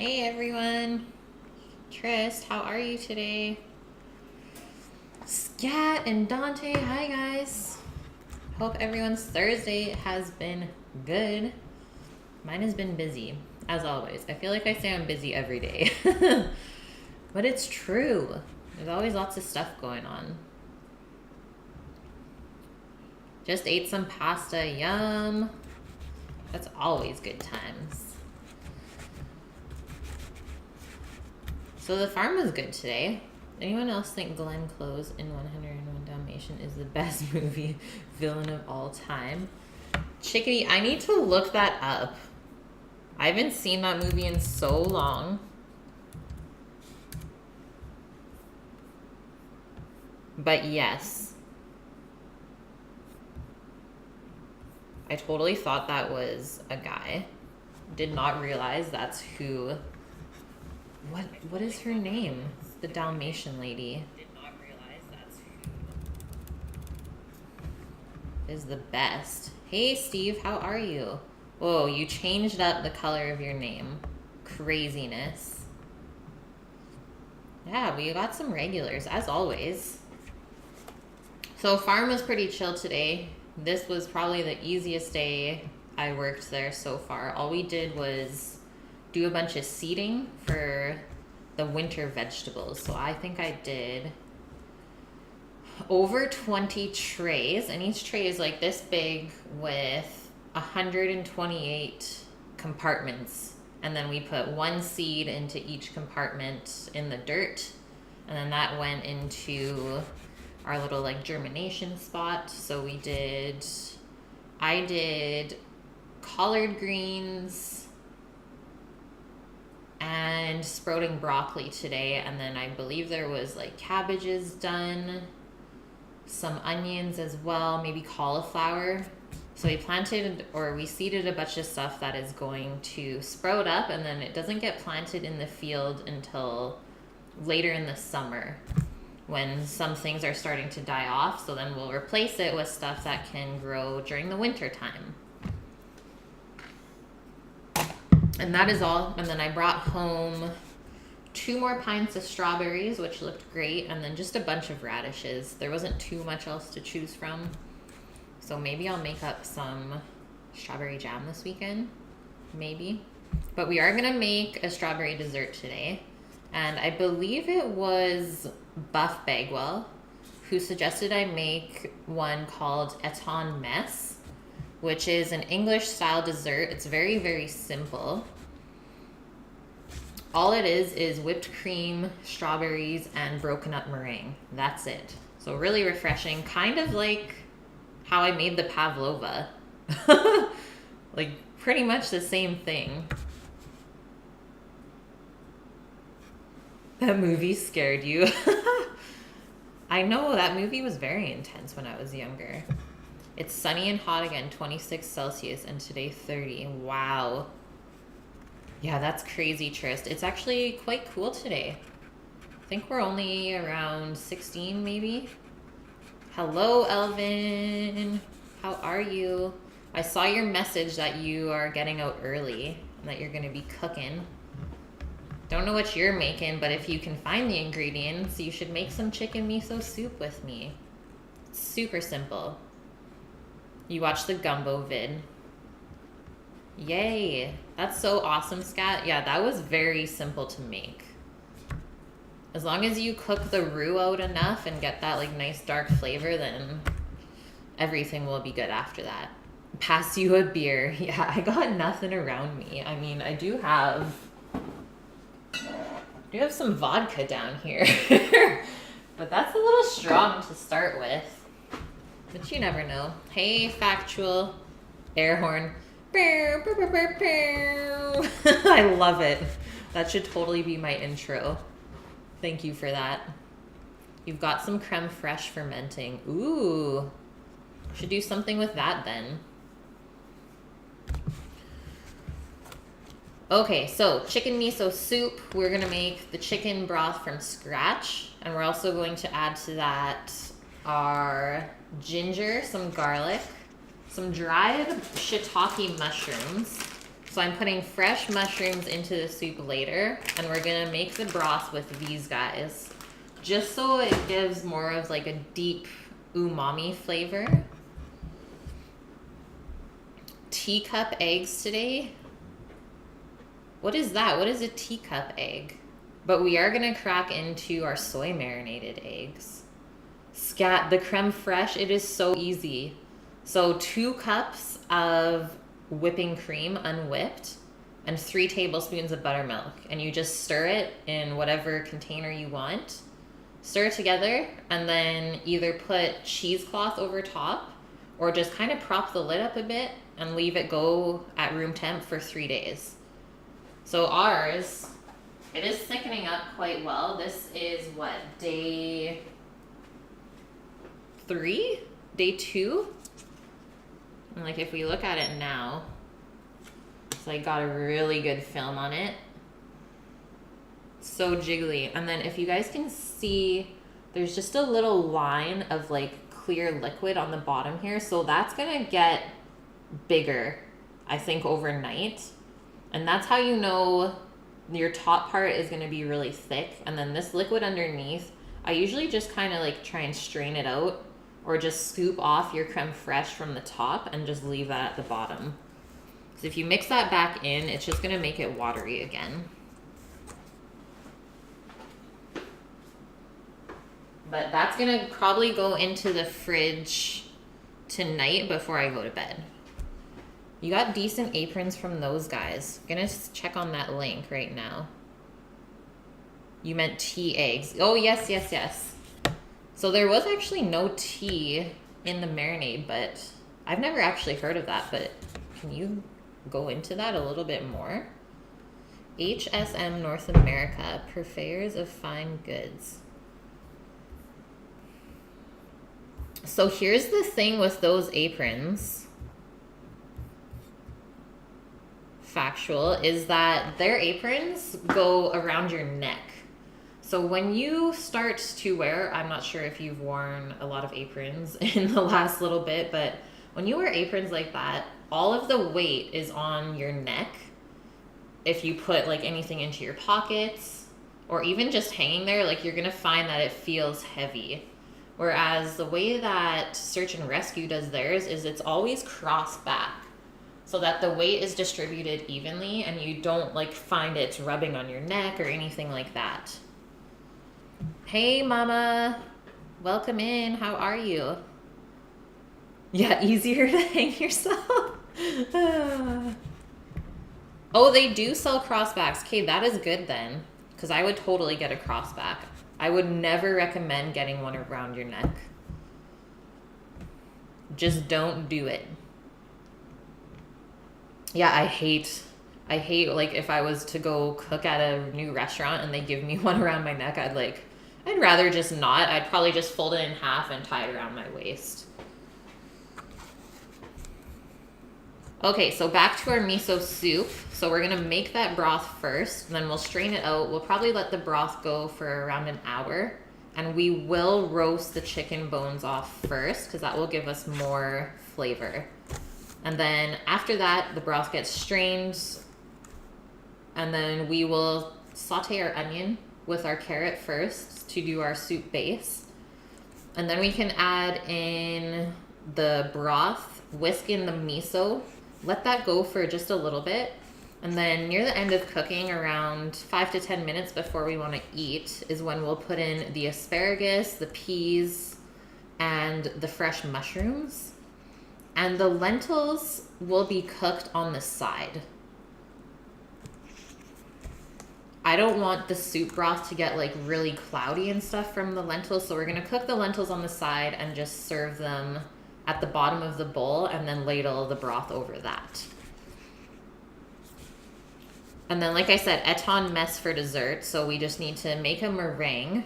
Hey everyone. Trist, how are you today? Scat and Dante, hi guys. Hope everyone's Thursday has been good. Mine has been busy, as always. I feel like I say I'm busy every day. But it's true. There's always lots of stuff going on. Just ate some pasta, yum. That's always good times. So the farm was good today. Anyone else think Glenn Close in 101 Dalmatian is the best movie villain of all time? Chickadee, I need to look that up. I haven't seen that movie in so long. But yes. I totally thought that was a guy. Did not realize that's who... What is her name? The Dalmatian lady. Did not realize that's who is the best. Hey Steve, how are you? Whoa, you changed up the color of your name. Craziness. Yeah, we got some regulars, as always. So farm was pretty chill today. This was probably the easiest day I worked there so far. All we did was do a bunch of seeding for the winter vegetables. So I think I did over 20 trays, and each tray is like this big with 128 compartments. And then we put one seed into each compartment in the dirt, and then that went into our little like germination spot. So I did collard greens and sprouting broccoli today, and then I believe there was like cabbages done, some onions as well, maybe cauliflower. So we seeded a bunch of stuff that is going to sprout up, and then it doesn't get planted in the field until later in the summer when some things are starting to die off. So then we'll replace it with stuff that can grow during the winter time. And that is all. And then I brought home 2 more pints of strawberries, which looked great, and then just a bunch of radishes. There wasn't too much else to choose from. So maybe I'll make up some strawberry jam this weekend. Maybe. But we are going to make a strawberry dessert today. And I believe it was Buff Bagwell who suggested I make one called Eton Mess, which is an English style dessert. It's very, very simple. All it is whipped cream, strawberries, and broken up meringue. That's it. So really refreshing, kind of like how I made the pavlova. Like pretty much the same thing. That movie scared you. I know, that movie was very intense when I was younger. It's sunny and hot again, 26 Celsius, and today 30. Wow. Yeah, that's crazy, Trist. It's actually quite cool today. I think we're only around 16, maybe. Hello, Elvin. How are you? I saw your message that you are getting out early and that you're going to be cooking. Don't know what you're making, but if you can find the ingredients, you should make some chicken miso soup with me. It's super simple. You watched the gumbo vid. Yay. That's so awesome, Scat. Yeah, that was very simple to make. As long as you cook the roux out enough and get that like nice dark flavor, then everything will be good after that. Pass you a beer. Yeah, I got nothing around me. I mean, I do have some vodka down here. But that's a little strong to start with. But you never know. Hey, Factual. Air horn. I love it. That should totally be my intro. Thank you for that. You've got some creme fraiche fermenting. Ooh. Should do something with that then. Okay, so chicken miso soup. We're going to make the chicken broth from scratch. And we're also going to add to that our ginger, some garlic, some dried shiitake mushrooms, So I'm putting fresh mushrooms into the soup later, and we're gonna make the broth with these guys, just so it gives more of like a deep umami flavor. Teacup eggs today. What is that? What is a teacup egg? But we are gonna crack into our soy marinated eggs. Scat the creme fraiche, it is so easy. So 2 cups of whipping cream unwhipped and 3 tablespoons of buttermilk, and you just stir it in whatever container you want. Stir it together and then either put cheesecloth over top or just kind of prop the lid up a bit and leave it go at room temp for 3 days. So ours, it is thickening up quite well. This is what, day 3? Day 2? And like if we look at it now, it's like got a really good film on it. So jiggly. And then if you guys can see, there's just a little line of like clear liquid on the bottom here. So that's gonna get bigger, I think, overnight. And that's how you know your top part is gonna be really thick. And then this liquid underneath, I usually just kind of like try and strain it out, or just scoop off your creme fraiche from the top and just leave that at the bottom. Because if you mix that back in, it's just gonna make it watery again. But that's gonna probably go into the fridge tonight before I go to bed. You got decent aprons from those guys. Gonna check on that link right now. You meant tea eggs. Oh, yes, yes, yes. So there was actually no tea in the marinade, but I've never actually heard of that, but can you go into that a little bit more? HSM North America, purveyors of fine goods. So here's the thing with those aprons. Factual is that their aprons go around your neck. So when you start to wear, I'm not sure if you've worn a lot of aprons in the last little bit, but when you wear aprons like that, all of the weight is on your neck. If you put like anything into your pockets or even just hanging there, like you're gonna find that it feels heavy. Whereas the way that Search and Rescue does theirs is it's always crossed back so that the weight is distributed evenly and you don't like find it's rubbing on your neck or anything like that. Hey, mama. Welcome in. How are you? Yeah, easier to hang yourself. Oh, they do sell crossbacks. Okay, that is good then, because I would totally get a crossback. I would never recommend getting one around your neck. Just don't do it. Yeah, I hate like if I was to go cook at a new restaurant and they give me one around my neck, I'd rather just not. I'd probably just fold it in half and tie it around my waist. Okay, so back to our miso soup. So we're gonna make that broth first, then we'll strain it out. We'll probably let the broth go for around an hour, and we will roast the chicken bones off first because that will give us more flavor. And then after that, the broth gets strained, and then we will saute our onion with our carrot first to do our soup base. And then we can add in the broth, whisk in the miso, let that go for just a little bit. And then near the end of cooking, around 5 to 10 minutes before we want to eat, is when we'll put in the asparagus, the peas, and the fresh mushrooms. And the lentils will be cooked on the side. I don't want the soup broth to get like really cloudy and stuff from the lentils, so we're gonna cook the lentils on the side and just serve them at the bottom of the bowl and then ladle the broth over that. And then, like I said, Eton mess for dessert, so we just need to make a meringue,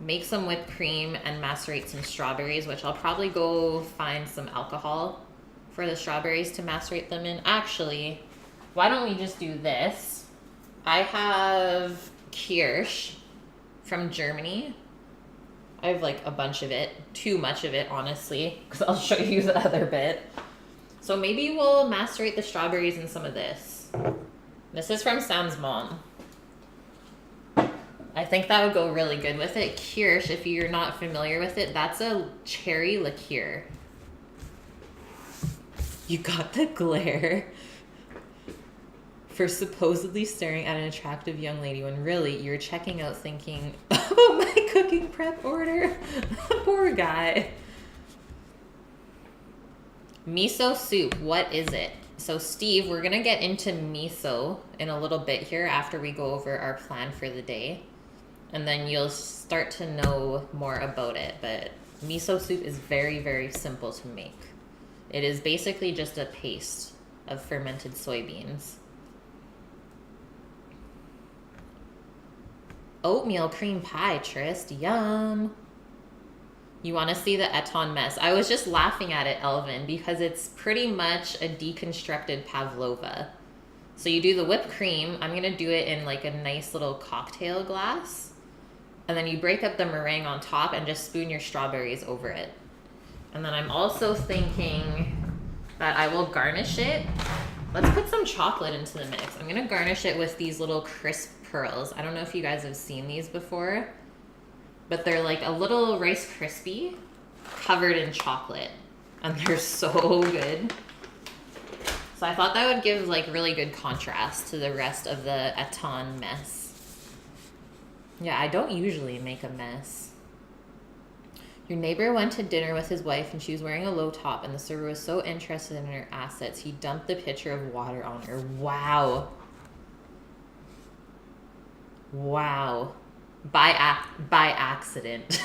make some whipped cream, and macerate some strawberries, which I'll probably go find some alcohol for the strawberries to macerate them in. Actually, why don't we just do this? I have Kirsch from Germany. I have like a bunch of it, too much of it, honestly, because I'll show you the other bit. So maybe we'll macerate the strawberries in some of this. This is from Sam's mom. I think that would go really good with it. Kirsch, if you're not familiar with it, that's a cherry liqueur. You got the glare for supposedly staring at an attractive young lady when really you're checking out thinking about my cooking prep order. Poor guy. Miso soup, what is it? So Steve, we're gonna get into miso in a little bit here after we go over our plan for the day. And then you'll start to know more about it. But miso soup is very, very simple to make. It is basically just a paste of fermented soybeans. Oatmeal cream pie, Trist. Yum. You want to see the Eton mess? I was just laughing at it, Elvin, because it's pretty much a deconstructed pavlova. So you do the whipped cream. I'm going to do it in like a nice little cocktail glass. And then you break up the meringue on top and just spoon your strawberries over it. And then I'm also thinking that I will garnish it. Let's put some chocolate into the mix. I'm going to garnish it with these little crisp pearls. I don't know if you guys have seen these before, but they're like a little Rice Krispie covered in chocolate. And they're so good. So I thought that would give like really good contrast to the rest of the Eton mess. Yeah, I don't usually make a mess. Your neighbor went to dinner with his wife and she was wearing a low top and the server was so interested in her assets, he dumped the pitcher of water on her. Wow. Wow. By accident.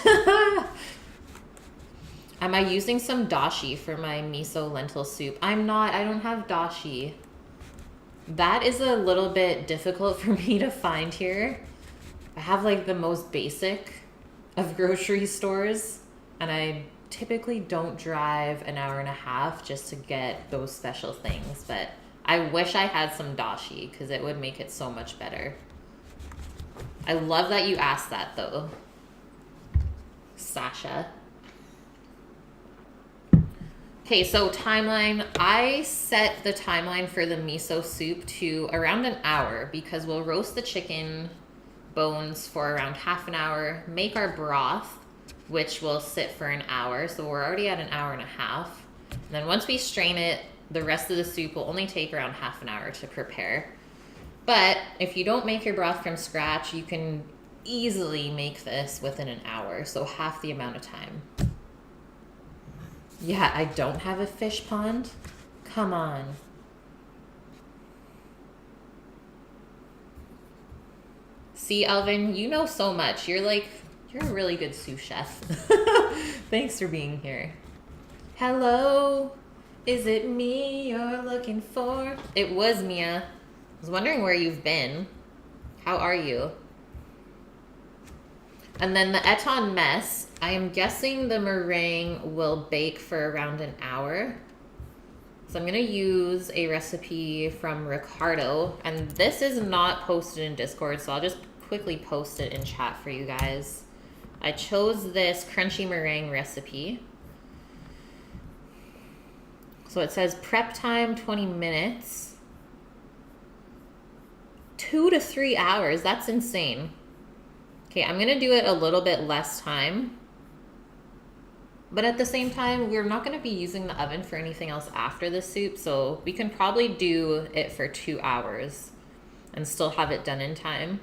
Am I using some dashi for my miso lentil soup? I'm not. I don't have dashi. That is a little bit difficult for me to find here. I have like the most basic of grocery stores, and I typically don't drive an hour and a half just to get those special things, but I wish I had some dashi because it would make it so much better. I love that you asked that though, Sasha. Okay, so timeline. I set the timeline for the miso soup to around an hour because we'll roast the chicken bones for around half an hour, make our broth, which will sit for an hour. So we're already at an hour and a half. And then once we strain it, the rest of the soup will only take around half an hour to prepare. But if you don't make your broth from scratch, you can easily make this within an hour. So half the amount of time. Yeah, I don't have a fish pond. Come on. See, Elvin, you know so much. You're a really good sous chef. Thanks for being here. Hello, is it me you're looking for? It was Mia. I was wondering where you've been. How are you? And then the Eton mess, I am guessing the meringue will bake for around an hour. So I'm going to use a recipe from Ricardo. And this is not posted in Discord, so I'll just quickly post it in chat for you guys. I chose this crunchy meringue recipe. So it says prep time 20 minutes. 2 to 3 hours. That's insane. Okay, I'm going to do it a little bit less time. But at the same time, we're not going to be using the oven for anything else after the soup. So we can probably do it for 2 hours and still have it done in time.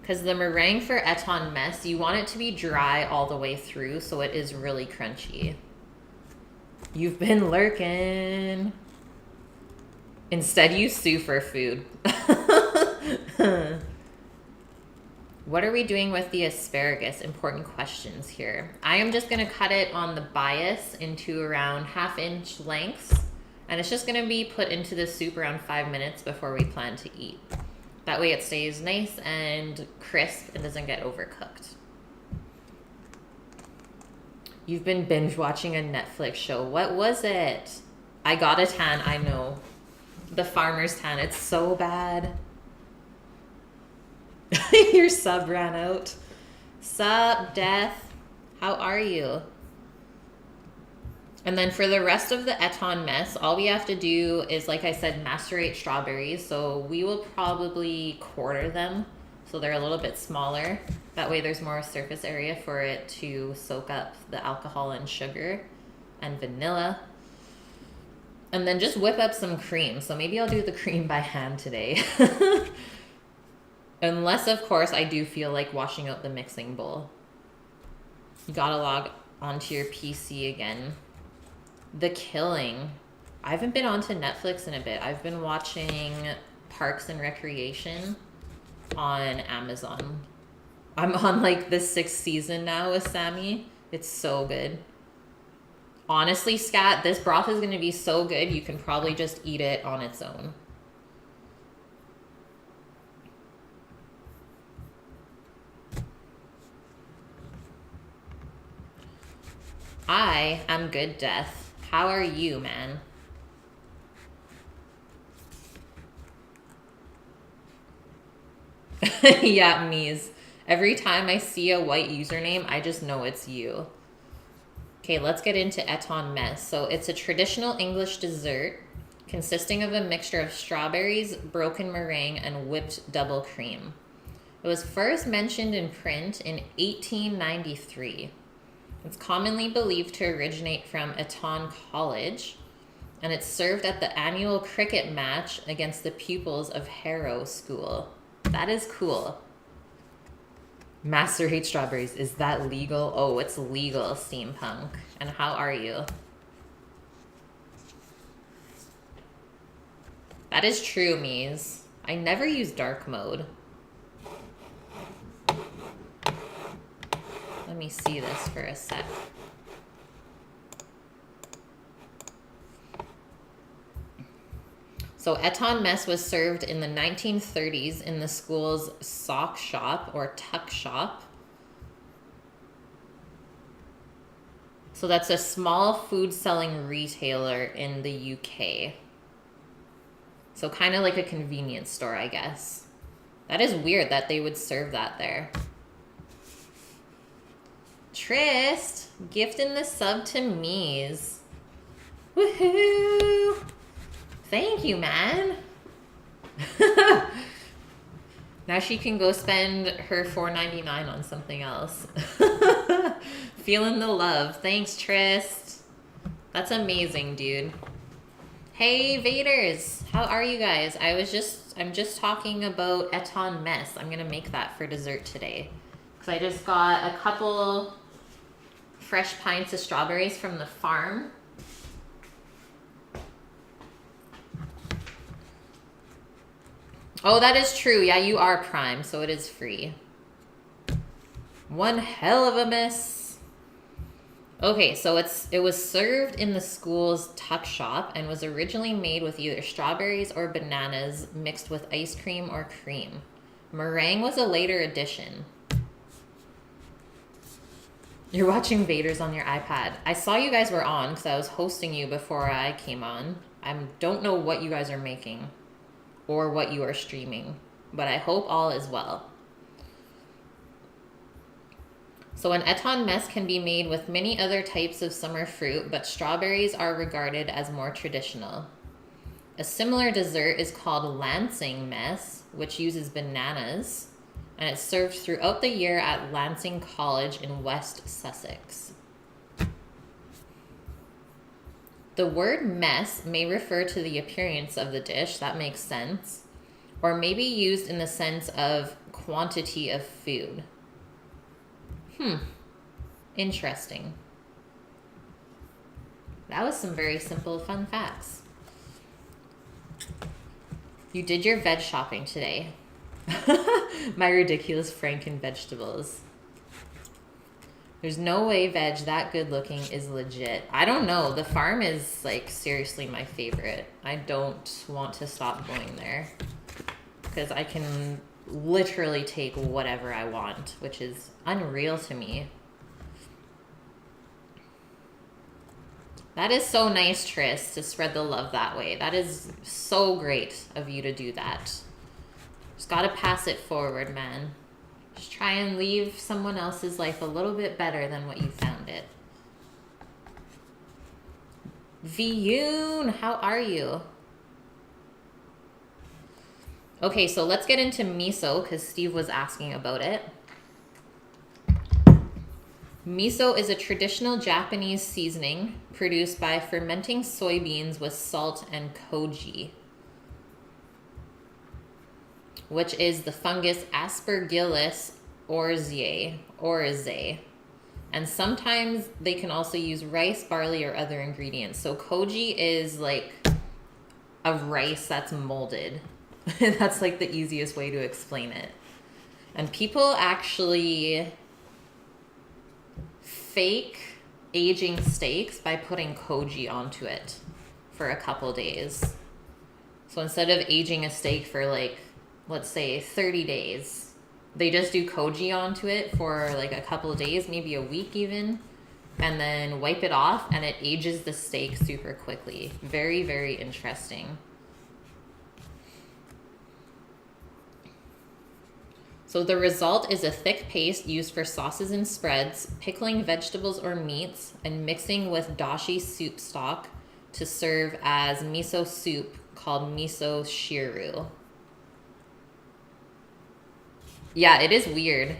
Because the meringue for Eton mess, you want it to be dry all the way through so it is really crunchy. You've been lurking. Instead, you sue for food. What are we doing with the asparagus? Important questions here. I am just going to cut it on the bias into around 1/2 inch lengths. And it's just going to be put into the soup around 5 minutes before we plan to eat. That way it stays nice and crisp and doesn't get overcooked. You've been binge watching a Netflix show. What was it? I got a tan, I know. The farmer's tan. It's so bad. Your sub ran out. Sup, Death? How are you? And then for the rest of the Eton mess, all we have to do is, like I said, macerate strawberries. So we will probably quarter them so they're a little bit smaller. That way there's more surface area for it to soak up the alcohol and sugar and vanilla. And then just whip up some cream. So maybe I'll do the cream by hand today. Unless, of course, I do feel like washing out the mixing bowl. You gotta log onto your PC again. The Killing. I haven't been onto Netflix in a bit. I've been watching Parks and Recreation on Amazon. I'm on like the 6th season now with Sammy. It's so good. Honestly, Scat, this broth is going to be so good you can probably just eat it on its own. I am good, Death. How are you, man? Yeah, Mies. Every time I see a white username, I just know it's you. Okay, let's get into Eton mess. So it's a traditional English dessert consisting of a mixture of strawberries, broken meringue, and whipped double cream. It was first mentioned in print in 1893. It's commonly believed to originate from Eton College, and it's served at the annual cricket match against the pupils of Harrow School. That is cool. Macerate strawberries. Is that legal? Oh, it's legal, Steampunk. And how are you? That is true, Mies. I never use dark mode. Let me see this for a sec. So Eton mess was served in the 1930s in the school's sock shop or tuck shop. So that's a small food selling retailer in the UK. So kind of like a convenience store, I guess. That is weird that they would serve that there. Trist, gifting the sub to Mies. Woohoo! Thank you, man. Now she can go spend her $4.99 on something else. Feeling the love. Thanks, Trist. That's amazing, dude. Hey, Vaders. How are you guys? I'm just talking about Eton mess. I'm gonna make that for dessert today. Because I just got a couple fresh pints of strawberries from the farm. Oh, that is true. Yeah, you are Prime, so it is free. One hell of a miss. Okay, so it was served in the school's tuck shop and was originally made with either strawberries or bananas mixed with ice cream or cream. Meringue was a later addition. You're watching Vaders on your iPad. I saw you guys were on because I was hosting you before I came on. I don't know what you guys are making or what you are streaming, but I hope all is well. So an Eton mess can be made with many other types of summer fruit, but strawberries are regarded as more traditional. A similar dessert is called Lancing mess, which uses bananas, and it's served throughout the year at Lancing College in West Sussex. The word mess may refer to the appearance of the dish, that makes sense, or may be used in the sense of quantity of food. Interesting. That was some very simple, fun facts. You did your veg shopping today. My ridiculous Franken vegetables. There's no way veg that good looking is legit. I don't know. The farm is like seriously my favorite. I don't want to stop going there because I can literally take whatever I want, which is unreal to me. That is so nice, Tris, to spread the love that way. That is so great of you to do that. Just gotta pass it forward, man. Just try and leave someone else's life a little bit better than what you found it. Viyun, how are you? Okay, so let's get into miso because Steve was asking about it. Miso is a traditional Japanese seasoning produced by fermenting soybeans with salt and koji, which is the fungus Aspergillus oryzae. And sometimes they can also use rice, barley, or other ingredients. So koji is like a rice that's molded. That's like the easiest way to explain it. And people actually fake aging steaks by putting koji onto it for a couple days. So instead of aging a steak for like, let's say 30 days, they just do koji onto it for like a couple of days, maybe a week even, and then wipe it off, and it ages the steak super quickly. Very, very interesting. So the result is a thick paste used for sauces and spreads, pickling vegetables or meats, and mixing with dashi soup stock to serve as miso soup called miso shiru. Yeah, it is weird.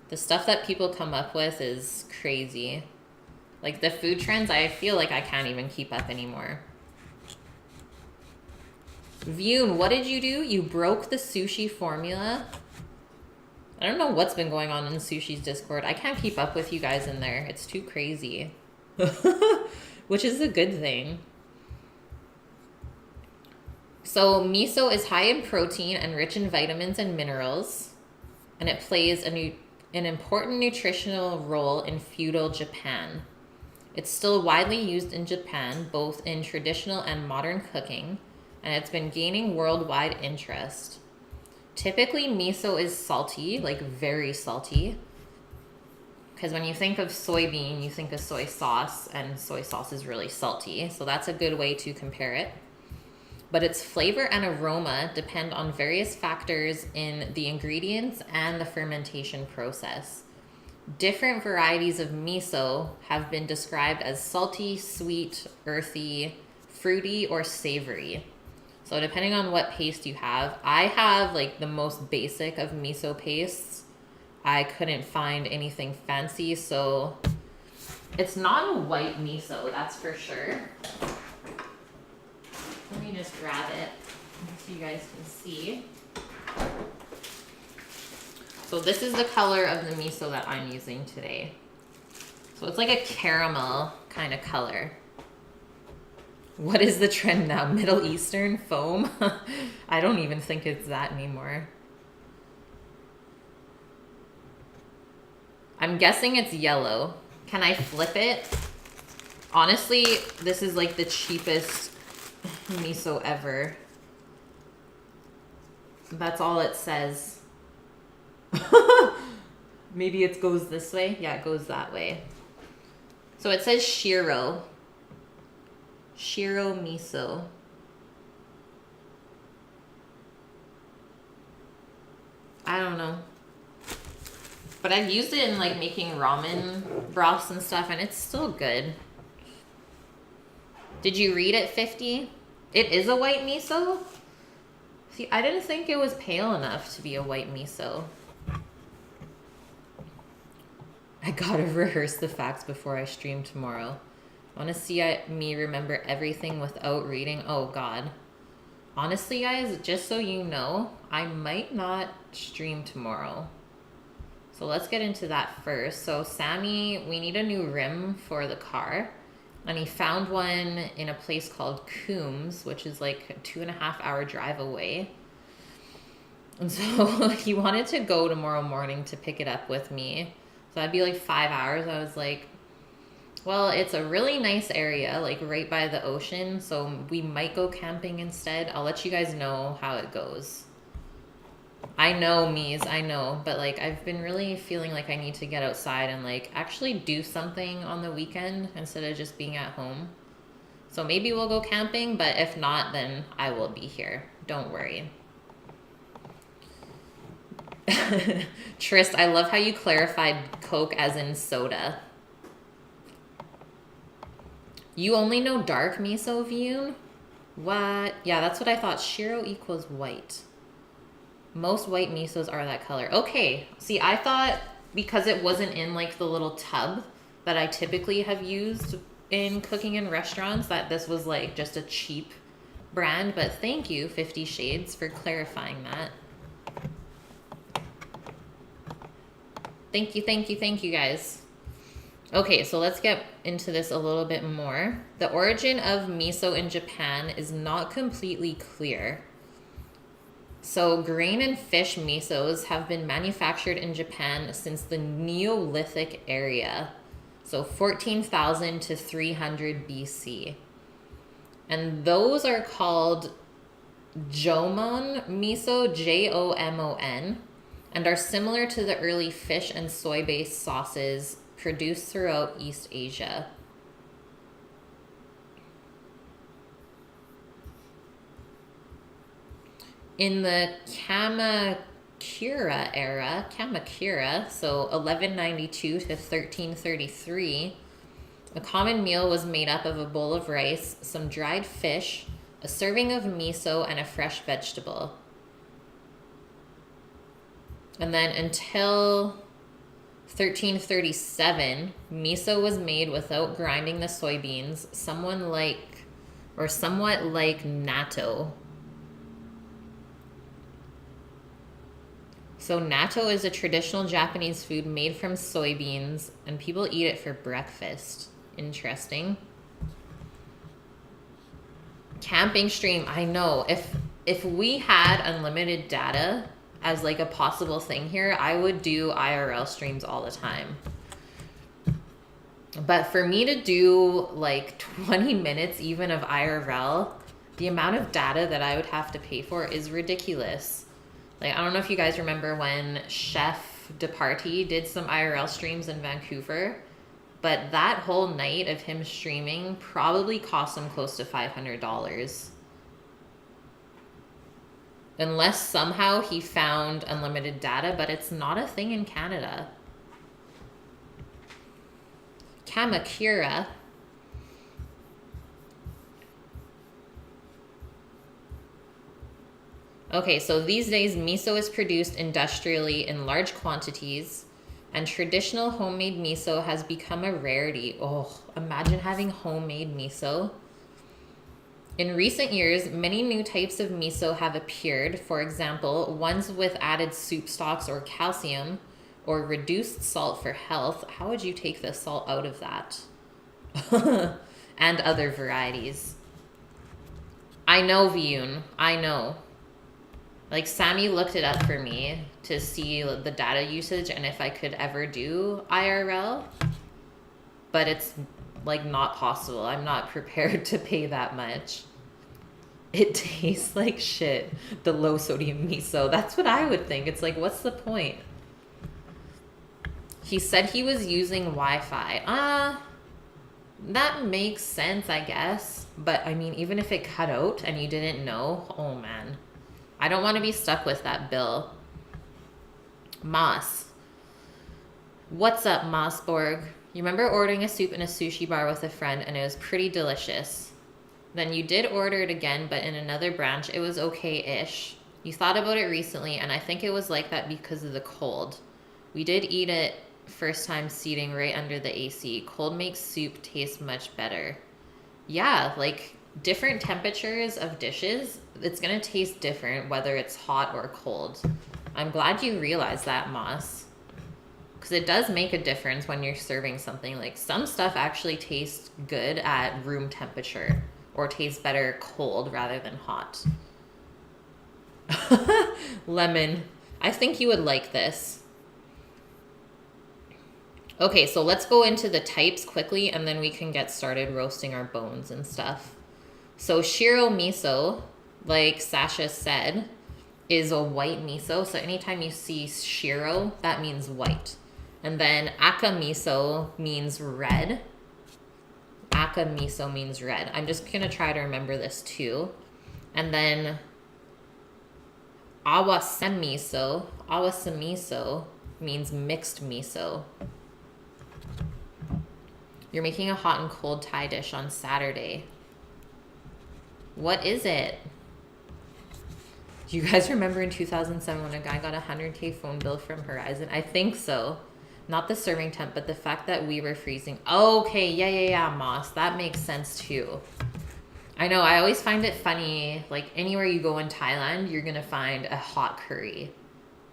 The stuff that people come up with is crazy. Like the food trends, I feel like I can't even keep up anymore. Vune, what did you do? You broke the sushi formula? I don't know what's been going on in Sushi's Discord. I can't keep up with you guys in there. It's too crazy. Which is a good thing. So miso is high in protein and rich in vitamins and minerals. And it plays an important nutritional role in feudal Japan. It's still widely used in Japan, both in traditional and modern cooking. And it's been gaining worldwide interest. Typically, miso is salty, like very salty. Because when you think of soybean, you think of soy sauce, and soy sauce is really salty. So that's a good way to compare it. But its flavor and aroma depend on various factors in the ingredients and the fermentation process. Different varieties of miso have been described as salty, sweet, earthy, fruity, or savory. So depending on what paste you have, I have like the most basic of miso pastes. I couldn't find anything fancy, so it's not a white miso, that's for sure. Let me just grab it so you guys can see. So this is the color of the miso that I'm using today. So it's like a caramel kind of color. What is the trend now? Middle Eastern foam? I don't even think it's that anymore. I'm guessing it's yellow. Can I flip it? Honestly, this is like the cheapest miso ever. That's all it says. Maybe it goes this way? Yeah, it goes that way. So it says shiro. Shiro miso. I don't know. But I've used it in like making ramen broths and stuff, and it's still good. Did you read it, 50? It is a white miso? See, I didn't think it was pale enough to be a white miso. I gotta rehearse the facts before I stream tomorrow. I want to see me remember everything without reading. Oh, God. Honestly, guys, just so you know, I might not stream tomorrow. So let's get into that first. So Sammy, we need a new rim for the car. And he found one in a place called Coombs, which is like a 2.5-hour drive away. And so he wanted to go tomorrow morning to pick it up with me. So that'd be like 5 hours. I was like, well, it's a really nice area, like right by the ocean. So we might go camping instead. I'll let you guys know how it goes. I know, Mies, I know. But like, I've been really feeling like I need to get outside and like actually do something on the weekend instead of just being at home. So maybe we'll go camping, but if not, then I will be here. Don't worry. Trist, I love how you clarified Coke as in soda. You only know dark miso, Vyun? What? Yeah, that's what I thought. Shiro equals white. Most white misos are that color. Okay. See, I thought because it wasn't in like the little tub that I typically have used in cooking in restaurants that this was like just a cheap brand, but thank you 50 Shades for clarifying that. Thank you guys. Okay, so let's get into this a little bit more. The origin of miso in Japan is not completely clear. So grain and fish misos have been manufactured in Japan since the Neolithic era. So 14,000 to 300 BC. And those are called Jomon miso, Jomon, and are similar to the early fish and soy-based sauces produced throughout East Asia. In the Kamakura era, so 1192 to 1333, a common meal was made up of a bowl of rice, some dried fish, a serving of miso, and a fresh vegetable. And then until 1337, miso was made without grinding the soybeans, somewhat like natto. So natto is a traditional Japanese food made from soybeans, and people eat it for breakfast. Interesting. Camping stream, I know. If we had unlimited data as like a possible thing here, I would do IRL streams all the time. But for me to do like 20 minutes even of IRL, the amount of data that I would have to pay for is ridiculous. Like, I don't know if you guys remember when Chef DeParty did some IRL streams in Vancouver, but that whole night of him streaming probably cost him close to $500. Unless somehow he found unlimited data, but it's not a thing in Canada. Kamakura. Okay, so these days miso is produced industrially in large quantities, and traditional homemade miso has become a rarity. Oh, imagine having homemade miso. In recent years, many new types of miso have appeared. For example, ones with added soup stocks or calcium, or reduced salt for health. How would you take the salt out of that? And other varieties. I know, Vyun. I know. Like, Sammy looked it up for me to see the data usage and if I could ever do IRL. But it's, like, not possible. I'm not prepared to pay that much. It tastes like shit, the low sodium miso. That's what I would think. It's like, what's the point? He said he was using Wi-Fi. That makes sense, I guess. But, I mean, even if it cut out and you didn't know, oh, man. I don't want to be stuck with that bill. Moss. What's up, Mossborg? You remember ordering a soup in a sushi bar with a friend and it was pretty delicious. Then you did order it again, but in another branch, it was okay-ish. You thought about it recently, and I think it was like that because of the cold. We did eat it first time seating right under the AC. Cold makes soup taste much better. Yeah, like different temperatures of dishes, it's going to taste different whether it's hot or cold. I'm glad you realized that, Moss. Because it does make a difference when you're serving something. Like, some stuff actually tastes good at room temperature or tastes better cold rather than hot. Lemon. I think you would like this. Okay, so let's go into the types quickly and then we can get started roasting our bones and stuff. So shiro miso, like Sasha said, is a white miso. So anytime you see shiro, that means white. And then aka miso means red. Aka miso means red. I'm just going to try to remember this too. And then awase miso means mixed miso. You're making a hot and cold Thai dish on Saturday. What is it? Do you guys remember in 2007 when a guy got a 100K phone bill from Horizon? I think so. Not the serving temp, but the fact that we were freezing. Okay, yeah, Moss. That makes sense too. I know, I always find it funny, like anywhere you go in Thailand, you're gonna find a hot curry.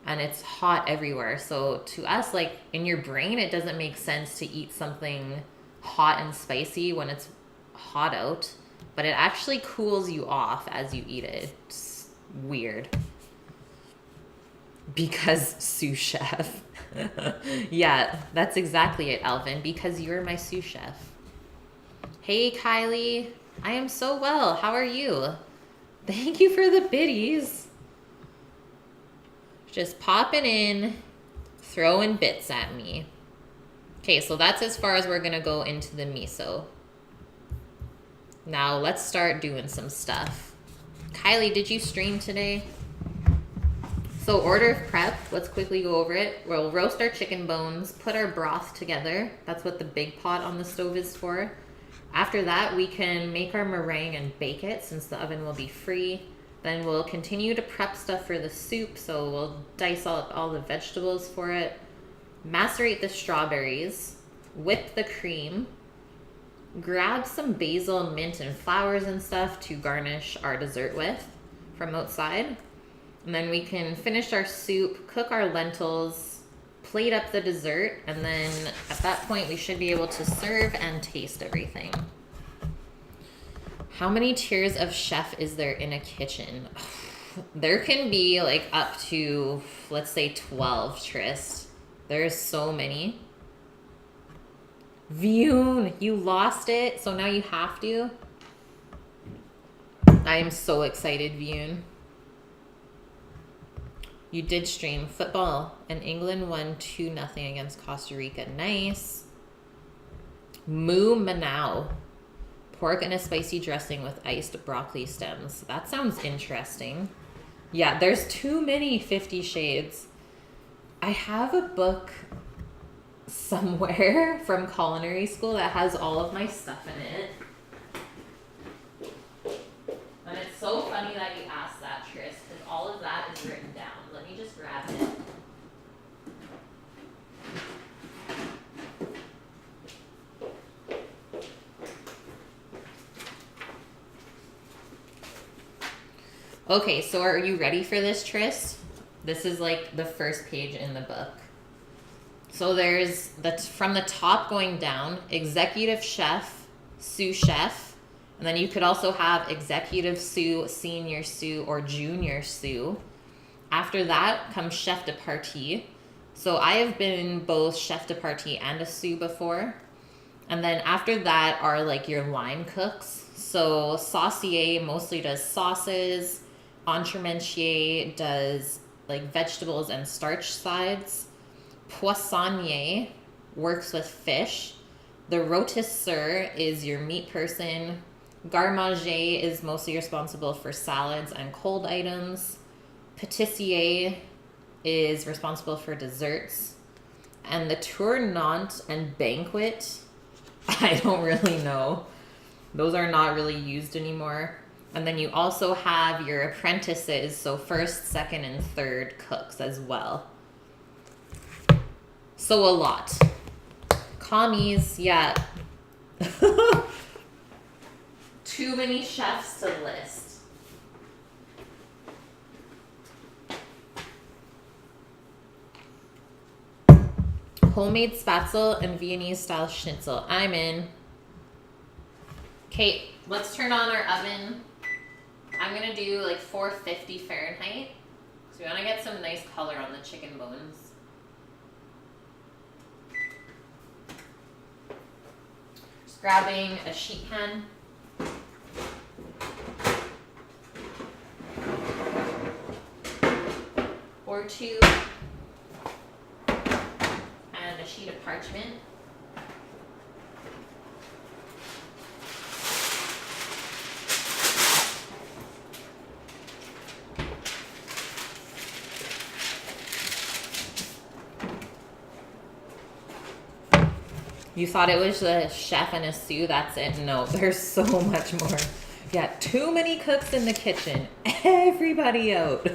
And it's hot everywhere. So to us, like in your brain, it doesn't make sense to eat something hot and spicy when it's hot out. But it actually cools you off as you eat it. It's weird. Because sous chef. Yeah, that's exactly it, Alvin. Because you're my sous chef. Hey, Kylie. I am so well. How are you? Thank you for the biddies. Just popping in, throwing bits at me. Okay, so that's as far as we're going to go into the miso. Now, let's start doing some stuff. Kylie, did you stream today? So order of prep, let's quickly go over it. We'll roast our chicken bones, put our broth together. That's what the big pot on the stove is for. After that, we can make our meringue and bake it since the oven will be free. Then we'll continue to prep stuff for the soup. So we'll dice up all the vegetables for it, macerate the strawberries, whip the cream, grab some basil, mint, and flowers and stuff to garnish our dessert with from outside. And then we can finish our soup, cook our lentils, plate up the dessert, and then at that point we should be able to serve and taste everything. How many tiers of chef is there in a kitchen? There can be like up to, let's say 12, Trist. There's so many. Vyun, you lost it, so now you have to. I am so excited, Vyun. You did stream football, and England won 2-0 against Costa Rica. Nice. Moo Manao. Pork in a spicy dressing with iced broccoli stems. That sounds interesting. Yeah, there's too many 50 Shades. I have a book somewhere from culinary school that has all of my stuff in it. And it's so funny that you asked that, Tris, because all of that is written down. Let me just grab it. Okay, so are you ready for this, Tris? This is like the first page in the book. So there's, from the top going down, executive chef, sous chef, and then you could also have executive sous, senior sous, or junior sous. After that comes chef de partie. So I have been both chef de partie and a sous before. And then after that are like your line cooks. So saucier mostly does sauces. Entremetier does like vegetables and starch sides. Poissonnier works with fish. The rôtisseur is your meat person. Garde-manger is mostly responsible for salads and cold items. Pâtissier is responsible for desserts. And the tournant and banquet, I don't really know. Those are not really used anymore. And then you also have your apprentices, so first, second, and third cooks as well. So a lot. Commies, yeah. Too many chefs to list. Homemade spatzel and Viennese style schnitzel. I'm in. Okay, let's turn on our oven. I'm gonna do like 450 Fahrenheit. So we wanna get some nice color on the chicken bones. Just grabbing a sheet pan. Or two. And a sheet of parchment. You thought it was a chef and a sous, that's it. No, there's so much more. Yeah, too many cooks in the kitchen. Everybody out.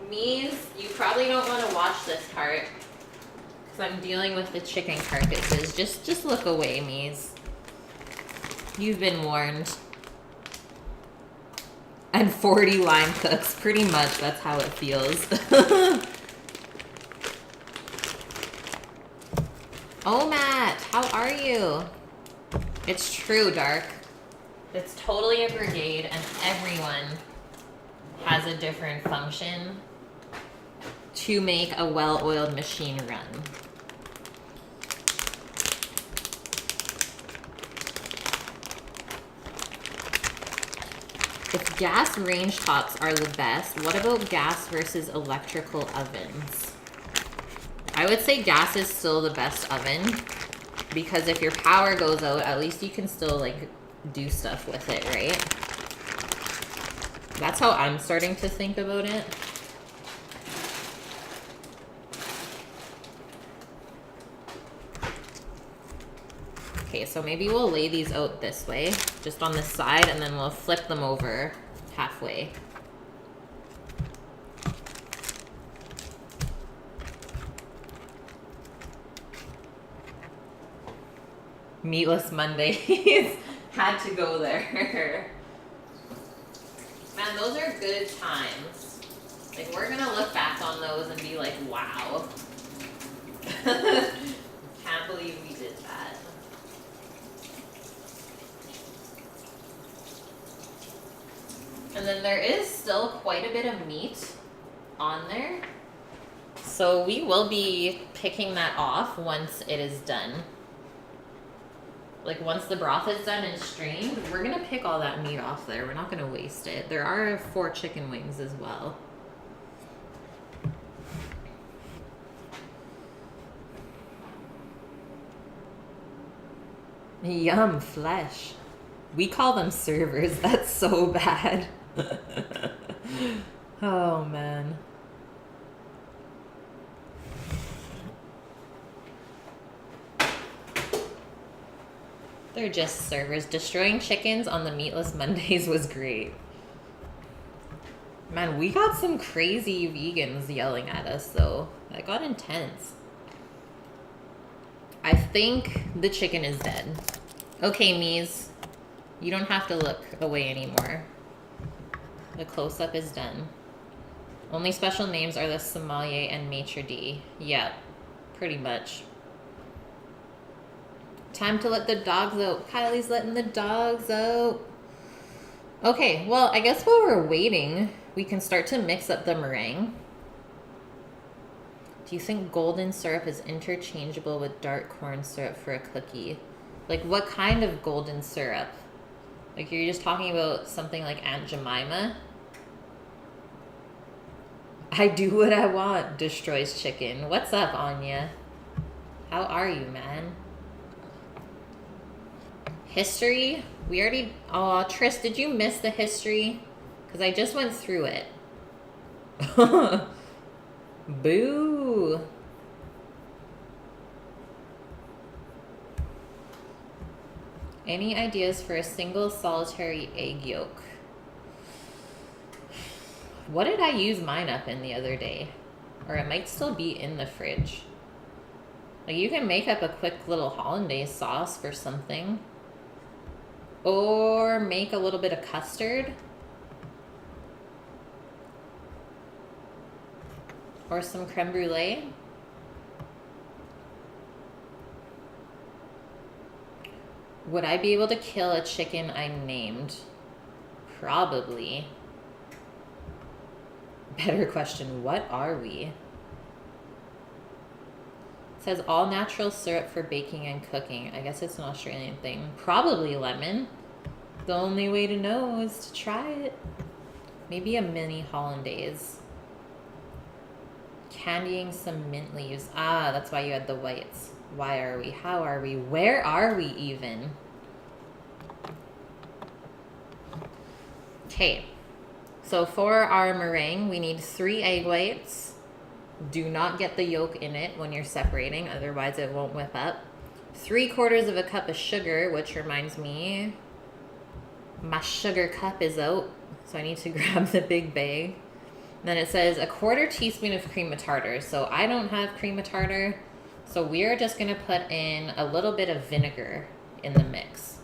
Mies, you probably don't want to watch this part because I'm dealing with the chicken carcasses. Just look away, Mies. You've been warned. And 40 line cooks, pretty much. That's how it feels. Oh, Matt, how are you? It's true, Dark. It's totally a brigade, and everyone has a different function to make a well-oiled machine run. If gas range tops are the best, what about gas versus electrical ovens? I would say gas is still the best oven because if your power goes out, at least you can still like do stuff with it, right? That's how I'm starting to think about it. Okay, so maybe we'll lay these out this way, just on this side, and then we'll flip them over halfway. Meatless Mondays had to go there. Man, those are good times. Like, we're gonna look back on those and be like, wow. Can't believe we did that. And then there is still quite a bit of meat on there. So we will be picking that off once it is done. Like once the broth is done and strained, we're gonna pick all that meat off there. We're not gonna waste it. There are 4 chicken wings as well. Yum, flesh. We call them servers. That's so bad. Oh, man. They're just servers. Destroying chickens on the Meatless Mondays was great. Man, we got some crazy vegans yelling at us, though. That got intense. I think the chicken is dead. Okay, Mies. You don't have to look away anymore. The close-up is done. Only special names are the sommelier and maitre d'. Yep, pretty much. Time to let the dogs out. Kylie's letting the dogs out. Okay, well, I guess while we're waiting, we can start to mix up the meringue. Do you think golden syrup is interchangeable with dark corn syrup for a cookie? Like, what kind of golden syrup? Like, you're just talking about something like Aunt Jemima? I do what I want, destroys chicken. What's up, Anya? How are you, man? History? We already... Oh, Tris, did you miss the history? Because I just went through it. Boo! Any ideas for a single solitary egg yolk? What did I use mine up in the other day? Or it might still be in the fridge. Like, you can make up a quick little hollandaise sauce for something. Or make a little bit of custard. Or some creme brulee. Would I be able to kill a chicken I named? Probably. Better question, what are we? It says all natural syrup for baking and cooking. I guess it's an Australian thing. Probably lemon. The only way to know is to try it. Maybe a mini hollandaise. Candying some mint leaves. Ah, that's why you had the whites. Why are we? How are we? Where are we even? Okay. So for our meringue, we need 3 egg whites. Do not get the yolk in it when you're separating, otherwise it won't whip up. 3/4 of a cup of sugar, which reminds me, my sugar cup is out, so I need to grab the big bag. Then it says 1/4 teaspoon of cream of tartar. So I don't have cream of tartar, so we're just gonna put in a little bit of vinegar in the mix,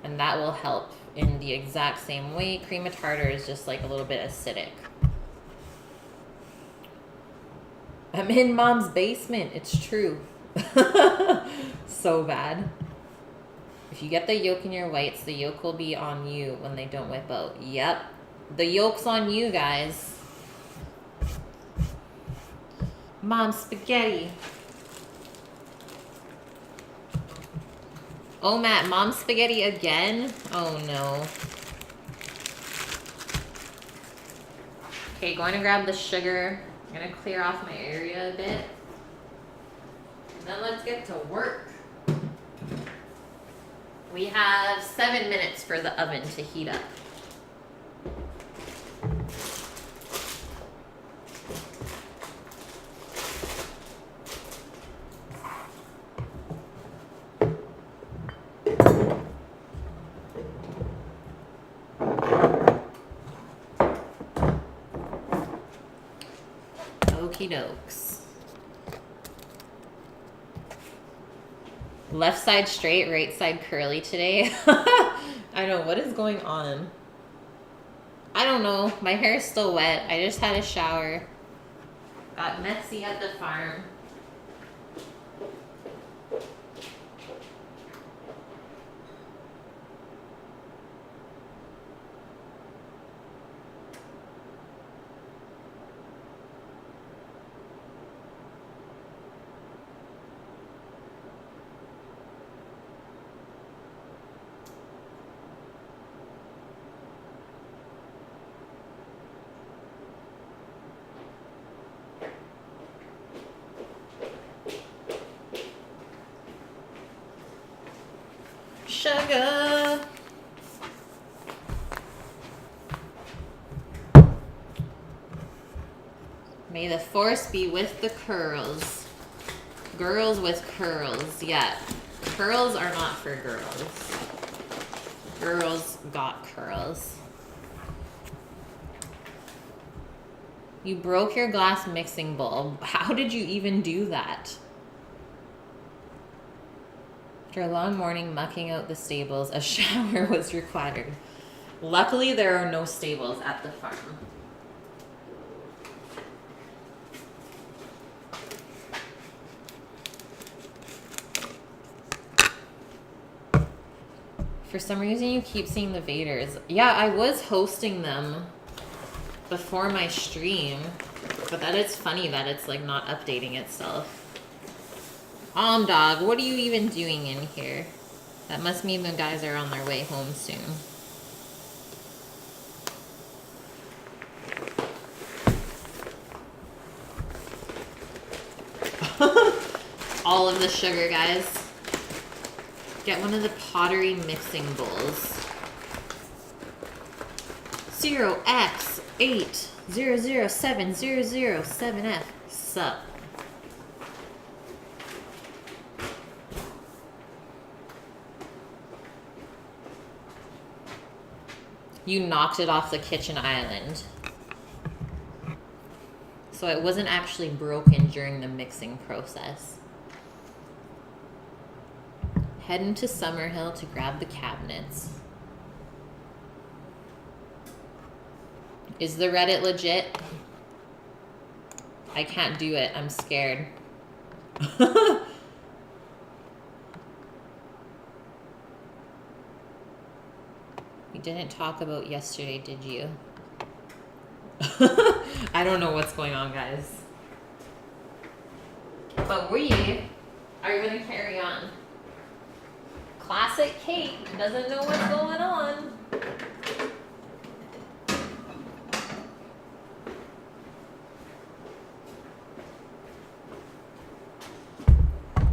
and that will help in the exact same way. Cream of tartar is just like a little bit acidic. I'm in mom's basement. It's true. So bad. If you get the yolk in your whites, the yolk will be on you when they don't whip out. Yep. The yolk's on you, guys. Mom spaghetti. Oh, Matt, mom spaghetti again? Oh, no. Okay, going to grab the sugar. I'm going to clear off my area a bit. And then let's get to work. We have 7 minutes for the oven to heat up. Okie dokes. Left side straight, right side curly today. I know, what is going on? I don't know. My hair is still wet. I just had a shower. Got messy at the farm. Sugar. May the force be with the curls. Girls with curls. Yeah. Curls are not for girls. Girls got curls. You broke your glass mixing bowl. How did you even do that? After a long morning mucking out the stables, a shower was required. Luckily, there are no stables at the farm. For some reason, you keep seeing the Vaders. Yeah, I was hosting them before my stream, but that is funny that it's like not updating itself. Dog, what are you even doing in here? That must mean the guys are on their way home soon. All of the sugar, guys. Get one of the pottery mixing bowls. 0x80070007F. Sup. You knocked it off the kitchen island. So it wasn't actually broken during the mixing process. Heading to Summerhill to grab the cabinets. Is the Reddit legit? I can't do it. I'm scared. You didn't talk about yesterday, did you? I don't know what's going on, guys. But we are going to carry on. Classic Kate doesn't know what's going on.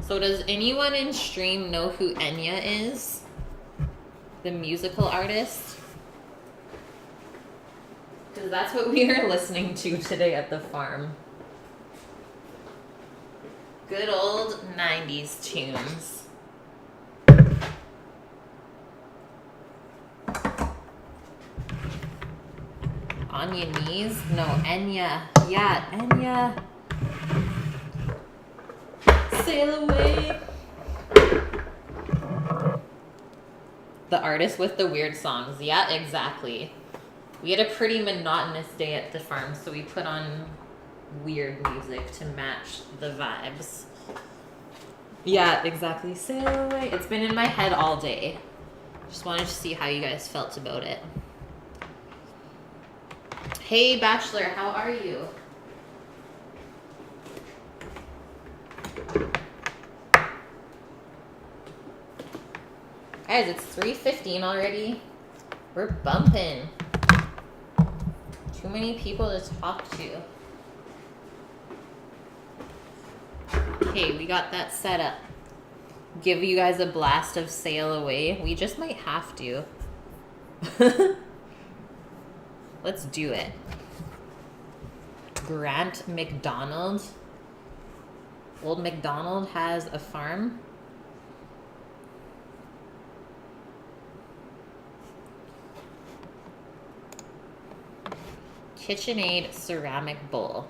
So does anyone in stream know who Enya is? The musical artist? Because that's what we are listening to today at the farm. Good old 90s tunes. On your knees? No, Enya. Yeah, Enya. Sail away. The artist with the weird songs. Yeah, exactly. We had a pretty monotonous day at the farm, so we put on weird music to match the vibes. Yeah, exactly. Sail away. It's been in my head all day. Just wanted to see how you guys felt about it. Hey, Bachelor, how are you? Guys, it's 3:15 already. We're bumping. Too many people to talk to. Okay, we got that set up. Give you guys a blast of Sail Away. We just might have to. Let's do it. Grant McDonald. Old McDonald has a farm. KitchenAid ceramic bowl.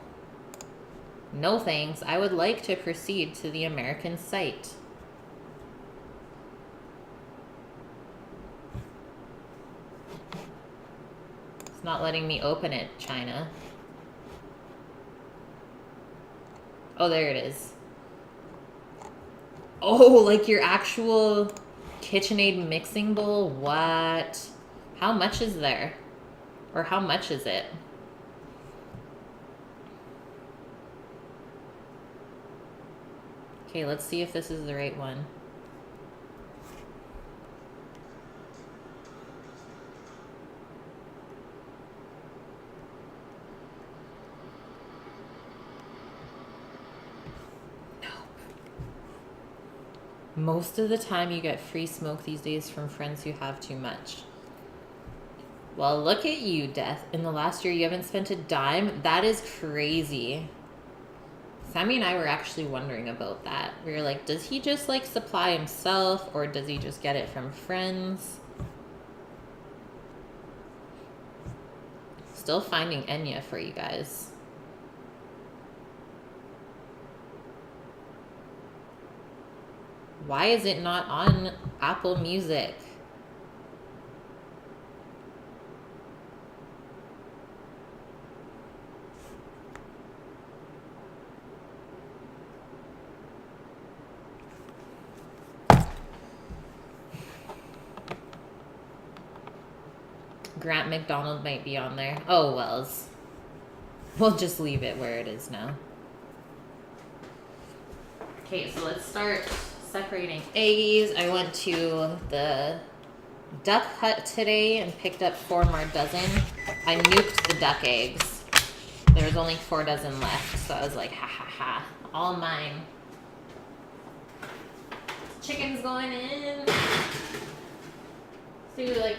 No thanks. I would like to proceed to the American site. It's not letting me open it, China. Oh, there it is. Oh, like your actual KitchenAid mixing bowl? What? How much is there? Or how much is it? Okay, let's see if this is the right one. Most of the time you get free smoke these days from friends who have too much. Well, look at you, Death. In the last year, you haven't spent a dime? That is crazy. Sammy and I were actually wondering about that. We were like, does he just like supply himself or does he just get it from friends? Still finding Enya for you guys. Why is it not on Apple Music? Grant McDonald might be on there. Oh, wells. We'll just leave it where it is now. Okay, so let's start separating eggies. I went to the duck hut today and picked up 4 more dozen. I nuked the duck eggs. There was only 4 dozen left, so I was like, ha ha ha, all mine. Chicken's going in. Let's do like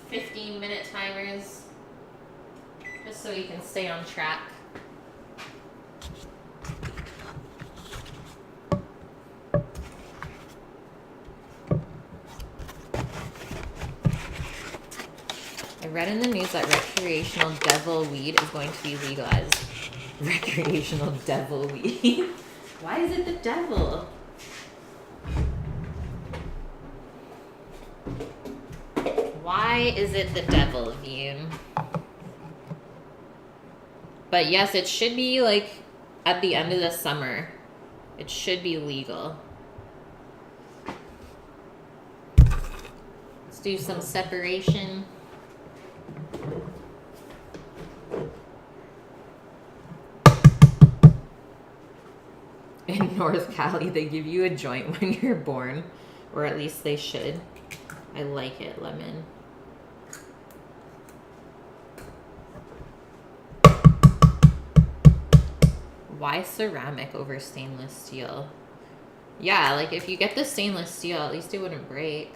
15-minute timers, just so we can stay on track. I read in the news that recreational devil weed is going to be legalized. Recreational devil weed? Why is it the devil? Why is it the devil, Vune? But yes, it should be like at the end of the summer. It should be legal. Let's do some separation. In North Cali, they give you a joint when you're born, or at least they should. I like it, lemon. Why ceramic over stainless steel? Yeah, like if you get the stainless steel, at least it wouldn't break.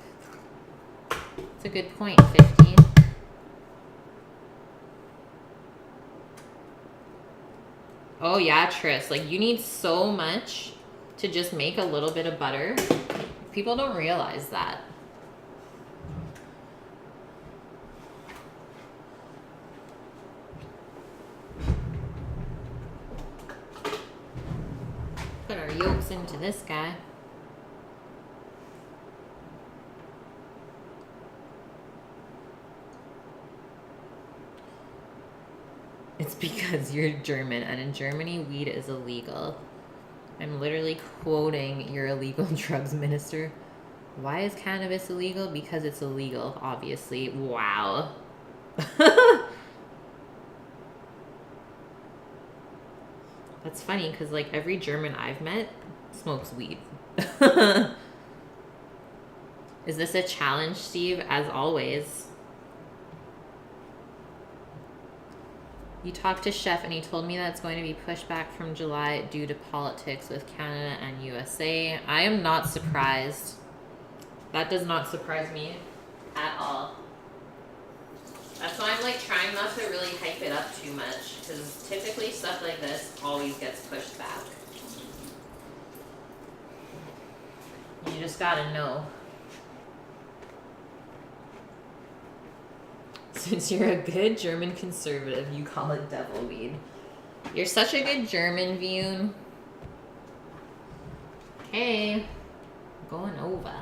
That's a good point, 15. Oh yeah, Tris. Like you need so much to just make a little bit of butter. People don't realize that. Put our yolks into this guy. It's because you're German, and in Germany, weed is illegal. I'm literally quoting your illegal drugs minister. Why is cannabis illegal? Because it's illegal, obviously. Wow. That's funny, because like every German I've met smokes weed. Is this a challenge, Steve? As always. You talked to Chef and he told me that's going to be pushed back from July due to politics with Canada and USA. I am not surprised. That does not surprise me at all. That's why I'm like trying not to really hype it up too much, because typically stuff like this always gets pushed back. You just gotta know. Since you're a good German conservative, you call it devil weed. You're such a good German, Vune. Hey, going over.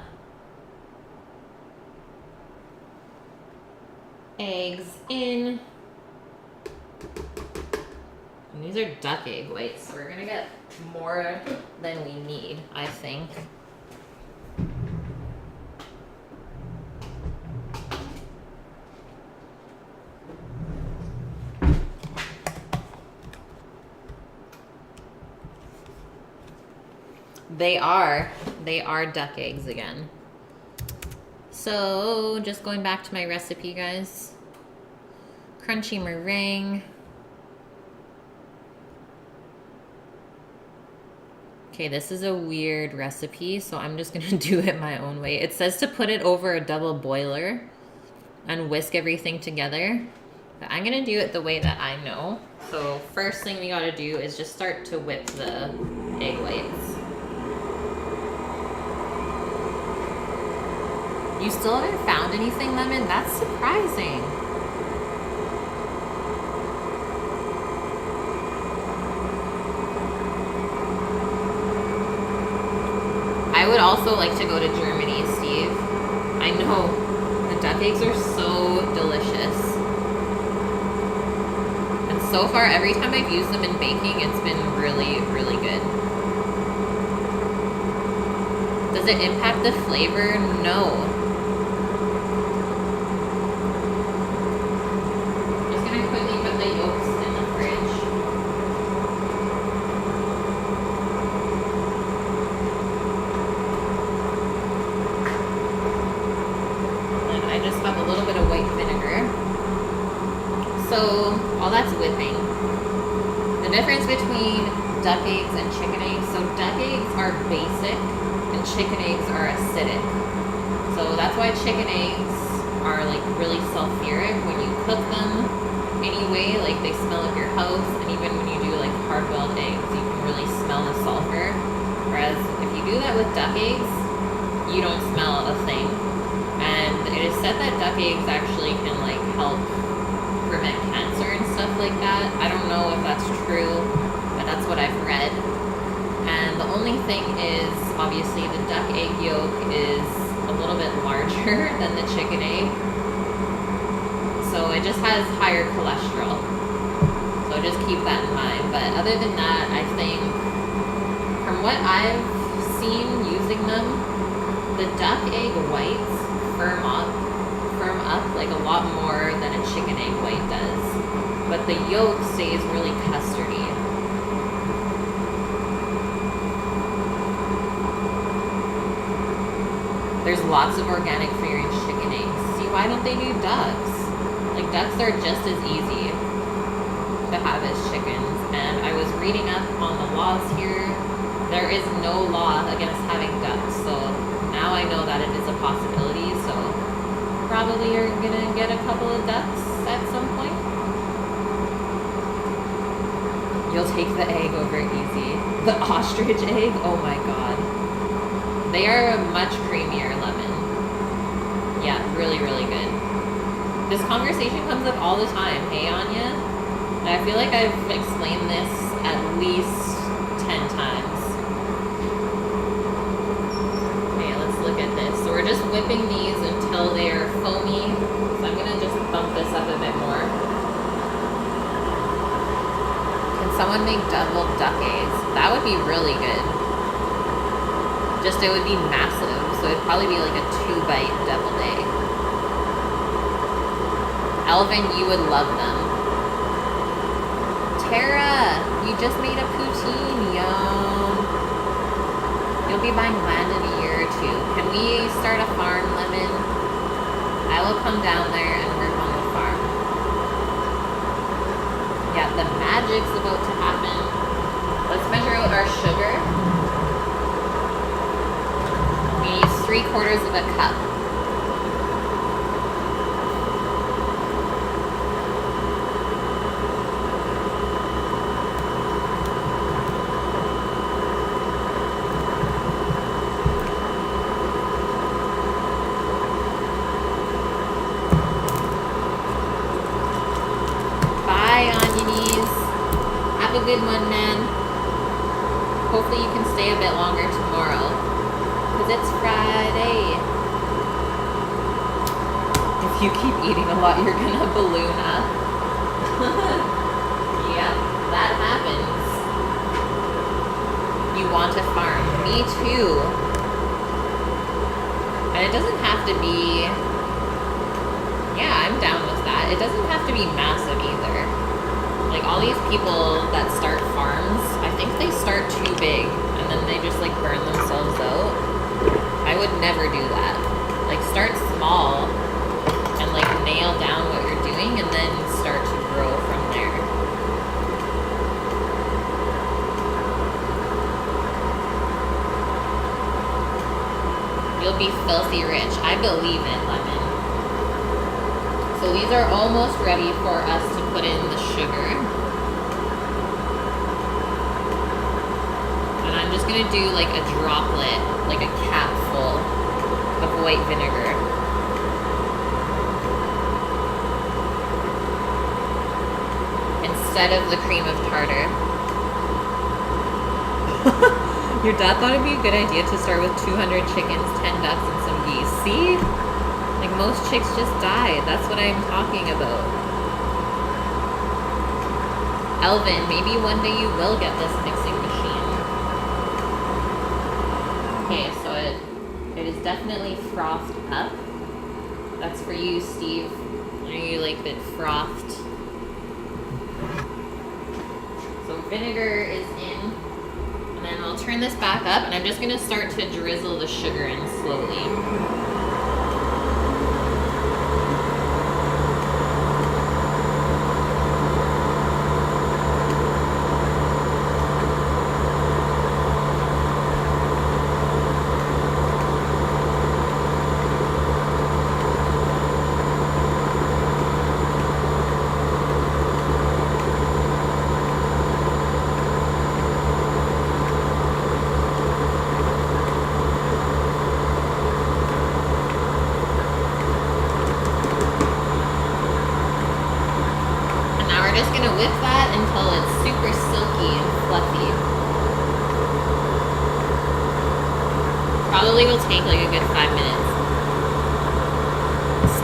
Eggs in. And these are duck egg whites, so we're gonna get more than we need, I think. They are duck eggs again. So just going back to my recipe, guys. Crunchy meringue. Okay, this is a weird recipe, so I'm just gonna do it my own way. It says to put it over a double boiler and whisk everything together. But I'm gonna do it the way that I know. So first thing we gotta do is just start to whip the egg whites. You still haven't found anything, Lemon? That's surprising. I would also like to go to Germany, Steve. I know. The duck eggs are so delicious. And so far, every time I've used them in baking, it's been really, really good. Does it impact the flavor? No. So all that's whipping. The difference between duck eggs and chicken eggs, so duck eggs are basic and chicken eggs are acidic. So that's why chicken eggs are like really sulfuric when you cook them anyway, like they smell of your house, and even when you do like hard-boiled eggs, you can really smell the sulfur. Whereas if you do that with duck eggs, you don't smell a thing. And it is said that duck eggs actually can like help prevent cancer and stuff like that. I don't know if that's true, but that's what I've read. And the only thing is, obviously, the duck egg yolk is a little bit larger than the chicken egg. So it just has higher cholesterol. So just keep that in mind. But other than that, I think, from what I've seen using them, the duck egg whites firm up like a lot more than a chicken egg white does, but the yolk stays really custardy. There's lots of organic fare in chicken eggs. See, why don't they do ducks? Like ducks are just as easy to have as chickens. And I was reading up on the laws here. There is no law against having ducks, so now I know that it is a possibility. So probably are gonna get a couple of ducks at some point. You'll take the egg over easy. The ostrich egg? Oh my god. They are a much creamier lemon. Yeah, really, really good. This conversation comes up all the time. Hey, Anya? And I feel like I've explained this at least 10 times. Okay, let's look at this. So we're just whipping these until they are foamy. So I'm gonna just bump this up a bit more. Can someone make deviled duck eggs? That would be really good. Just it would be massive. So it'd probably be like a 2-bite deviled egg. Elvin, you would love them. Tara, you just made a poutine, yum. You'll be buying land in a year or 2. Can we start a farm, Lemon? I will come down there and work on the farm. Yeah, the magic's about to happen. Let's measure out our sugar. We need 3/4 of a cup. Good one, man. Hopefully you can stay a bit longer tomorrow, because it's Friday. If you keep eating a lot, you're gonna balloon up. Yep, that happens. You want a farm. Me too. And it doesn't have to be... Yeah, I'm down with that. It doesn't have to be massive either. Like, all these people that start farms, I think they start too big, and then they just, like, burn themselves out. I would never do that. Like, start small, and, like, nail down what you're doing, and then start to grow from there. You'll be filthy rich. I believe it, Lemon. So these are almost ready for us to put in the sugar. And I'm just gonna do like a droplet, like a capful of white vinegar. Instead of the cream of tartar. Your dad thought it'd be a good idea to start with 200 chickens, 10 ducks, and some geese. See? Like, most chicks just died. That's what I'm talking about. Elvin, maybe one day you will get this mixing machine. Okay, so it is definitely frothed up. That's for you, Steve. I know you like it frothed. So vinegar is in. And then I'll turn this back up, and I'm just gonna start to drizzle the sugar in slowly. Probably will take like a good 5 minutes.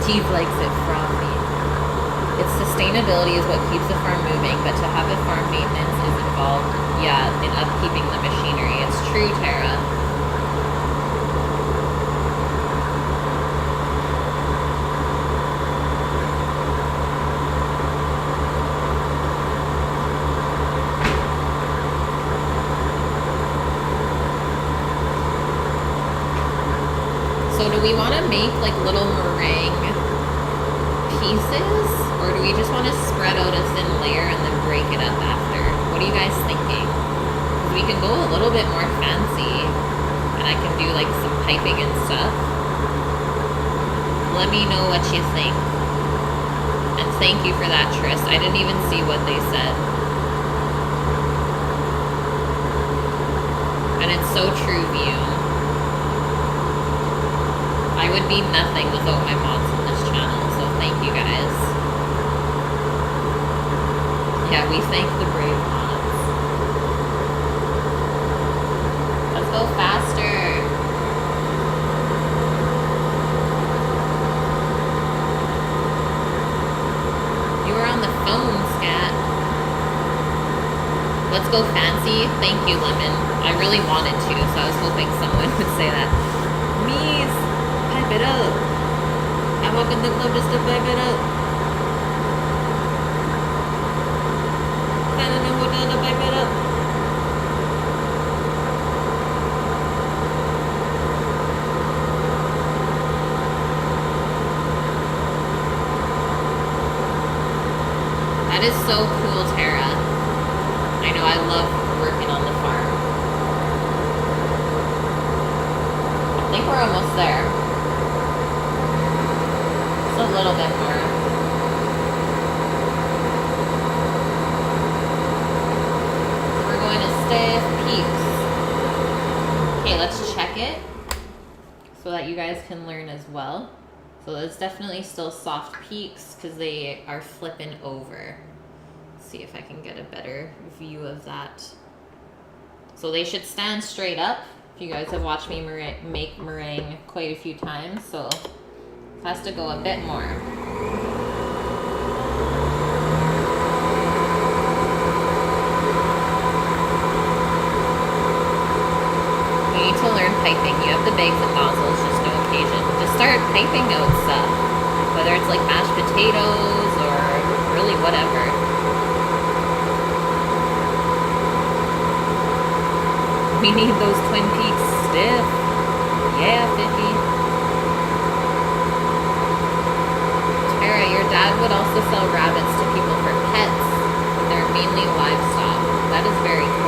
Steve likes it frothy. Its sustainability is what keeps the farm moving, but to have a farm maintenance is involved, yeah, in upkeeping the machinery. It's true, Tara. Do we want to make like little meringue pieces, or do we just want to spread out a thin layer and then break it up after? What are you guys thinking? Because we can go a little bit more fancy, and I can do like some piping and stuff. Let me know what you think. And thank you for that, Tris. I didn't even see what they said. so true, View. I would be nothing without my mods on this channel, so thank you guys. Yeah, we thank the brave mods. Let's go faster. You were on the phone, Scat. Let's go fancy. Thank you, Lemon. I really wanted to, so I was hoping someone would say that. Mies, pipe it up. I walk in the club just to pipe it up. Stand in the hotel to pipe it up. That is so cool, Tara. I know, I love working on the farm. I think we're almost there. Just a little bit more. We're going to Stiff Peaks. Okay, let's check it so that you guys can learn as well. So it's definitely still soft peaks because they are flipping over. Let's see if I can get a better view of that. So they should stand straight up. If you guys have watched me make meringue quite a few times, so it has to go a bit more. You need to learn piping. You have the bags and nozzles, just no occasion. Just start piping out stuff. Whether it's like mashed potatoes or really whatever. We need those Twin Peaks stiff. Yeah, 50. Tara, your dad would also sell rabbits to people for pets. They're mainly livestock. That is very cool.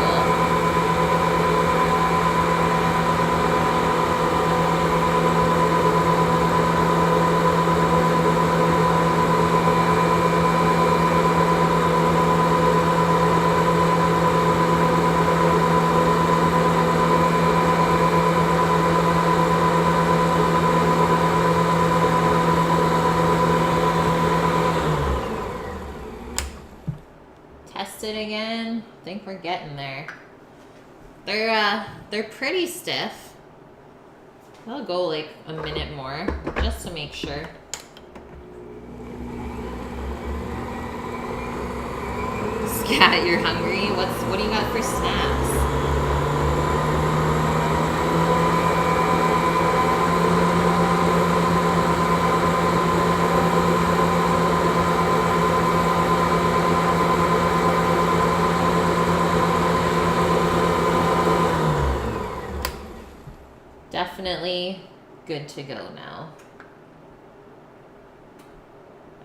It again. I think we're getting there. They're pretty stiff. I'll go like a minute more just to make sure. Scat, you're hungry? What do you got for snacks? Definitely good to go now.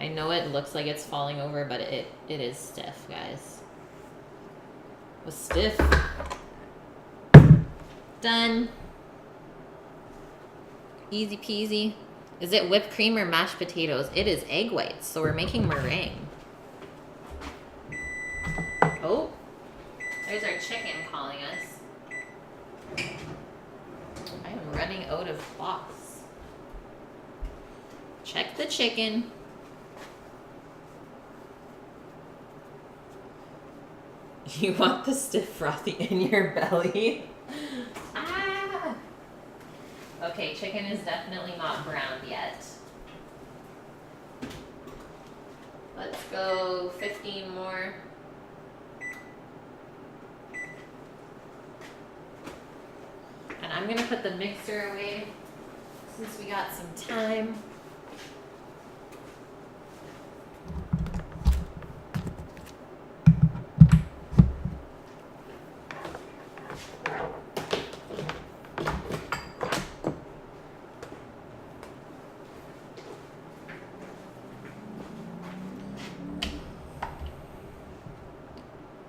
I know it looks like it's falling over, but it is stiff, guys. It was stiff. Done. Easy peasy. Is it whipped cream or mashed potatoes? It is egg whites, so we're making meringue. Oh, there's our chicken calling us. I am running out of cloths. Check the chicken. You want the stiff frothy in your belly? Ah! Okay, chicken is definitely not browned yet. Let's go 15 more. And I'm gonna put the mixer away since we got some time.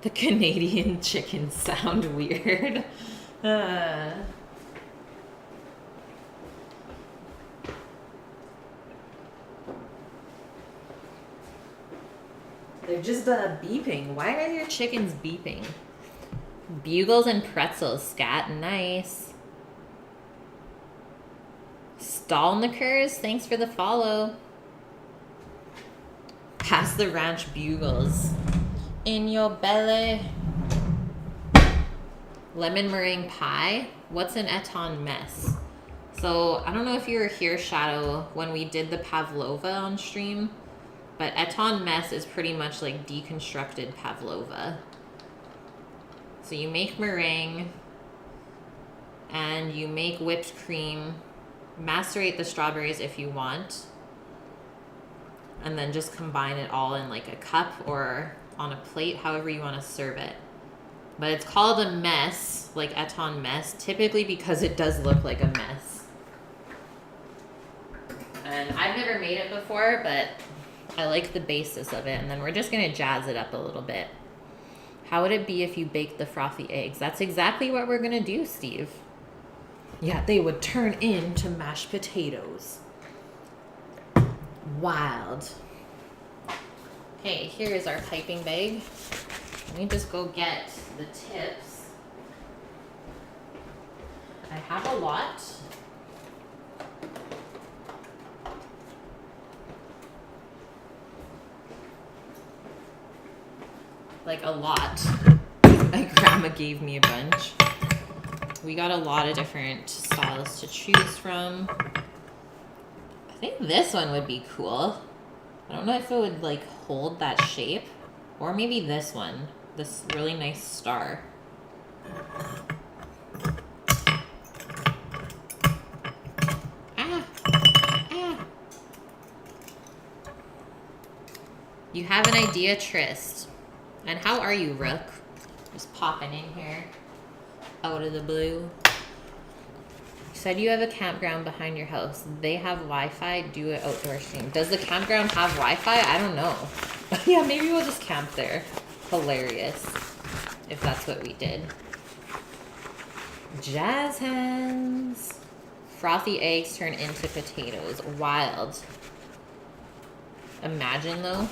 The Canadian chickens sound weird. They're just beeping. Why are your chickens beeping? Bugles and pretzels, scat. Nice. Stallnickers, thanks for the follow. Pass the ranch bugles. In your belly. Lemon meringue pie. What's an Eton mess? So, I don't know if you were here, Shadow, when we did the pavlova on stream, but Eton mess is pretty much like deconstructed pavlova. So you make meringue, and you make whipped cream, macerate the strawberries if you want, and then just combine it all in like a cup or on a plate, however you want to serve it. But it's called a mess, like Eton mess, typically because it does look like a mess. And I've never made it before, but I like the basis of it. And then we're just going to jazz it up a little bit. How would it be if you baked the frothy eggs? That's exactly what we're going to do, Steve. Yeah, they would turn into mashed potatoes. Wild. Okay, here is our piping bag. Let me just go get the tips. I have a lot. Like a lot. My grandma gave me a bunch. We got a lot of different styles to choose from. I think this one would be cool. I don't know if it would like hold that shape. Or maybe this one. This really nice star. You have an idea, Trist. And how are you, Rook? Just popping in here. Out of the blue. You said you have a campground behind your house. They have Wi-Fi. Do an outdoor stream. Does the campground have Wi-Fi? I don't know. Yeah, maybe we'll just camp there. Hilarious. If that's what we did. Jazz hands. Frothy eggs turn into potatoes. Wild. Imagine though.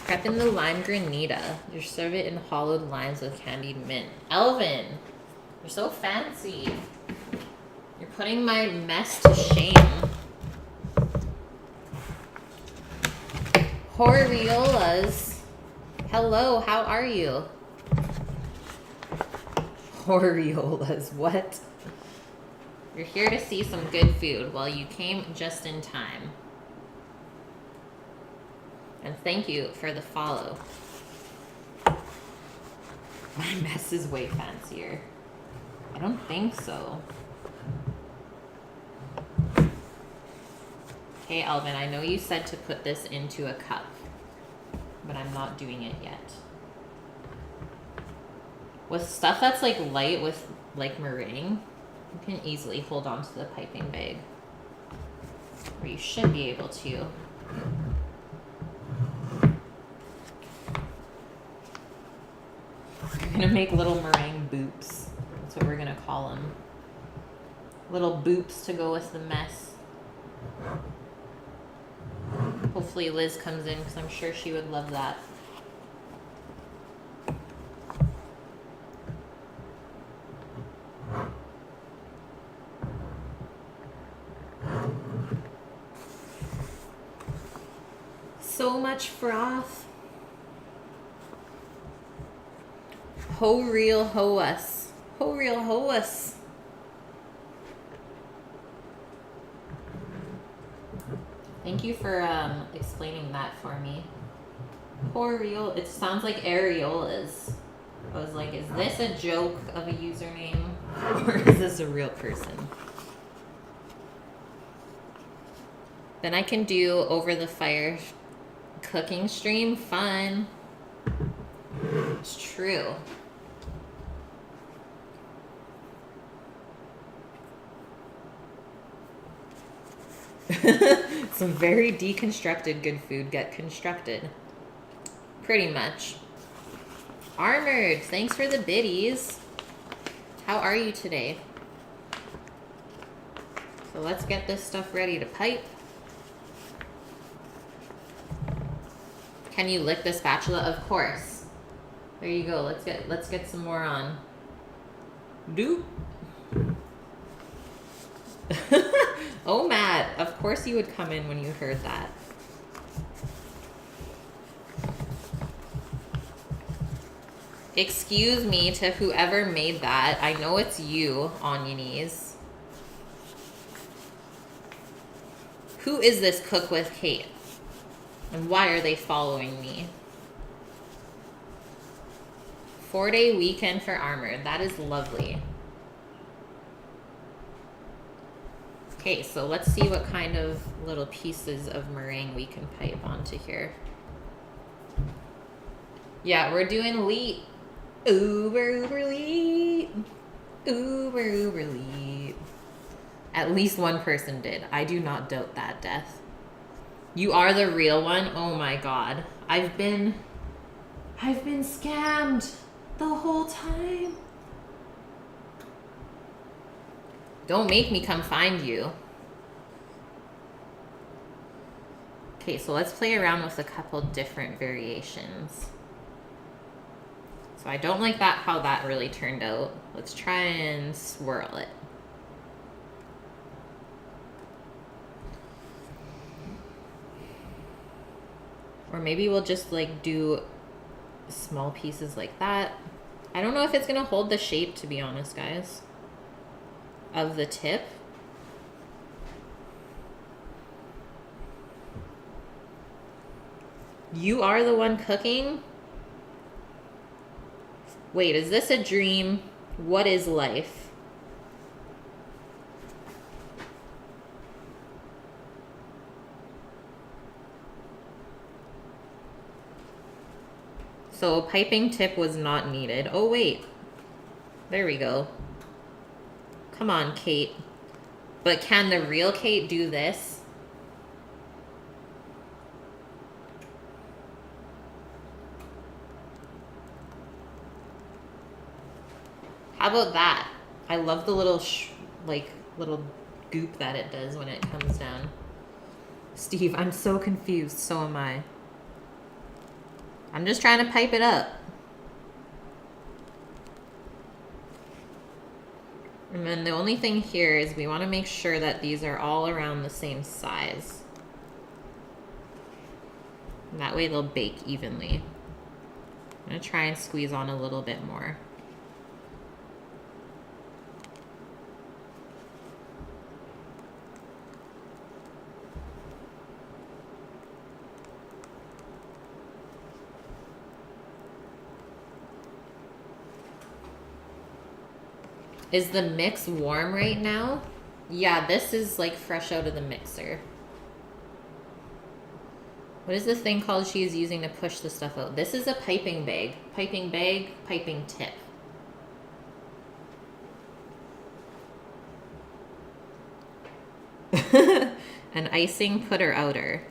Prep in the lime granita. You serve it in hollowed limes with candied mint. Elvin, you're so fancy. You're putting my mess to shame. Horriolas. Hello, how are you? Horriolas, what? You're here to see some good food. Well, you came just in time. And thank you for the follow. My mess is way fancier. I don't think so. Okay, Alvin, I know you said to put this into a cup, but I'm not doing it yet. With stuff that's like light with like meringue, you can easily hold on to the piping bag. Or you should be able to. We're gonna make little meringue boops. That's what we're gonna call them. Little boops to go with the mess. Hopefully Liz comes in because I'm sure she would love that. So much froth. Ho real ho us. Ho real ho us. Thank you for explaining that for me. Ho real. It sounds like areolas. I was like, is this a joke of a username? Or is this a real person? Then I can do over the fire cooking stream. Fun. It's true. Some very deconstructed good food get constructed. Pretty much. Armored, thanks for the biddies. How are you today? So let's get this stuff ready to pipe. Can you lick the spatula? Of course. There you go. Let's get some more on. Doop. Oh, Matt. Of course you would come in when you heard that. Excuse me to whoever made that. I know it's you, Onionies. Who is this Cook with Kate? And why are they following me? 4-day weekend for Armored. That is lovely. Okay, so let's see what kind of little pieces of meringue we can pipe onto here. Yeah, we're doing Leet. Uber Leet. Uber Leet. At least one person did. I do not doubt that, Death. You are the real one? Oh my god. I've been scammed the whole time. Don't make me come find you. Okay, so let's play around with a couple different variations. So I don't like that, how that really turned out. Let's try and swirl it. Or maybe we'll just like do small pieces like that. I don't know if it's gonna hold the shape, to be honest, guys, of the tip. You are the one cooking? Wait, is this a dream? What is life? So piping tip was not needed. Oh, wait. There we go. Come on, Kate. But can the real Kate do this? How about that? I love the little, little goop that it does when it comes down. Steve, I'm so confused. So am I. I'm just trying to pipe it up. And then the only thing here is we want to make sure that these are all around the same size. And that way they'll bake evenly. I'm going to try and squeeze on a little bit more. Is the mix warm right now? Yeah, this is like fresh out of the mixer. What is this thing called she's using to push the stuff out? This is a piping bag. Piping bag, piping tip. An icing putter outer.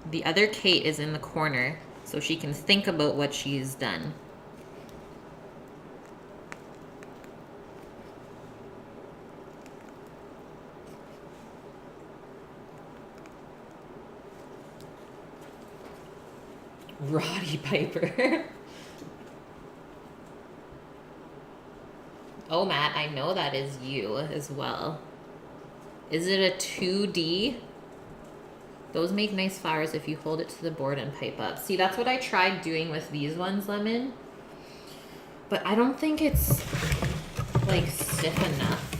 The other Kate is in the corner, so she can think about what she's done. Roddy Piper. Oh, Matt, I know that is you as well. Is it a 2D? Those make nice flowers if you hold it to the board and pipe up. See, that's what I tried doing with these ones, Lemon. But I don't think it's, like, stiff enough.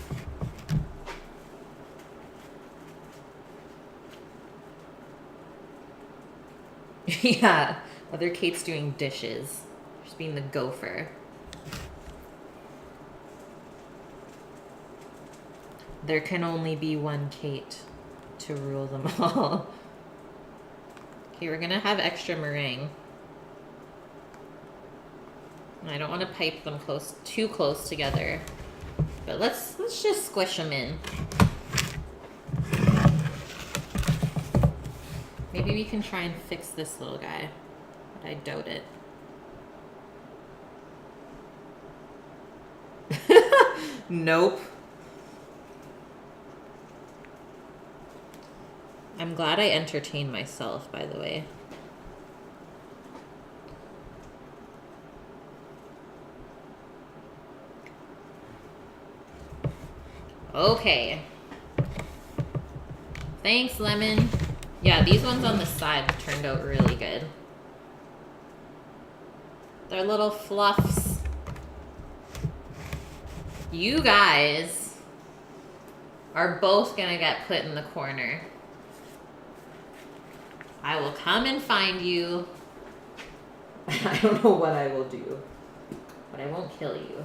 Yeah, other Kate's doing dishes. Just being the gopher. There can only be one Kate to rule them all. Okay, we're gonna have extra meringue. I don't want to pipe them too close together, but let's just squish them in. Maybe we can try and fix this little guy, but I doubt it. Nope. I'm glad I entertained myself, by the way. Okay. Thanks, Lemon. Yeah, these ones on the side turned out really good. They're little fluffs. You guys are both gonna get put in the corner. I will come and find you. I don't know what I will do, but I won't kill you.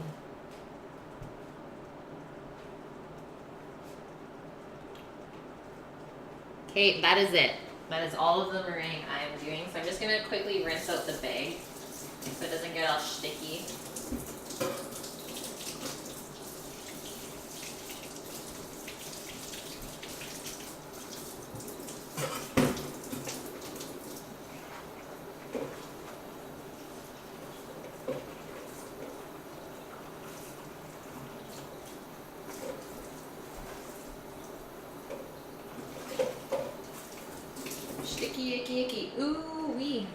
Okay, that is it. That is all of the meringue I am doing. So I'm just gonna quickly rinse out the bag so it doesn't get all sticky. Sticky, icky, icky. Ooh wee.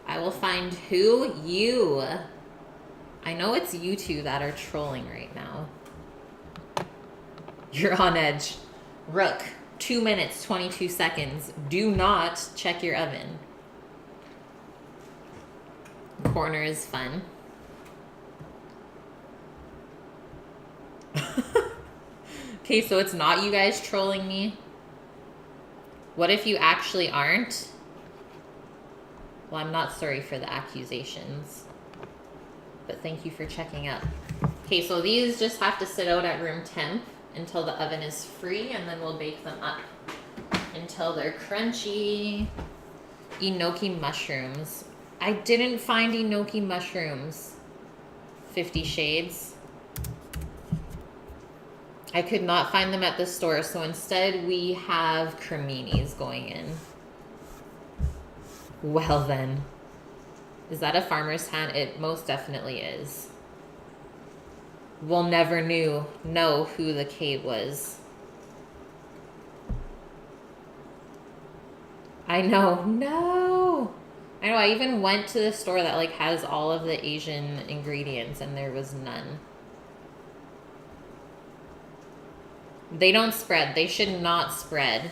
I will find who? You. I know it's you two that are trolling right now. You're on edge. Rook, 2 minutes, 22 seconds. Do not check your oven. Corner is fun. Okay, so it's not you guys trolling me. What if you actually aren't? Well, I'm not sorry for the accusations, but thank you for checking up. Okay, so these just have to sit out at room temp until the oven is free, and then we'll bake them up until they're crunchy. Enoki mushrooms. I didn't find enoki mushrooms. 50 Shades. I could not find them at the store, so instead we have creminis going in. Well then. Is that a farmer's hand? It most definitely is. We'll never know who the Kate was. I know. No. I know. I even went to the store that like has all of the Asian ingredients and there was none. They don't spread. They should not spread.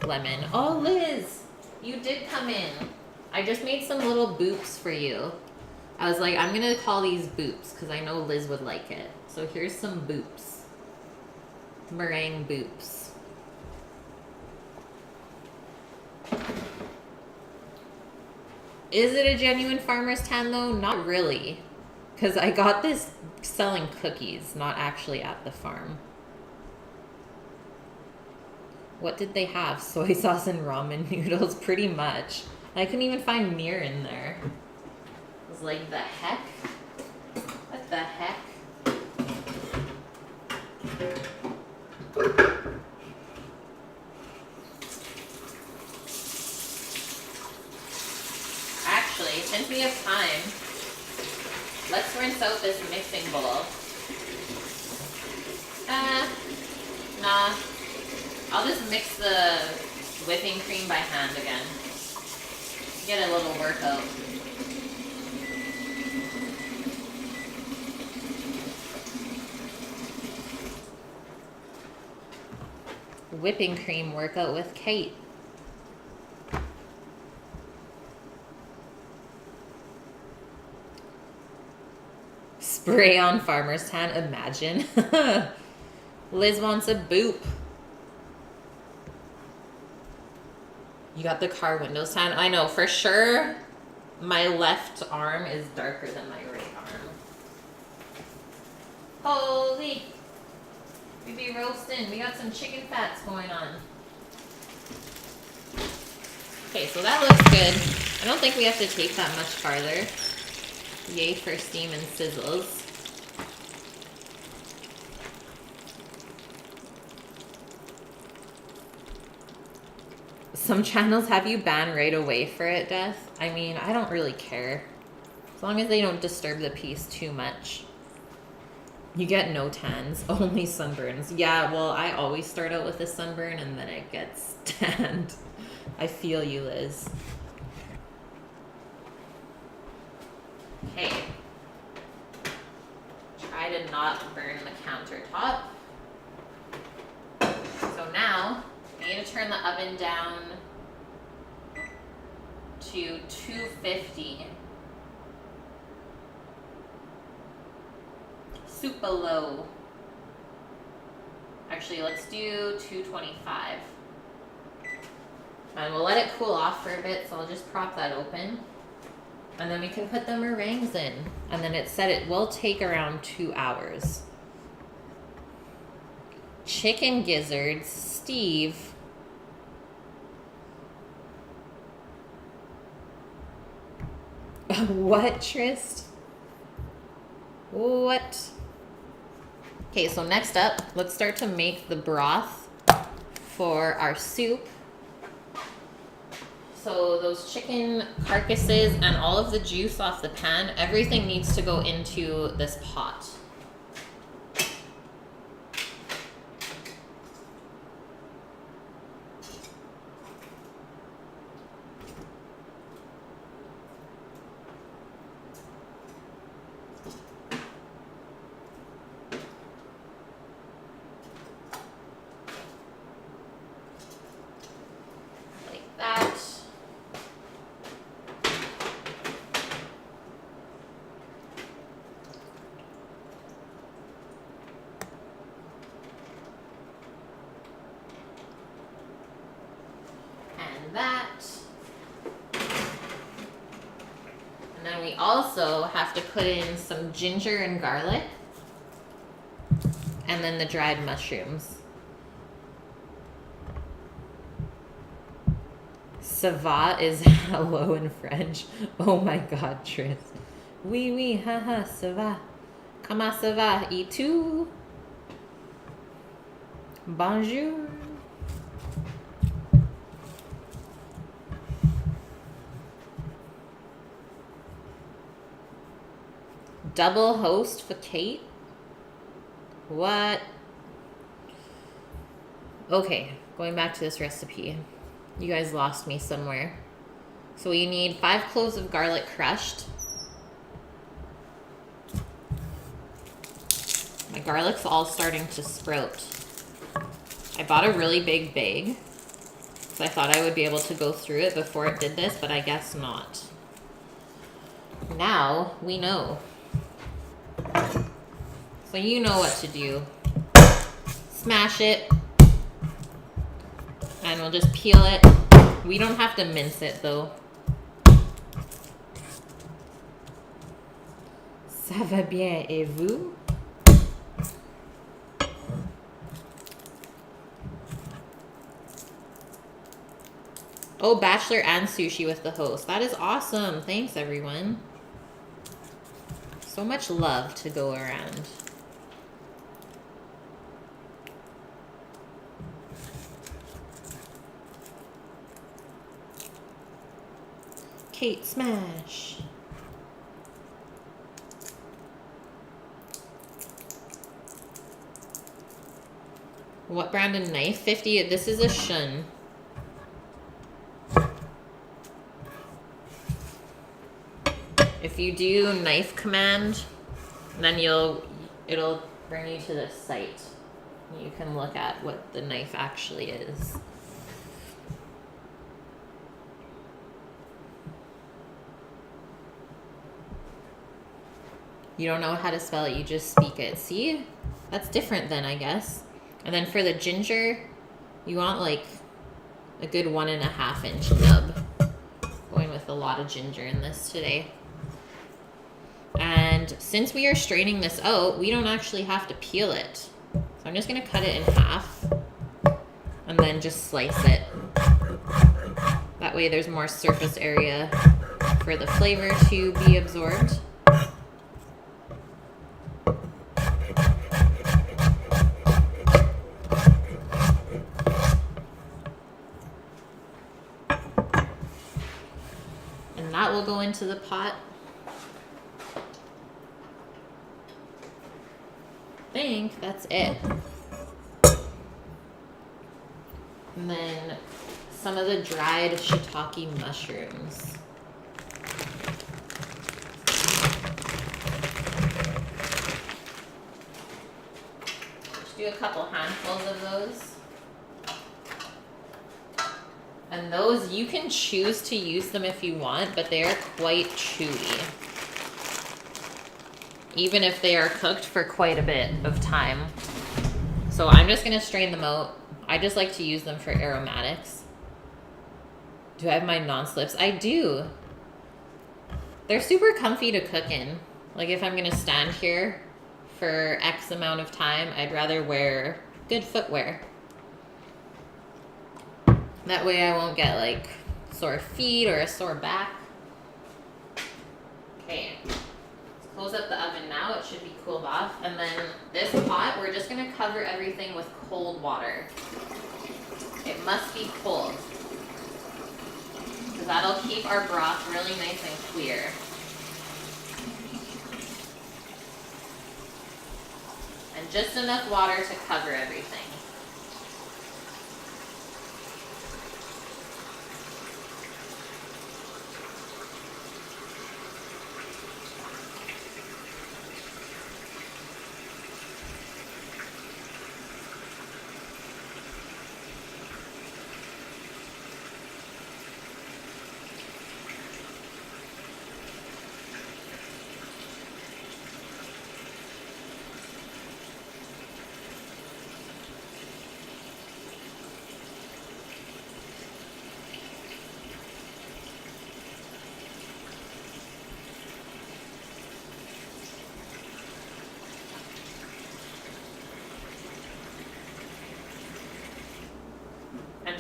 Lemon. Oh, Liz, you did come in. I just made some little boops for you. I was like, I'm going to call these boops because I know Liz would like it. So here's some boops. Meringue boops. Is it a genuine farmer's tan though? Not really. Because I got this selling cookies, not actually at the farm. What did they have? Soy sauce and ramen noodles, pretty much. I couldn't even find Mir in there. I was like, the heck? What the heck? Actually, since we have time, let's rinse out this mixing bowl. Nah. I'll just mix the whipping cream by hand again. Get a little workout. Whipping cream workout with Kate. Spray on farmer's tan, imagine. Liz wants a boop. You got the car windows tan? I know, for sure, my left arm is darker than my right arm. Holy! We be roasting. We got some chicken fats going on. Okay, so that looks good. I don't think we have to take that much farther. Yay for steam and sizzles. Some channels have you banned right away for it, Death. I mean, I don't really care. As long as they don't disturb the piece too much. You get no tans, only sunburns. Yeah, well, I always start out with a sunburn and then it gets tanned. I feel you, Liz. Okay. Try to not burn the countertop. So now, I need to turn the oven down to 250. Super low. Actually, let's do 225. And we'll let it cool off for a bit, so I'll just prop that open. And then we can put the meringues in. And then it said it will take around 2 hours. Chicken gizzards, Steve. What, Trist? What? Okay, so next up, let's start to make the broth for our soup. So those chicken carcasses and all of the juice off the pan, everything needs to go into this pot. That. And then we also have to put in some ginger and garlic. And then the dried mushrooms. Ça va is hello in French. Oh my god, Tris. Oui, oui, haha, ça va. Comment ça va? Et tout? Bonjour. Double host for Kate? What? Okay, going back to this recipe. You guys lost me somewhere. So you need 5 cloves of garlic crushed. My garlic's all starting to sprout. I bought a really big bag, so I thought I would be able to go through it before it did this, but I guess not. Now we know. So you know what to do. Smash it. And we'll just peel it. We don't have to mince it though. Ça va bien, et vous? Oh, bachelor and sushi with the host. That is awesome. Thanks, everyone. So much love to go around. Kate smash. What brand of knife? 50. This is a Shun. If you do knife command, then it'll bring you to this site. You can look at what the knife actually is. You don't know how to spell it, you just speak it. See? That's different then, I guess. And then for the ginger, you want like a good 1.5 inch nub. Going with a lot of ginger in this today. And since we are straining this out, we don't actually have to peel it. So I'm just gonna cut it in half and then just slice it. That way there's more surface area for the flavor to be absorbed. that will go into the pot. I think that's it. And then some of the dried shiitake mushrooms. Just do a couple handfuls of those. And those, you can choose to use them if you want, but they are quite chewy. Even if they are cooked for quite a bit of time. So I'm just gonna strain them out. I just like to use them for aromatics. Do I have my non-slips? I do. They're super comfy to cook in. Like if I'm gonna stand here for X amount of time, I'd rather wear good footwear. That way I won't get like sore feet or a sore back. Okay, let's close up the oven now. It should be cooled off. And then this pot, we're just gonna cover everything with cold water. It must be cold, because that'll keep our broth really nice and clear. And just enough water to cover everything.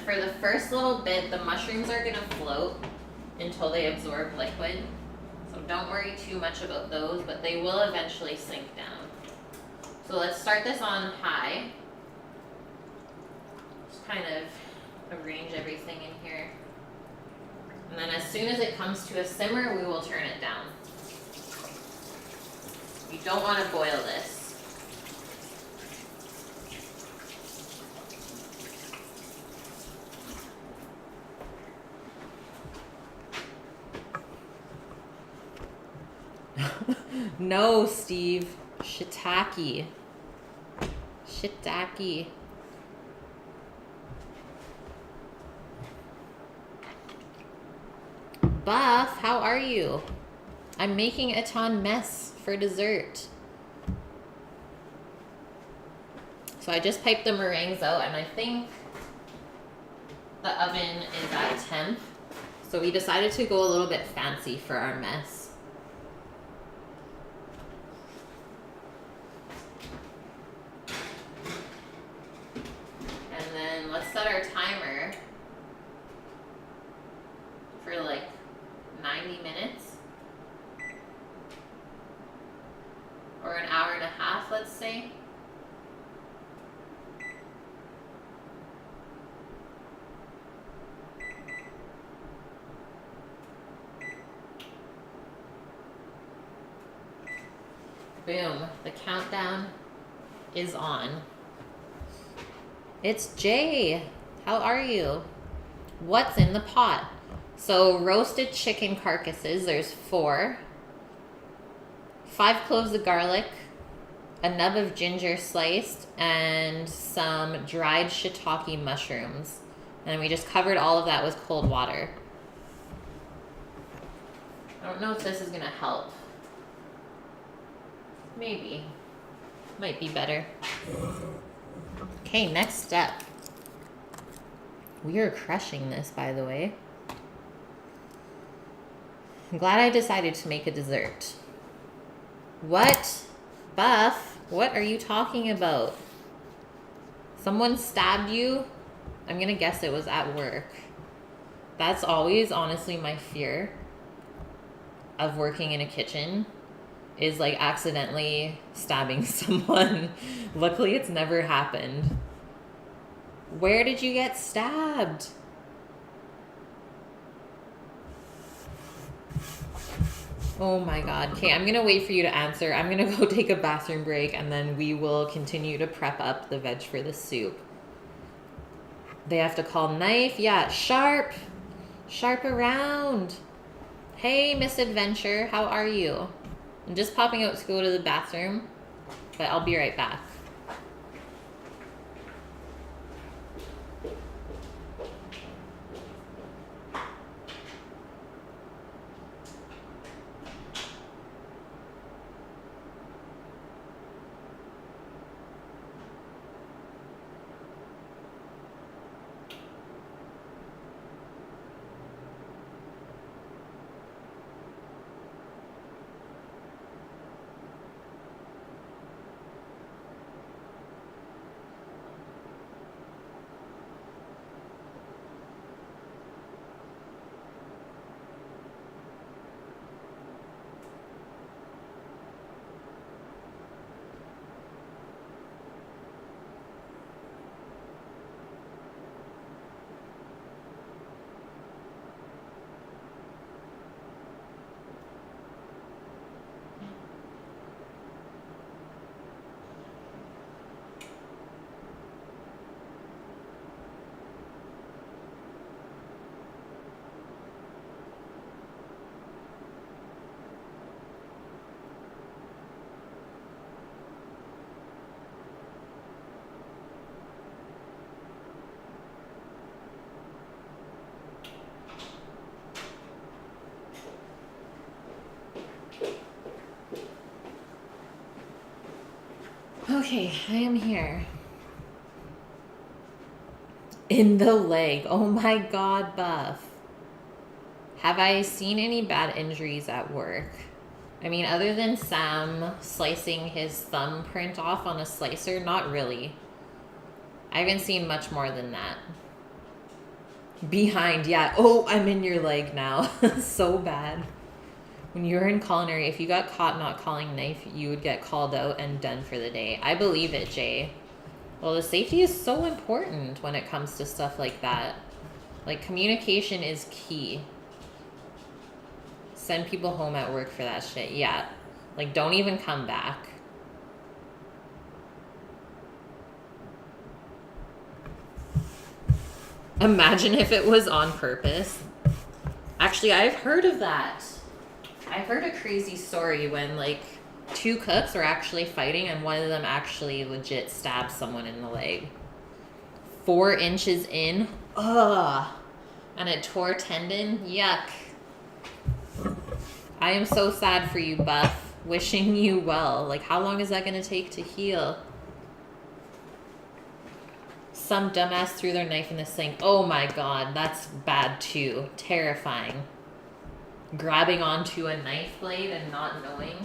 For the first little bit, the mushrooms are gonna float until they absorb liquid. So don't worry too much about those, but they will eventually sink down. So let's start this on high. Just kind of arrange everything in here. And then as soon as it comes to a simmer, we will turn it down. You don't want to boil this. No, Steve. Shiitake. Shiitake. Buff, how are you? I'm making Eton mess for dessert. So I just piped the meringues out, and I think the oven is at temp. So we decided to go a little bit fancy for our mess. Let's set our timer for like 90 minutes or an hour and a half, let's say. Boom, the countdown is on. It's Jay. How are you? What's in the pot? So roasted chicken carcasses, there's 4. 5 cloves of garlic, a nub of ginger sliced, and some dried shiitake mushrooms. And we just covered all of that with cold water. I don't know if this is gonna help. Maybe. Might be better. Okay, next step. We are crushing this, by the way. I'm glad I decided to make a dessert. What? Buff? What are you talking about? Someone stabbed you? I'm gonna guess it was at work. That's always, honestly, my fear of working in a kitchen, is like accidentally stabbing someone. Luckily, it's never happened. Where did you get stabbed? Oh my god. Okay, I'm gonna wait for you to answer. I'm gonna go take a bathroom break and then we will continue to prep up the veg for the soup. They have to call knife. Yeah, sharp. Sharp around. Hey, Miss Adventure, how are you? I'm just popping out to go to the bathroom, but I'll be right back. Okay, I am here. In the leg. Oh my god, Buff. Have I seen any bad injuries at work? I mean, other than Sam slicing his thumbprint off on a slicer, not really. I haven't seen much more than that. Behind, yeah. Oh, I'm in your leg now. So bad. When you were in culinary, if you got caught not calling knife, you would get called out and done for the day. I believe it, Jay. Well, the safety is so important when it comes to stuff like that. Like, communication is key. Send people home at work for that shit. Yeah. Like, don't even come back. Imagine if it was on purpose. Actually, I've heard of that. I heard a crazy story when, like, two cooks were actually fighting and one of them actually legit stabbed someone in the leg. 4 inches in. Ugh. And it tore tendon. Yuck. I am so sad for you, Buff. Wishing you well. Like, how long is that going to take to heal? Some dumbass threw their knife in the sink. Oh my god, that's bad too. Terrifying. Grabbing onto a knife blade and not knowing.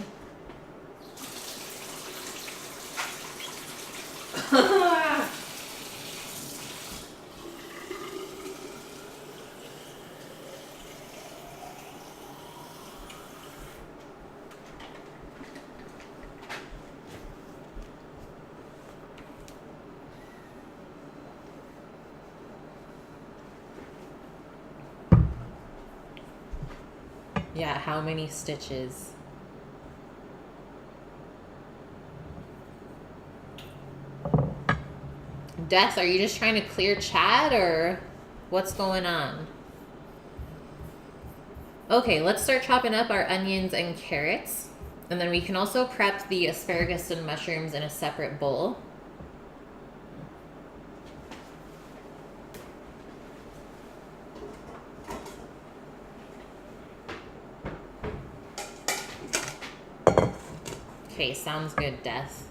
Yeah, how many stitches? Death, are you just trying to clear chat or what's going on? Okay, let's start chopping up our onions and carrots. And then we can also prep the asparagus and mushrooms in a separate bowl. Okay, sounds good, Death.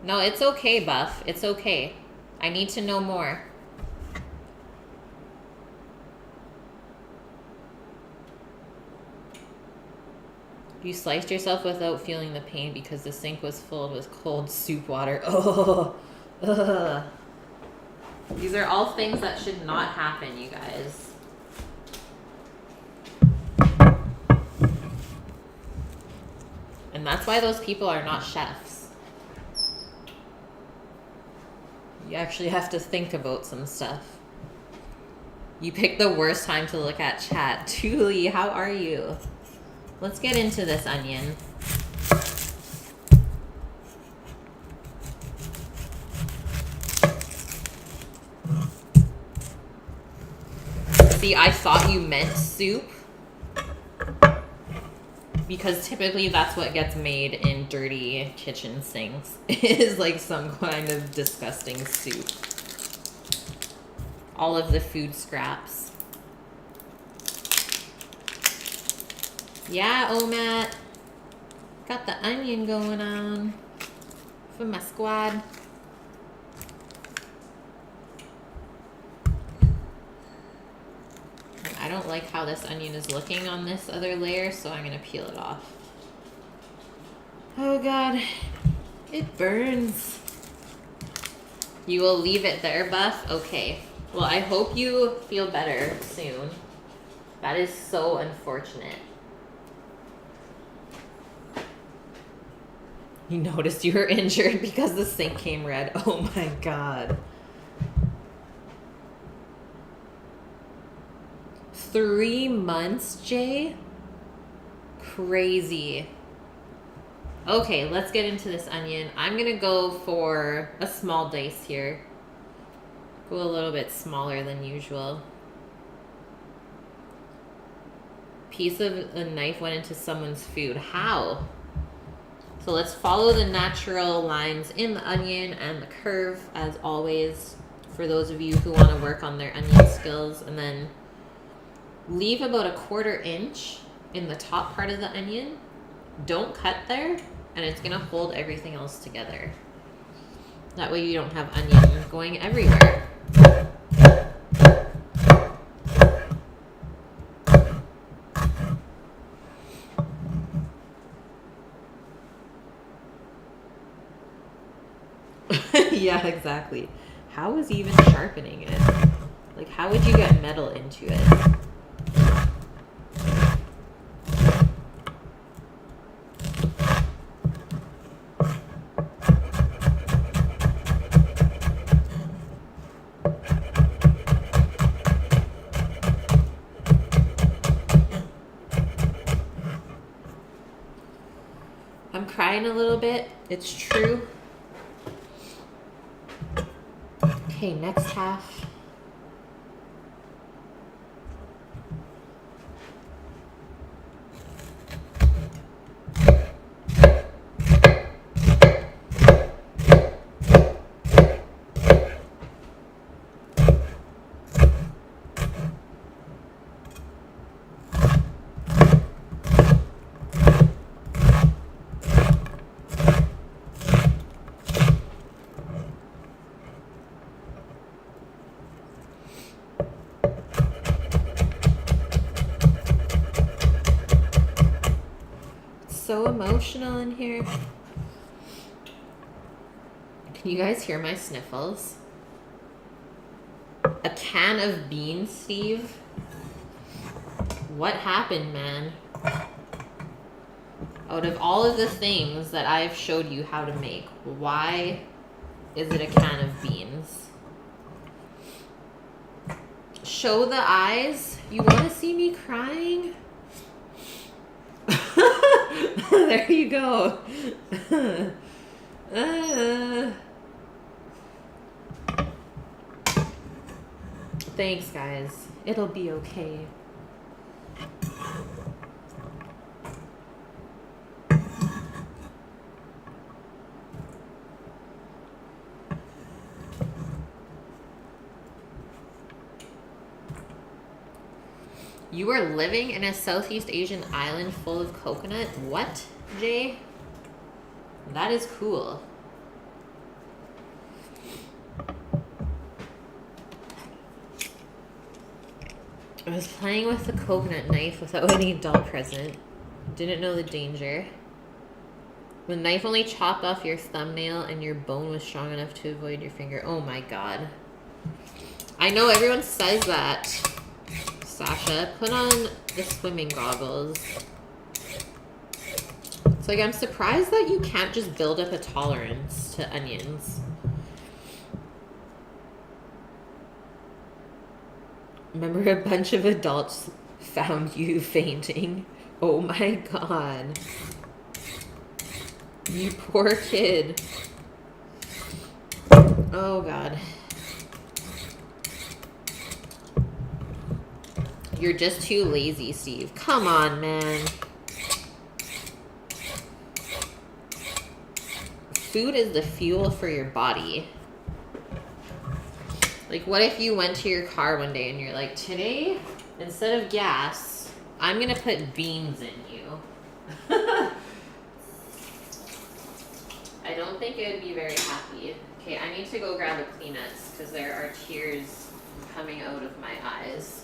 No, it's okay, Buff. It's okay. I need to know more. You sliced yourself without feeling the pain because the sink was filled with cold soup water. Oh, ugh. These are all things that should not happen, you guys. And that's why those people are not chefs. You actually have to think about some stuff. You picked the worst time to look at chat. Julie, how are you? Let's get into this onion. See, I thought you meant soup. Because typically that's what gets made in dirty kitchen sinks. Is like some kind of disgusting soup. All of the food scraps. Yeah, Omat. Got the onion going on for my squad. I don't like how this onion is looking on this other layer, so I'm gonna peel it off. Oh God, it burns. You will leave it there, Buff? Okay. Well, I hope you feel better soon. That is so unfortunate. You noticed you were injured because the sink came red. Oh my God. 3 months, Jay? Crazy. Okay, let's get into this onion. I'm gonna go for a small dice here. Go a little bit smaller than usual. Piece of a knife went into someone's food. How? So let's follow the natural lines in the onion and the curve, as always, for those of you who want to work on their onion skills. And then leave about 1/4 inch in the top part of the onion. Don't cut there, and it's going to hold everything else together. That way you don't have onion going everywhere. Yeah, exactly. How is he even sharpening it? Like, how would you get metal into it? I'm crying a little bit. It's true. Okay, next half. So emotional in here. Can you guys hear my sniffles? A can of beans, Steve? What happened, man? Out of all of the things that I've showed you how to make, why is it a can of beans? Show the eyes. You want to see me crying? There you go. Thanks, guys. It'll be okay. You were living in a Southeast Asian island full of coconut? What, Jay? That is cool. I was playing with the coconut knife without any doll present. Didn't know the danger. The knife only chopped off your thumbnail and your bone was strong enough to avoid your finger. Oh my God. I know everyone says that. Sasha, put on the swimming goggles. It's like, I'm surprised that you can't just build up a tolerance to onions. Remember a bunch of adults found you fainting. Oh my god. You poor kid. Oh god. You're just too lazy, Steve. Come on, man. Food is the fuel for your body. Like, what if you went to your car one day and you're like, today, instead of gas, I'm gonna put beans in you. I don't think it would be very happy. Okay, I need to go grab a Kleenex because there are tears coming out of my eyes.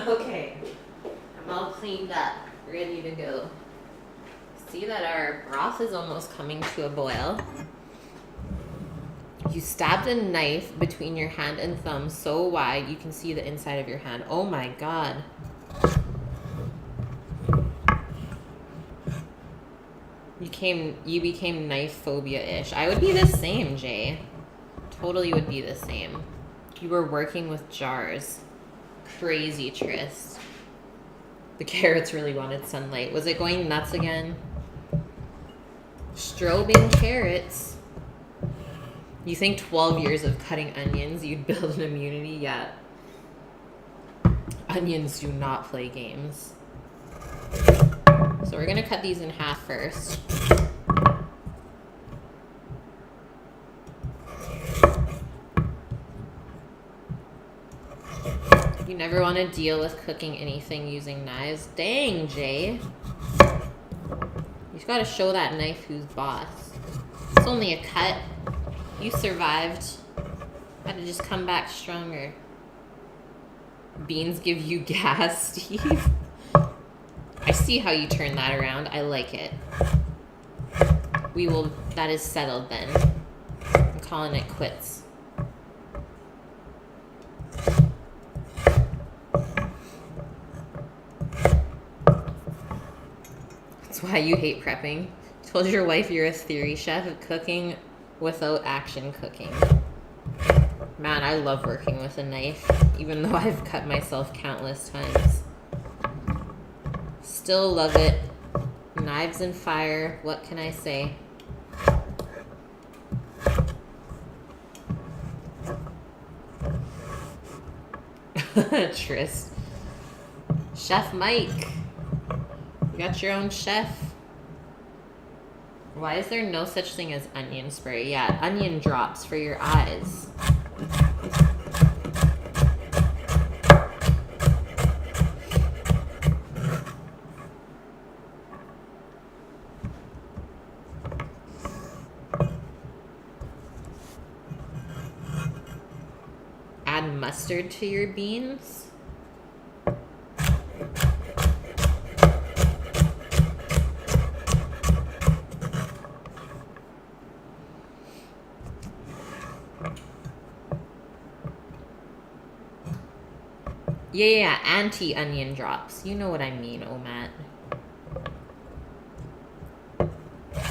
Okay, I'm all cleaned up, ready to go. See that our broth is almost coming to a boil. You stabbed a knife between your hand and thumb so wide you can see the inside of your hand. Oh my god. You became knife phobia-ish. I would be the same, Jay. Totally would be the same. You were working with jars. Crazy Trist. The carrots really wanted sunlight. Was it going nuts again? Strobing carrots. You think 12 years of cutting onions, you'd build an immunity? Yeah. Onions do not play games. So we're going to cut these in half first. You never want to deal with cooking anything using knives. Dang, Jay. You've got to show that knife who's boss. It's only a cut. You survived. Had to just come back stronger. Beans give you gas, Steve. I see how you turn that around. I like it. That is settled then. I'm calling it quits. That's why you hate prepping. Told your wife you're a theory chef of cooking without action cooking. Man, I love working with a knife, even though I've cut myself countless times. Still love it. Knives and fire, what can I say? Trist. Chef Mike. You got your own chef. Why is there no such thing as onion spray? Yeah, onion drops for your eyes. Add mustard to your beans. Yeah, anti-onion drops. You know what I mean, oh Matt.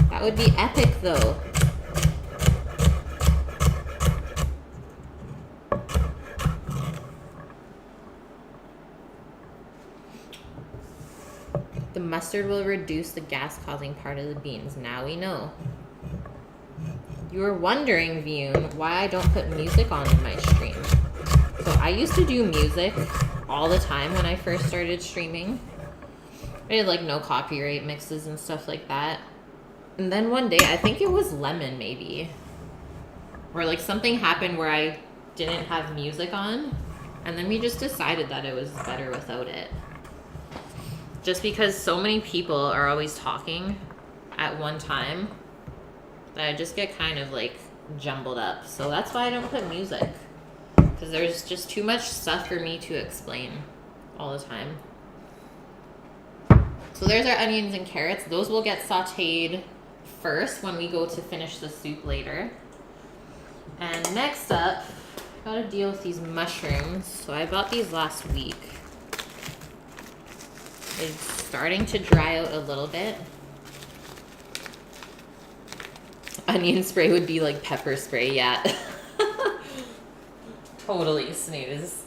That would be epic, though. The mustard will reduce the gas-causing part of the beans. Now we know. You were wondering, Vune, why I don't put music on in my stream. So I used to do music all the time when I first started streaming. I did like no copyright mixes and stuff like that. And then one day, I think it was lemon maybe, or like something happened where I didn't have music on, and then we just decided that it was better without it. Just because so many people are always talking at one time that I just get kind of like jumbled up. So that's why I don't put music, because there's just too much stuff for me to explain all the time. So there's our onions and carrots. Those will get sauteed first when we go to finish the soup later. And next up, gotta deal with these mushrooms. So I bought these last week. It's starting to dry out a little bit. Onion spray would be like pepper spray, yeah. Totally snooze.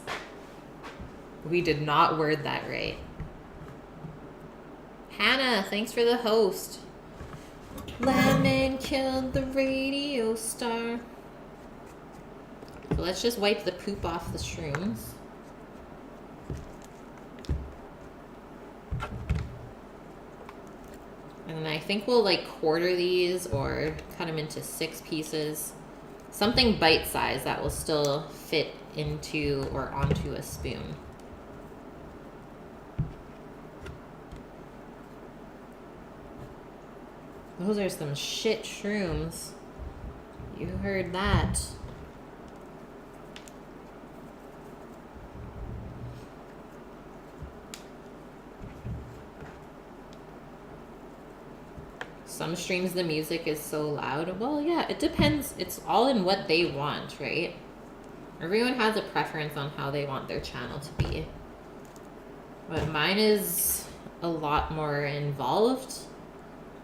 We did not word that right. Hannah, thanks for the host. Lemon killed the radio star. So let's just wipe the poop off the shrooms. And I think we'll like quarter these or cut them into 6 pieces. Something bite-sized that will still fit into or onto a spoon. Those are some shit shrooms. You heard that. Some streams the music is so loud. Well, yeah, it depends. It's all in what they want, right? Everyone has a preference on how they want their channel to be. But mine is a lot more involved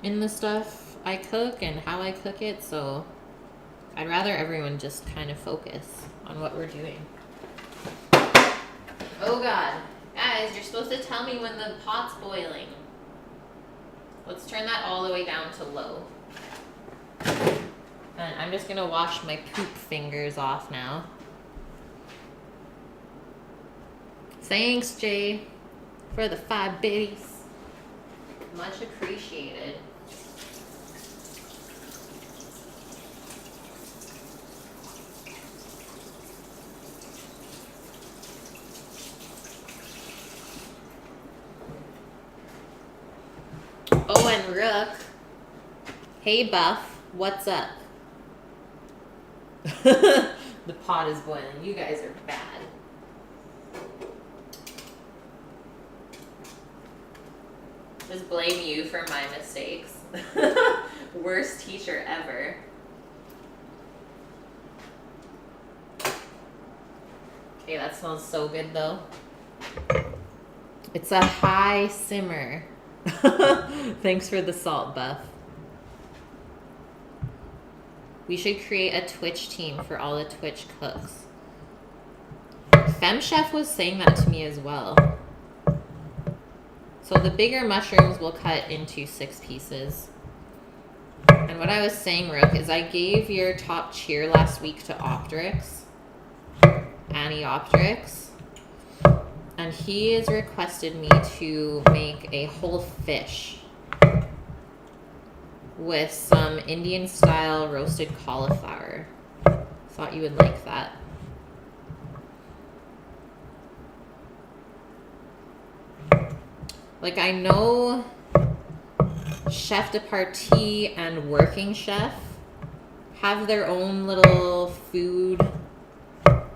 in the stuff I cook and how I cook it, so I'd rather everyone just kind of focus on what we're doing. Oh God. Guys, you're supposed to tell me when the pot's boiling. Let's turn that all the way down to low. And I'm just gonna wash my poop fingers off now. Thanks, Jay, for the 5 biddies. Much appreciated. Oh, and Rook. Hey, Buff. What's up? The pot is boiling. You guys are bad. Just blame you for my mistakes. Worst teacher ever. Okay, that smells so good though. It's a high simmer. Thanks for the salt, Buff. We should create a Twitch team for all the Twitch cooks. FemChef was saying that to me as well. So the bigger mushrooms will cut into 6 pieces. And what I was saying, Rook, is I gave your top cheer last week to Optrix, Annie Optrix. And he has requested me to make a whole fish with some Indian style roasted cauliflower. Thought you would like that. Like, I know Chef de Partie and Working Chef have their own little food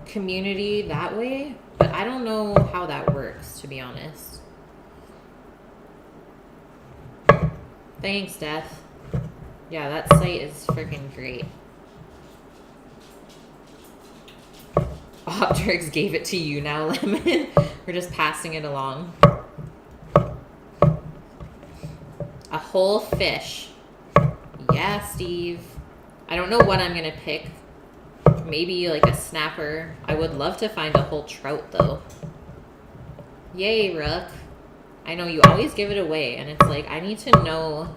community that way, but I don't know how that works, to be honest. Thanks, Death. Yeah, that site is freaking great. Optrix gave it to you now, Lemon. We're just passing it along. A whole fish. Yeah, Steve. I don't know what I'm gonna pick. Maybe like a snapper. I would love to find a whole trout though. Yay, Rook. I know you always give it away, and it's like, I need to know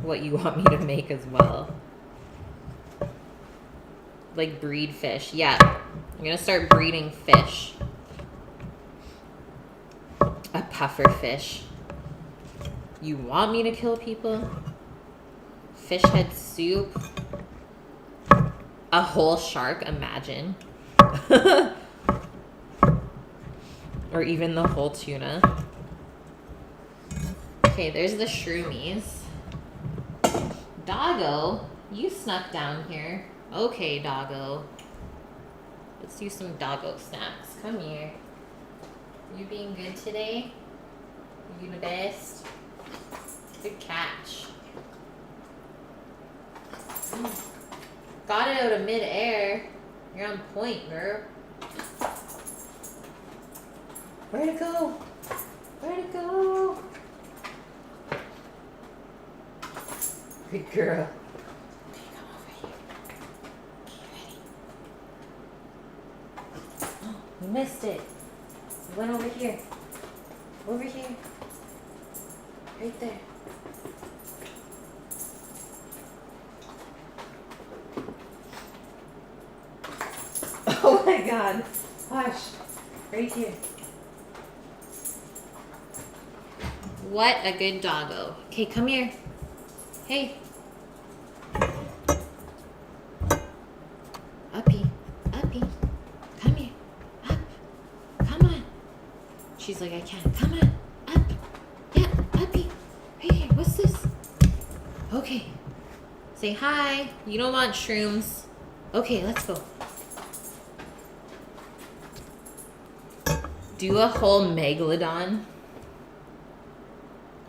what you want me to make as well. Like breed fish. Yeah, I'm gonna start breeding fish. A puffer fish. You want me to kill people? Fish head soup. A whole shark, imagine. Or even the whole tuna. Okay, there's the shroomies. Doggo, you snuck down here. Okay, Doggo. Let's do some Doggo snacks. Come here. You being good today? You the best? Good catch. Got it out of mid-air. You're on point, girl. Where'd it go? Where'd it go? Good girl. Okay, come over here. Okay, ready? Oh, we missed it. It went over here. Over here. Right there. Oh my god. Hush. Right here. What a good doggo. Okay, come here. Hey. Uppy. Uppy. Come here. Up. Come on. She's like, I can't. Come on. Up. Yeah, Uppy. Right here. What's this? Okay. Say hi. You don't want shrooms. Okay, let's go. Do a whole megalodon.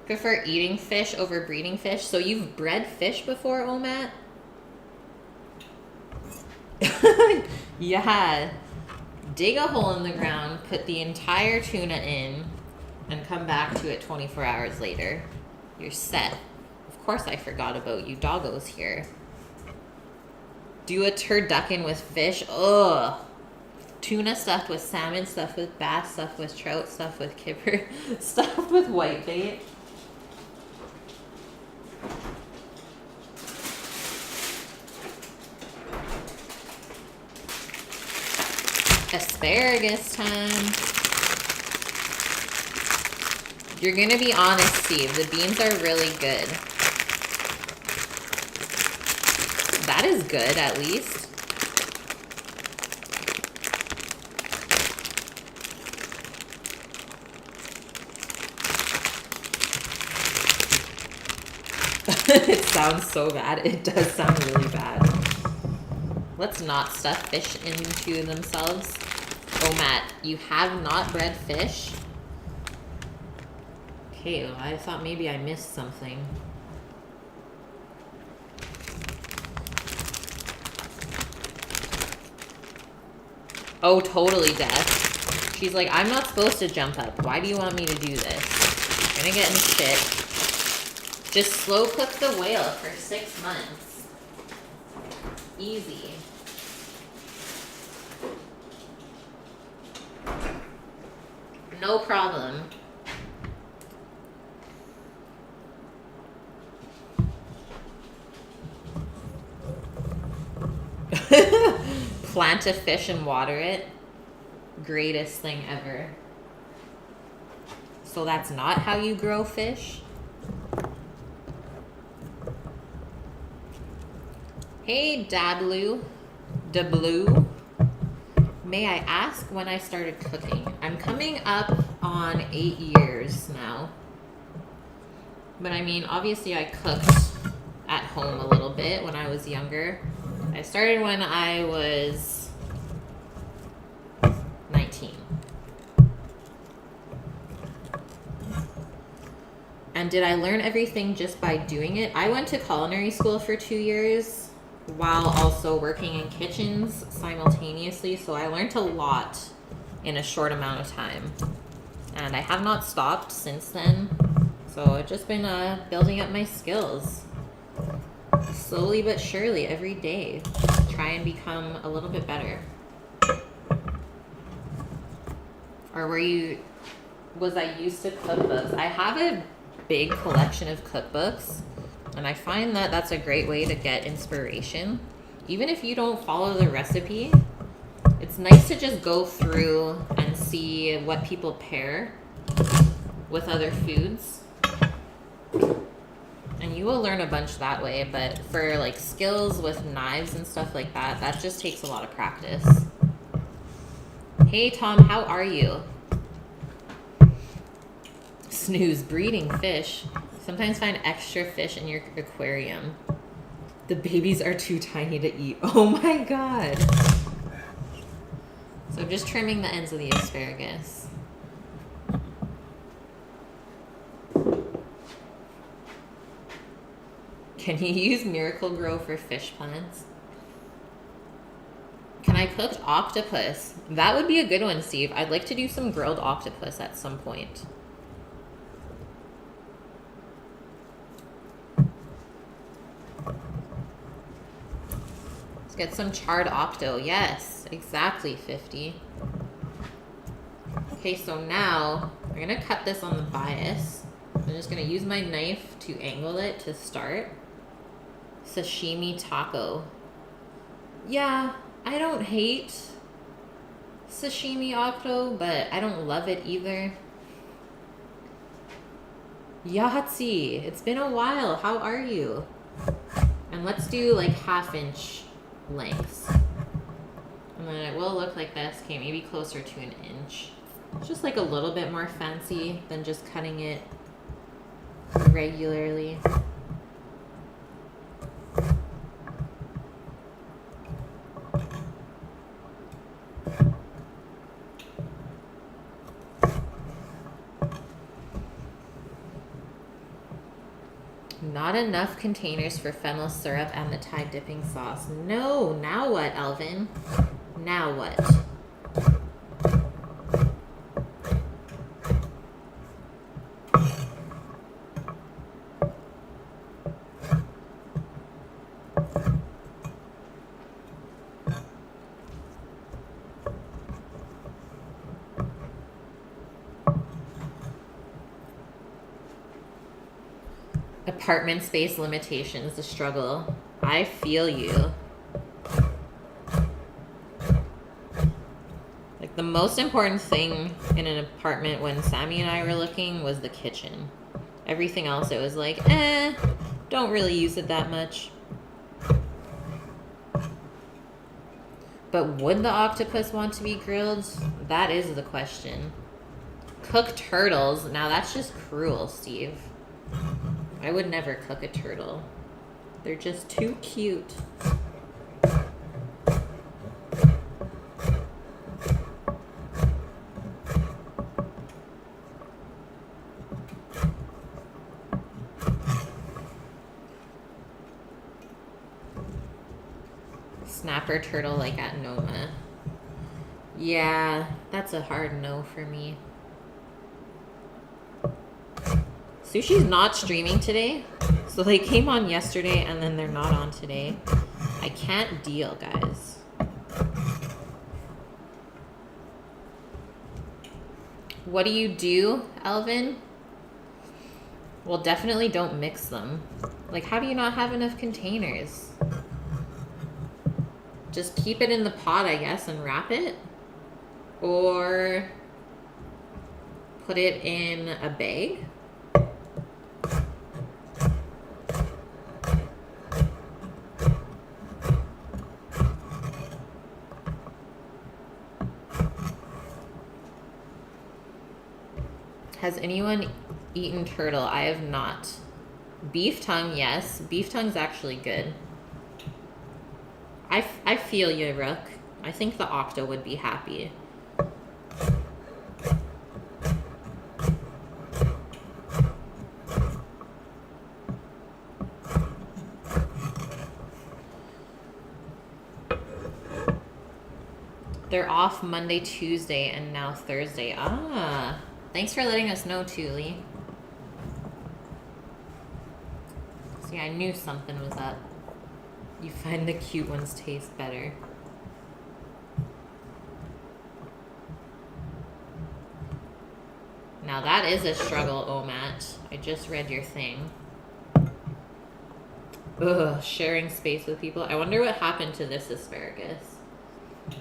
Prefer eating fish over breeding fish. So you've bred fish before, Omat? Yeah. Dig a hole in the ground, put the entire tuna in, and come back to it 24 hours later. You're set. Of course I forgot about you. Doggo's here. Do a turducken with fish. Ugh. Tuna stuffed with salmon, stuffed with bass, stuffed with trout, stuffed with kipper, stuffed with whitebait. Asparagus time. You're gonna be honest, Steve. The beans are really good. That is good, at least. It sounds so bad. It does sound really bad. Let's not stuff fish into themselves. Oh, Matt, you have not bred fish? Okay, well, I thought maybe I missed something. Oh, totally, Death. She's like, I'm not supposed to jump up. Why do you want me to do this? I'm gonna get in shit. Just slow cook the whale for 6 months. Easy. No problem. Plant a fish and water it. Greatest thing ever. So that's not how you grow fish? Hey, Dablu. Dablu. May I ask when I started cooking? I'm coming up on 8 years now. But I mean, obviously I cooked at home a little bit when I was younger. I started when I was 19. And did I learn everything just by doing it? I went to culinary school for 2 years while also working in kitchens simultaneously, so I learned a lot in a short amount of time. And I have not stopped since then, so I've just been building up my skills. Slowly but surely, every day. Try and become a little bit better. Or was I used to cookbooks? I have a big collection of cookbooks, and I find that that's a great way to get inspiration. Even if you don't follow the recipe, it's nice to just go through and see what people pair with other foods. And you will learn a bunch that way, but for like skills with knives and stuff like that, that just takes a lot of practice. Hey Tom, how are you? Snooze, breeding fish. Sometimes find extra fish in your aquarium. The babies are too tiny to eat. Oh my god. So I'm just trimming the ends of the asparagus. Can you use Miracle Grow for fish plants? Can I cook octopus? That would be a good one, Steve. I'd like to do some grilled octopus at some point. Let's get some charred octo. Yes, exactly 50. Okay, so now I'm gonna cut this on the bias. I'm just gonna use my knife to angle it to start. Sashimi taco. Yeah, I don't hate sashimi octo, but I don't love it either. Yahtzee, it's been a while. How are you? And let's do like 1/2 inch lengths. And then it will look like this. Okay, maybe closer to 1 inch. It's just like a little bit more fancy than just cutting it regularly. Not enough containers for fennel syrup and the Thai dipping sauce. No, now what, Alvin? Now what? Apartment space limitations, the struggle. I feel you. Like the most important thing in an apartment when Sammy and I were looking was the kitchen. Everything else, it was like, don't really use it that much. But would the octopus want to be grilled? That is the question. Cook turtles. Now that's just cruel, Steve. I would never cook a turtle. They're just too cute. Snapper turtle like at Noma. Yeah, that's a hard no for me. Sushi's not streaming today, so they came on yesterday and then they're not on today. I can't deal, guys. What do you do, Alvin? Well, definitely don't mix them. Like, how do you not have enough containers? Just keep it in the pot, I guess, and wrap it? Or put it in a bag? Has anyone eaten turtle? I have not. Beef tongue, yes. Beef tongue's actually good. I feel you, Rook. I think the octo would be happy. They're off Monday, Tuesday, and now Thursday. Ah, thanks for letting us know, Thule. See, I knew something was up. You find the cute ones taste better. Now that is a struggle, Omat. I just read your thing. Ugh, sharing space with people. I wonder what happened to this asparagus.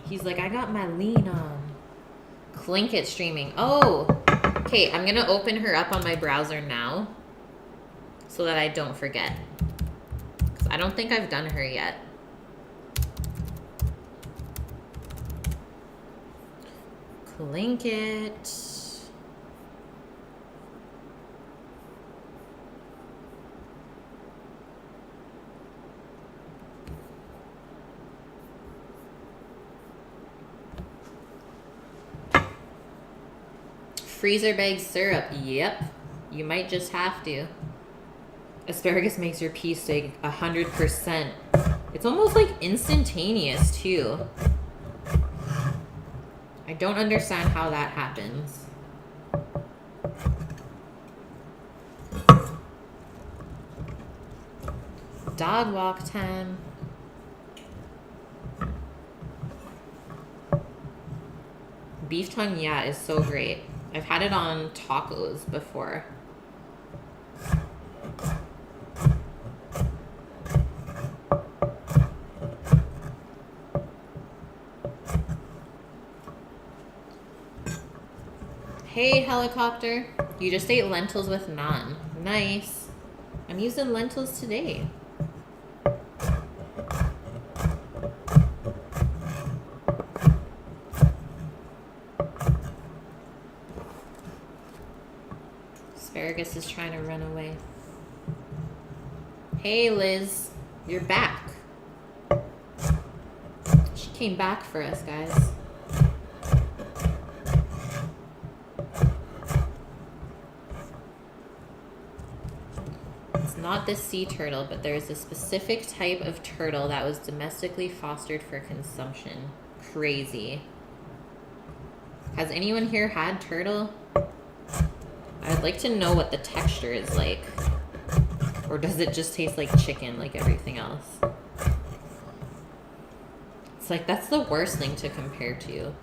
He's like, I got my lean on. Clink it streaming. Oh, okay, I'm gonna open her up on my browser now. so that I don't forget. 'Cause I don't think I've done her yet. Clink it. Freezer bag syrup. Yep. You might just have to. Asparagus makes your pea steak 100%. It's almost like instantaneous too. I don't understand how that happens. Dog walk time. Beef tongue, yeah, is so great. I've had it on tacos before. Hey, helicopter. You just ate lentils with naan. Nice. I'm using lentils today. Asparagus is trying to run away. Hey, Liz. You're back. She came back for us, guys. It's not the sea turtle, but there's a specific type of turtle that was domestically fostered for consumption. Crazy. Has anyone here had turtle? I'd like to know what the texture is like. Or does it just taste like chicken like everything else? It's like, that's the worst thing to compare to.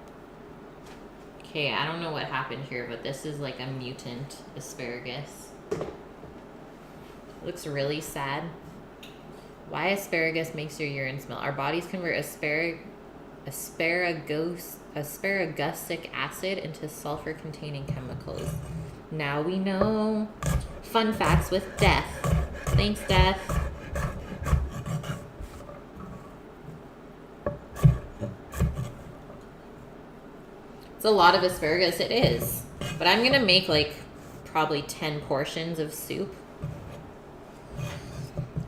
Okay, I don't know what happened here, but this is like a mutant asparagus. Looks really sad. Why asparagus makes your urine smell? Our bodies convert asparagusic acid into sulfur-containing chemicals. Now we know. Fun facts with Death. Thanks, Death. It's a lot of asparagus, it is. But I'm gonna make like probably 10 portions of soup.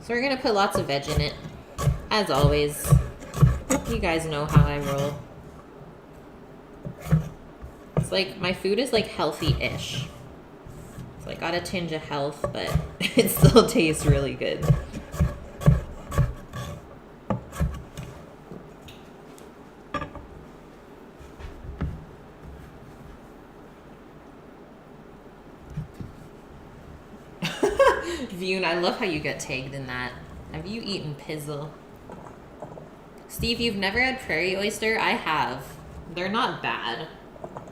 So we're gonna put lots of veg in it. As always. You guys know how I roll. It's like, my food is like healthy-ish. So I got a tinge of health, but it still tastes really good. Vune, I love how you get tagged in that. Have you eaten pizzle? Steve, you've never had prairie oyster? I have. They're not bad.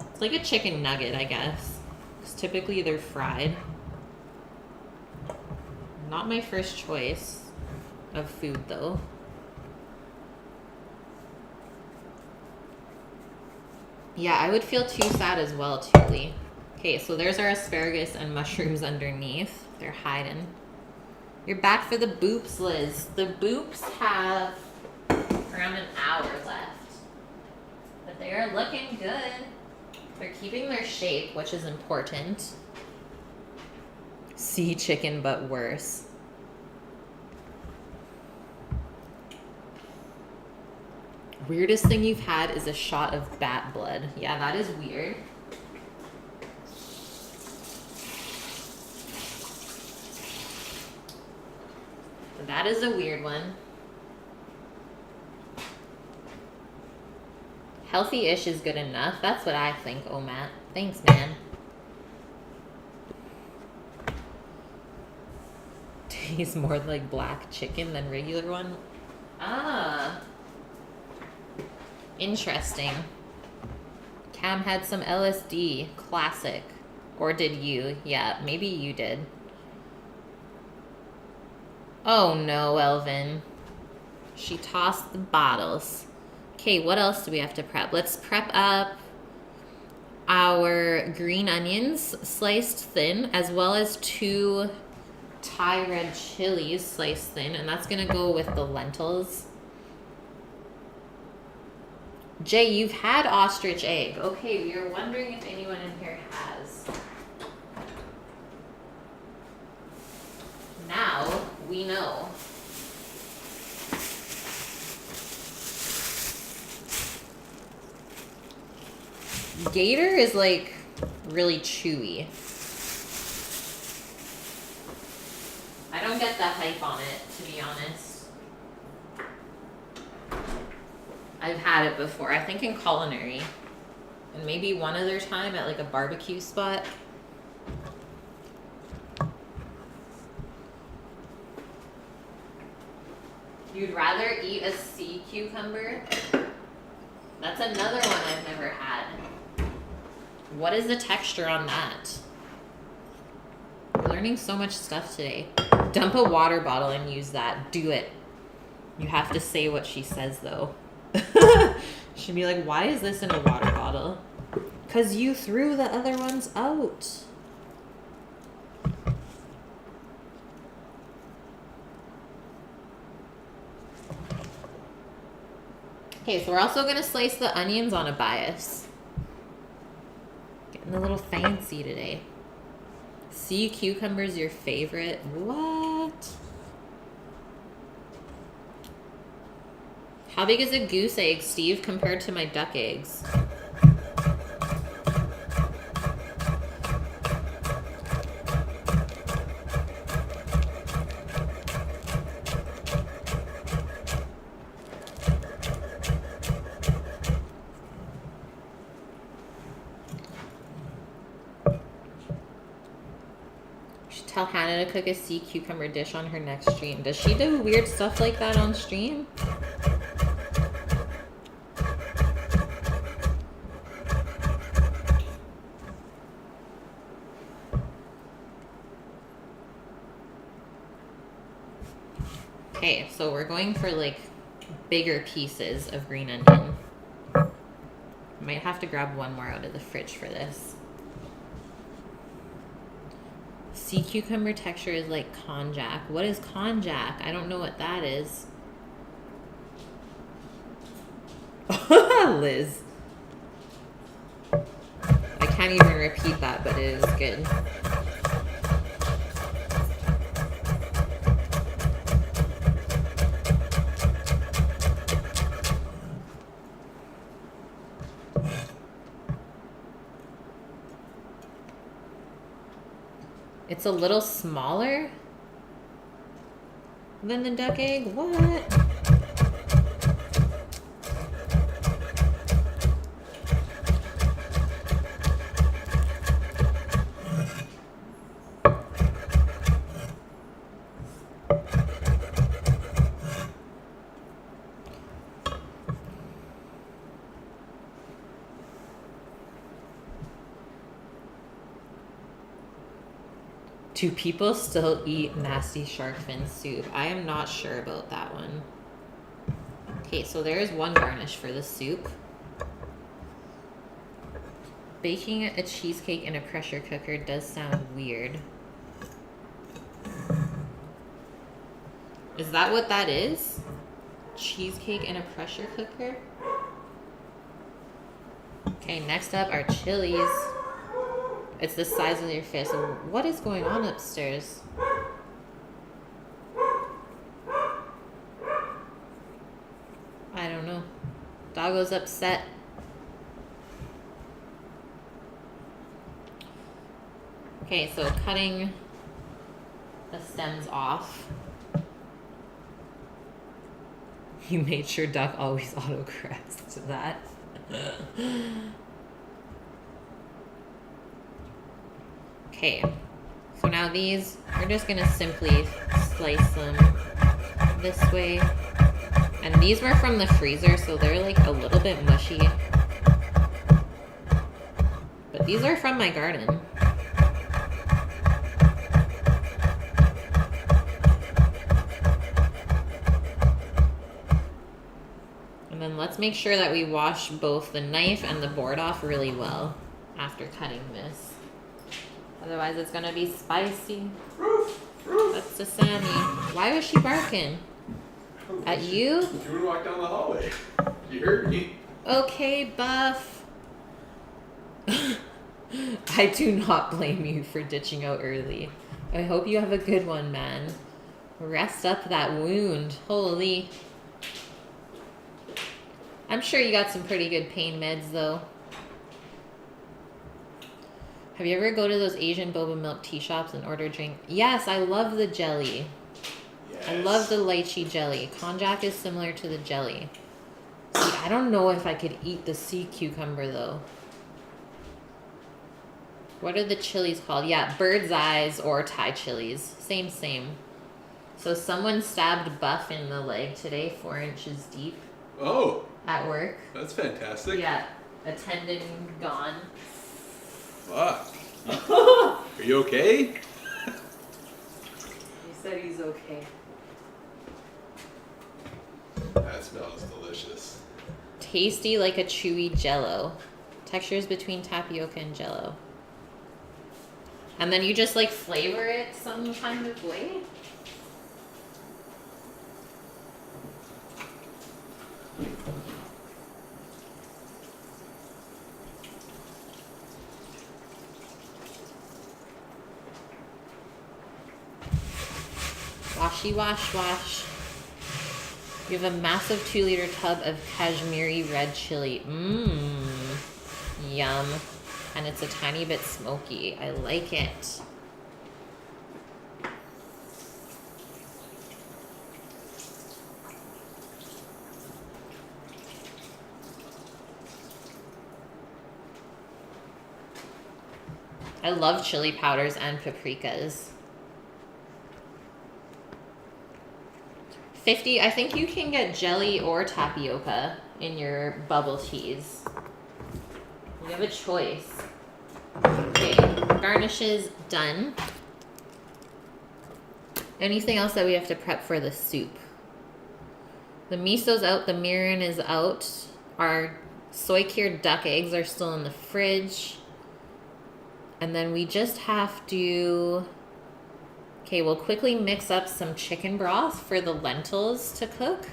It's like a chicken nugget, I guess. Because typically they're fried. Not my first choice of food, though. Yeah, I would feel too sad as well, Tully. Okay, so there's our asparagus and mushrooms underneath. They're hiding. You're back for the boops, Liz. The boops have around an hour left. But they are looking good. They're keeping their shape, which is important. Sea chicken, but worse. Weirdest thing you've had is a shot of bat blood. Yeah, that is weird. That is a weird one. Healthy-ish is good enough. That's what I think, oh Matt. Thanks, man. Tastes more like black chicken than regular one. Ah. Interesting. Cam had some LSD. Classic. Or did you? Yeah, maybe you did. Oh no, Elvin. She tossed the bottles. Okay, what else do we have to prep? Let's prep up our green onions sliced thin, as well as 2 Thai red chilies sliced thin, and that's gonna go with the lentils. Jay, you've had ostrich egg. Okay, we were wondering if anyone in here has. Now we know. Gator is like really chewy. I don't get the hype on it, to be honest. I've had it before, I think in culinary. And maybe one other time at like a barbecue spot. You'd rather eat a sea cucumber? That's another one I've never had. What is the texture on that? We're learning so much stuff today. Dump a water bottle and use that. Do it. You have to say what she says though. She'd be like, why is this in a water bottle? Because you threw the other ones out. Okay, so we're also going to slice the onions on a bias. Getting a little fancy today. Sea cucumber's your favorite? What? How big is a goose egg, Steve, compared to my duck eggs? Tell Hannah to cook a sea cucumber dish on her next stream. Does she do weird stuff like that on stream? Okay, so we're going for like bigger pieces of green onion. Might have to grab one more out of the fridge for this. Sea cucumber texture is like konjac. What is konjac? I don't know what that is. Liz. I can't even repeat that, but it is good. It's a little smaller than the duck egg? What? Do people still eat nasty shark fin soup? I am not sure about that one. Okay, so there is one garnish for the soup. Baking a cheesecake in a pressure cooker does sound weird. Is that what that is? Cheesecake in a pressure cooker? Okay, next up are chilies. It's the size of your fist. What is going on upstairs? I don't know. Doggo's upset. Okay, so cutting the stems off. You made sure duck always autocorrects to that. Okay, so now these, we're just gonna simply slice them this way. And these were from the freezer, so they're like a little bit mushy. But these are from my garden. And then let's make sure that we wash both the knife and the board off really well after cutting this. Otherwise it's gonna be spicy. Roof, roof. That's the Sammy. Why was she barking? At you? You would walk down the hallway. You heard me. Okay, Buff. I do not blame you for ditching out early. I hope you have a good one, man. Rest up that wound. Holy. I'm sure you got some pretty good pain meds, though. Have you ever go to those Asian boba milk tea shops and order a drink? Yes, I love the jelly. Yes. I love the lychee jelly. Konjac is similar to the jelly. See, I don't know if I could eat the sea cucumber, though. What are the chilies called? Yeah, bird's eyes or Thai chilies. Same. So someone stabbed Buff in the leg today, 4 inches deep. Oh. At work. That's fantastic. Yeah, a tendon gone. Fuck. Are you okay? He said he's okay. That smells delicious. Tasty like a chewy jello. Textures between tapioca and jello. And then you just like flavor it some kind of way? Washy wash wash. You have a massive 2-liter tub of Kashmiri red chili. Mmm. Yum. And it's a tiny bit smoky. I like it. I love chili powders and paprikas. 50, I think you can get jelly or tapioca in your bubble teas. You have a choice. Okay, garnishes done. Anything else that we have to prep for the soup? The miso's out, the mirin is out. Our soy cured duck eggs are still in the fridge. And then we just have to... Okay, we'll quickly mix up some chicken broth for the lentils to cook.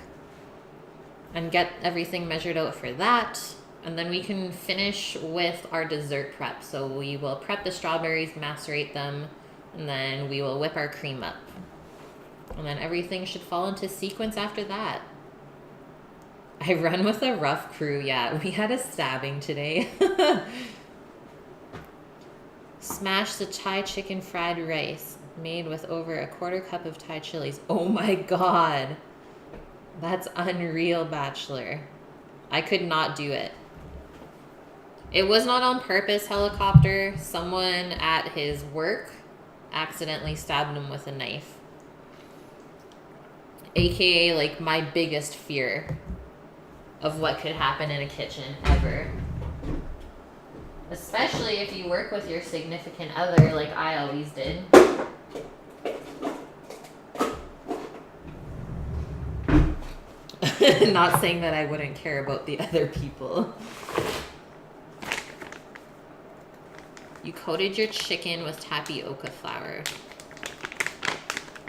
And get everything measured out for that. And then we can finish with our dessert prep. So we will prep the strawberries, macerate them, and then we will whip our cream up. And then everything should fall into sequence after that. I run with a rough crew, yeah. We had a stabbing today. Smash the Thai chicken fried rice made with over a 1/4 cup of Thai chilies. Oh my god. That's unreal, Bachelor. I could not do it. It was not on purpose, Helicopter. Someone at his work accidentally stabbed him with a knife. AKA, like, my biggest fear of what could happen in a kitchen ever. Especially if you work with your significant other, like I always did. Not saying that I wouldn't care about the other people. You coated your chicken with tapioca flour.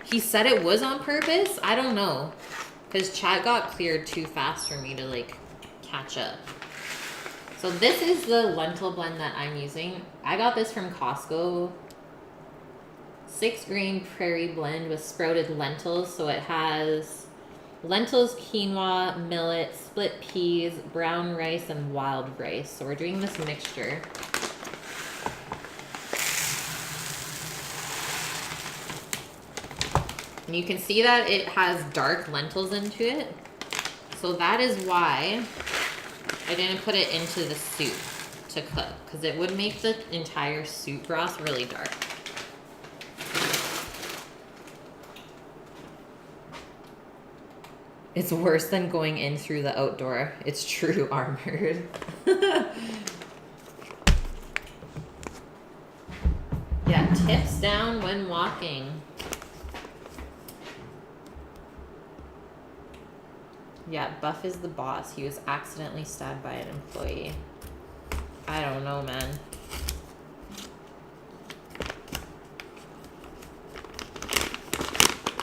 He said it was on purpose? I don't know. Because chat got cleared too fast for me to, like, catch up. So this is the lentil blend that I'm using. I got this from Costco. 6-grain prairie blend with sprouted lentils. So it has lentils, quinoa, millet, split peas, brown rice, and wild rice. So we're doing this mixture. And you can see that it has dark lentils into it. So that is why I didn't put it into the soup to cook, because it would make the entire soup broth really dark. It's worse than going in through the outdoor. It's true, Armored. Yeah, tips down when walking. Yeah, Buff is the boss. He was accidentally stabbed by an employee. I don't know, man.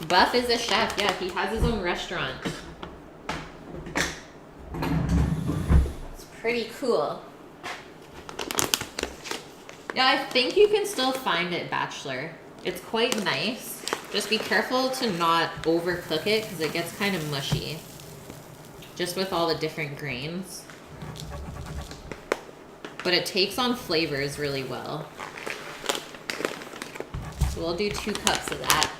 Buff is a chef. Yeah, he has his own restaurant. It's pretty cool. Yeah, I think you can still find it, Bachelor. It's quite nice. Just be careful to not overcook it because it gets kind of mushy. Just with all the different grains. But it takes on flavors really well. So we'll do 2 cups of that.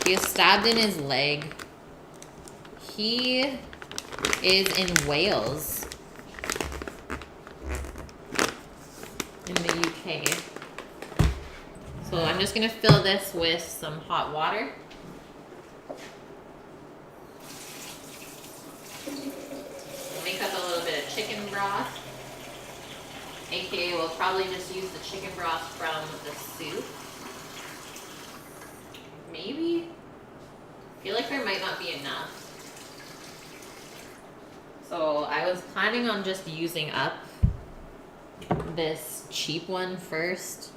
He is stabbed in his leg. He is in Wales. In the UK. So I'm just gonna fill this with some hot water. We'll make up a little bit of chicken broth. AKA we'll probably just use the chicken broth from the soup. Maybe? I feel like there might not be enough. So I was planning on just using up this cheap one first.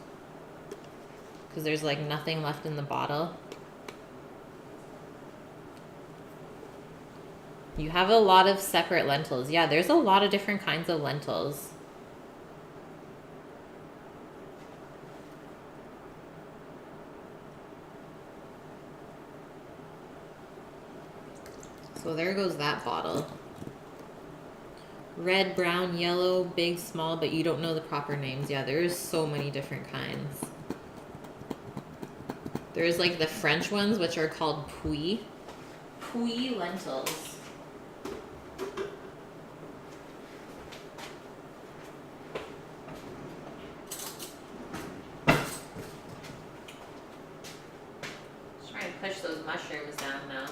Because there's like nothing left in the bottle. You have a lot of separate lentils. Yeah, there's a lot of different kinds of lentils. So there goes that bottle. Red, brown, yellow, big, small, but you don't know the proper names. Yeah, there's so many different kinds. There's like the French ones, which are called pouilles. Pouilles lentils. Just trying to push those mushrooms down now.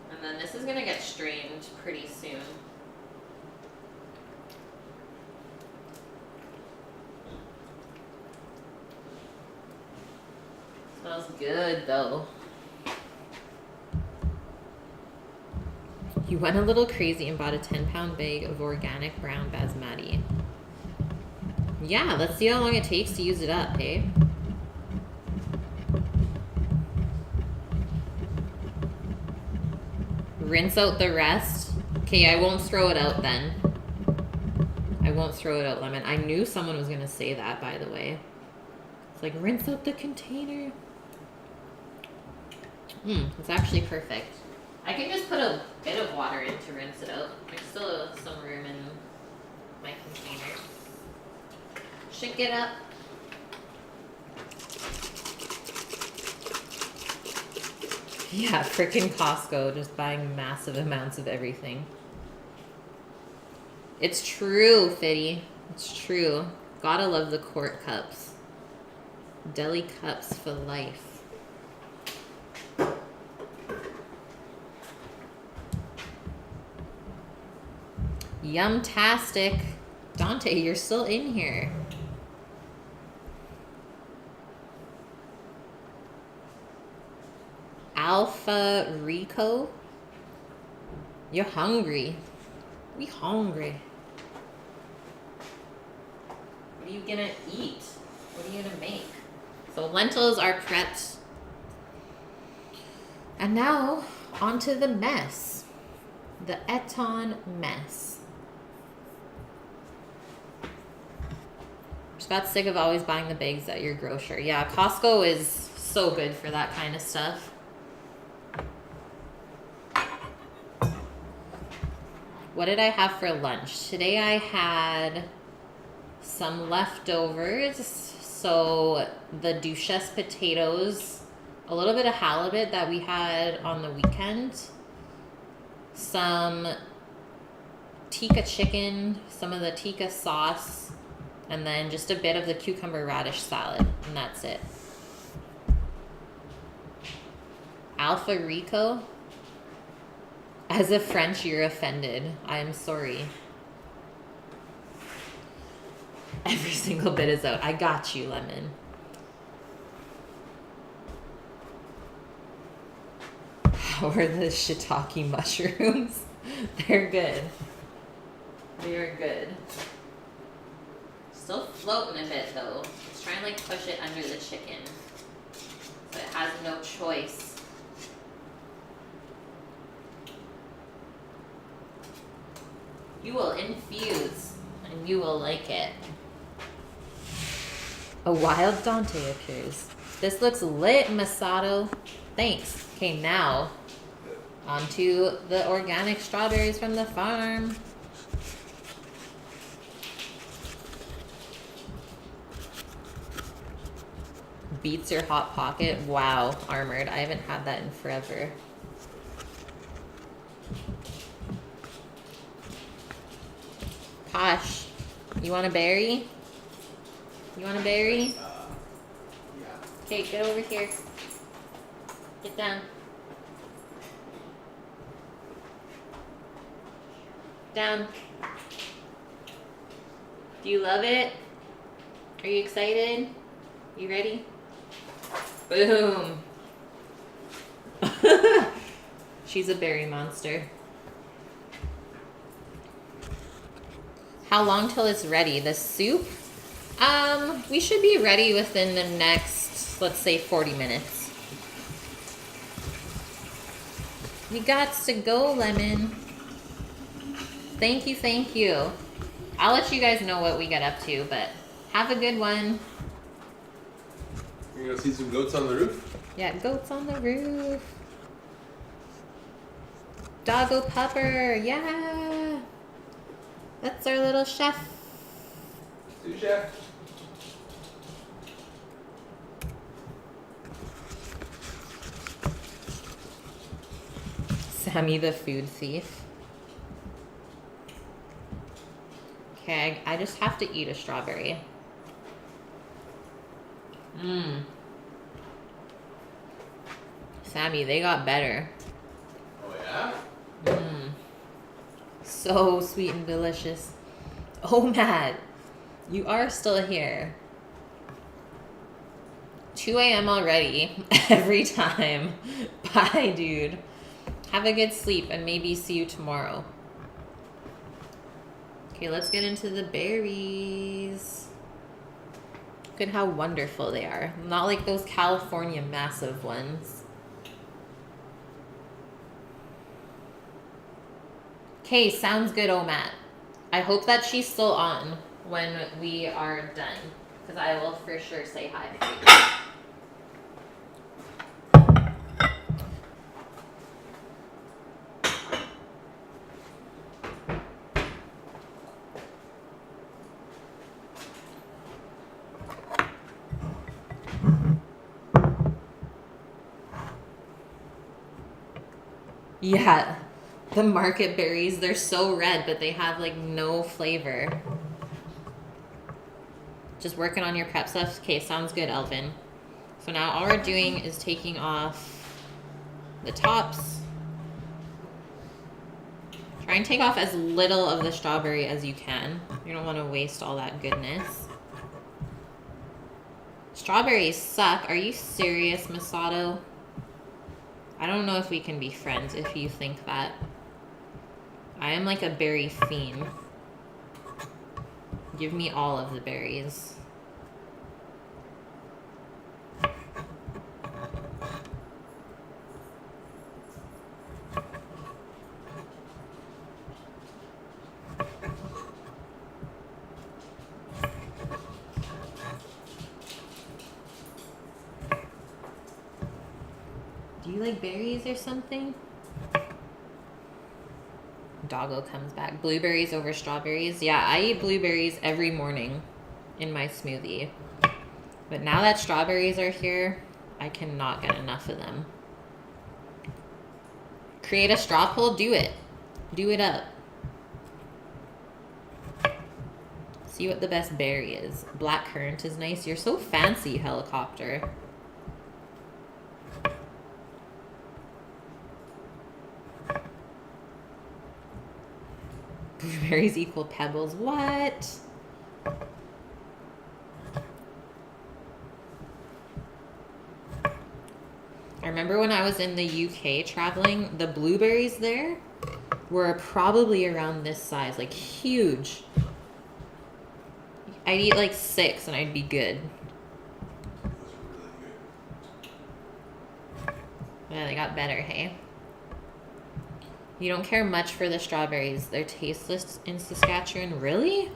And then this is gonna get strained pretty soon. Smells good though. You went a little crazy and bought a 10-pound bag of organic brown basmati. Yeah, let's see how long it takes to use it up, hey? Rinse out the rest. Okay, I won't throw it out then. I won't throw it out, Lemon. I knew someone was gonna say that, by the way. It's like, rinse out the container. It's actually perfect. I can just put a bit of water in to rinse it out. There's still some room in my container. Shake it up. Yeah, frickin' Costco, just buying massive amounts of everything. It's true, Fitty. It's true. Gotta love the quart cups. Deli cups for life. Yum-tastic. Dante, you're still in here. Alpha Rico. You're hungry. We hungry. What are you gonna eat? What are you gonna make? So lentils are prepped. And now, onto the mess. The Eton mess. Just got sick of always buying the bags at your grocer. Yeah, Costco is so good for that kind of stuff. What did I have for lunch? Today I had some leftovers. So the Duchesse potatoes, a little bit of halibut that we had on the weekend, some tikka chicken, some of the tikka sauce, and then just a bit of the cucumber radish salad, and that's it. Alpha Rico? As a French, you're offended. I am sorry. Every single bit is out. I got you, Lemon. How are the shiitake mushrooms? They're good. They are good. Still floating a bit though. Let's try and like push it under the chicken. So it has no choice. You will infuse and you will like it. A wild Dante appears. This looks lit, Masato. Thanks. Okay, now onto the organic strawberries from the farm. Beats your hot pocket. Wow, Armored. I haven't had that in forever. Posh, you want a berry? You want a berry? Yeah. Okay, get over here. Get down. Down. Do you love it? Are you excited? You ready? Boom. She's a berry monster. How long till it's ready? The soup? We should be ready within the next, let's say 40 minutes. You got to go, Lemon. Thank you, thank you. I'll let you guys know what we get up to, but have a good one. You're gonna see some goats on the roof? Yeah, goats on the roof. Doggo Pupper, yeah. That's our little chef. Sous chef. Sammy the food thief. Okay, I just have to eat a strawberry. Mmm. Sammy, they got better. Oh yeah? Mmm. So sweet and delicious. Oh, Matt, you are still here. 2 a.m. already. Every time. Bye, dude. Have a good sleep and maybe see you tomorrow. Okay, let's get into the berries. Look at how wonderful they are. Not like those California massive ones. Okay, sounds good, oh Matt. I hope that she's still on when we are done, because I will for sure say hi. Yeah, the market berries, they're so red, but they have like no flavor. Just working on your prep stuff. Okay, sounds good, Elvin. So now all we're doing is taking off the tops. Try and take off as little of the strawberry as you can. You don't want to waste all that goodness. Strawberries suck. Are you serious, Masato? I don't know if we can be friends if you think that. I am like a berry fiend. Give me all of the berries. Do you like berries or something? Doggo comes back. Blueberries over strawberries. Yeah, I eat blueberries every morning in my smoothie. But now that strawberries are here, I cannot get enough of them. Create a straw poll? Do it. Do it up. See what the best berry is. Black currant is nice. You're so fancy, helicopter. Blueberries equal pebbles. What? I remember when I was in the UK traveling, the blueberries there, were probably around this size, like huge. I'd eat like 6 and I'd be good. Those are really good. Yeah, they got better, hey? You don't care much for the strawberries. They're tasteless in Saskatchewan. Really?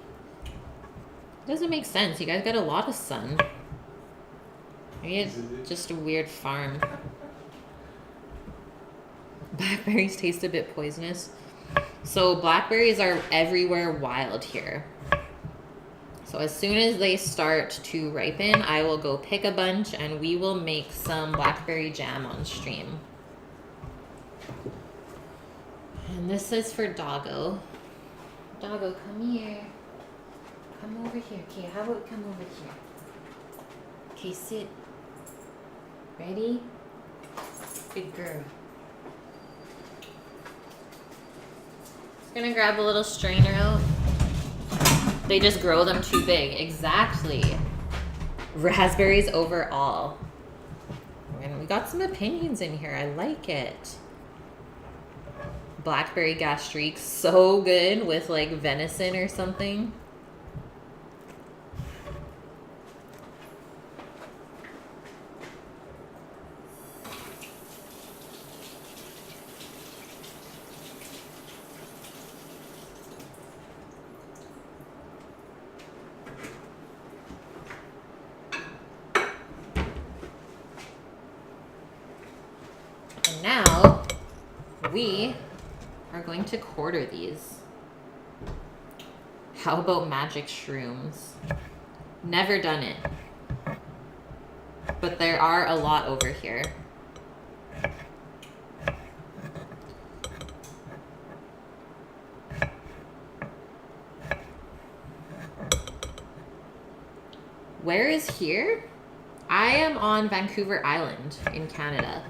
Doesn't make sense. You guys got a lot of sun. Maybe it's just a weird farm. Blackberries taste a bit poisonous. So blackberries are everywhere wild here. So as soon as they start to ripen, I will go pick a bunch and we will make some blackberry jam on stream. And this is for Doggo. Doggo, come here. Come over here. Okay, how about come over here? Okay, sit. Ready? Good girl. Just gonna grab a little strainer out. They just grow them too big. Exactly. Raspberries overall. And we got some opinions in here. I like it. Blackberry gastrique, so good with like venison or something. And now we are going to quarter these. How about magic shrooms? Never done it. But there are a lot over here. Where is here? I am on Vancouver Island in Canada.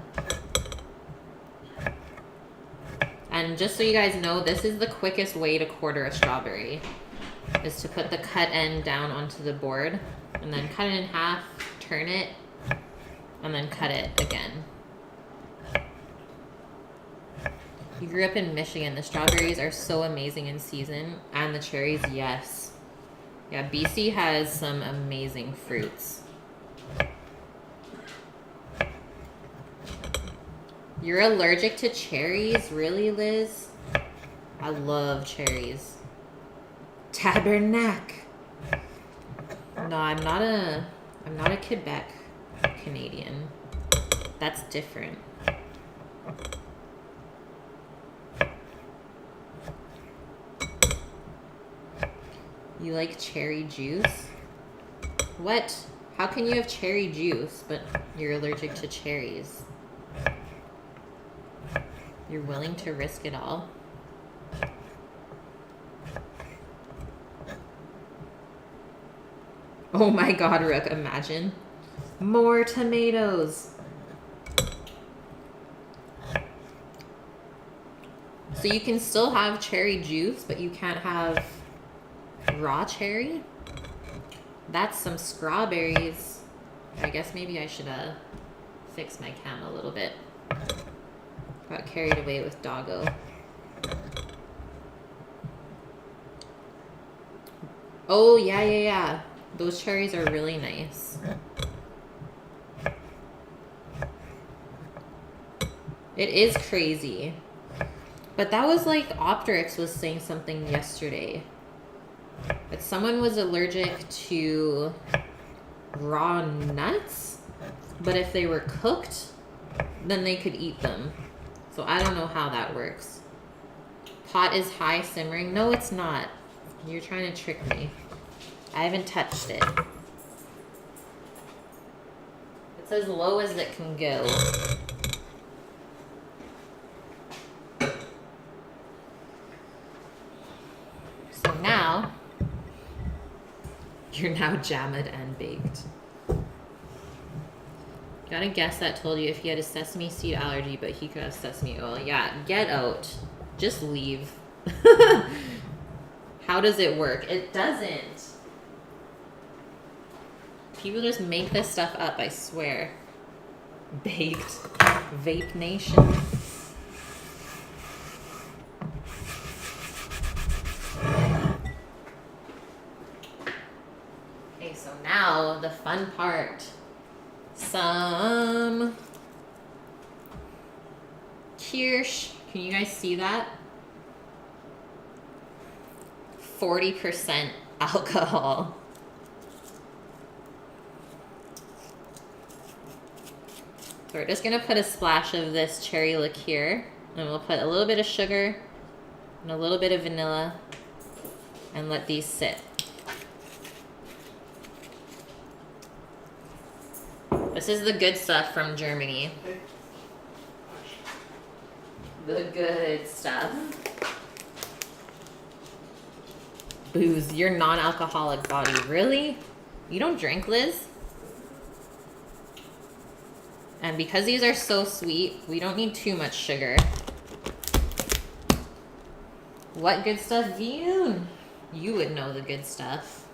And just so you guys know, this is the quickest way to quarter a strawberry, is to put the cut end down onto the board and then cut it in half, turn it, and then cut it again. You grew up in Michigan. The strawberries are so amazing in season, and the cherries, yes. Yeah, BC has some amazing fruits. You're allergic to cherries? Really, Liz? I love cherries. Tabernacle. No, I'm not a Quebec Canadian. That's different. You like cherry juice? What? How can you have cherry juice, but you're allergic to cherries? You're willing to risk it all? Oh my god, Rook, imagine. More tomatoes. So you can still have cherry juice, but you can't have raw cherry? That's some strawberries. I guess maybe I should fix my cam a little bit. Got carried away with Doggo. Oh, yeah. Those cherries are really nice. It is crazy. But that was like Optrix was saying something yesterday. That someone was allergic to raw nuts, but if they were cooked, then they could eat them. So I don't know how that works. Pot is high simmering. No, it's not. You're trying to trick me. I haven't touched it. It's as low as it can go. So now, you're now jammed and baked. Got a guest that told you if he had a sesame seed allergy, but he could have sesame oil. Yeah, get out. Just leave. How does it work? It doesn't. People just make this stuff up, I swear. Baked. Vape Nation. fun part. Some kirsch. Can you guys see that? 40% alcohol. So we're just gonna put a splash of this cherry liqueur, and we'll put a little bit of sugar and a little bit of vanilla and let these sit. This is the good stuff from Germany. The good stuff. Booze, your non-alcoholic body. Really? You don't drink, Liz? And because these are so sweet, we don't need too much sugar. What good stuff, Yoon? You would know the good stuff.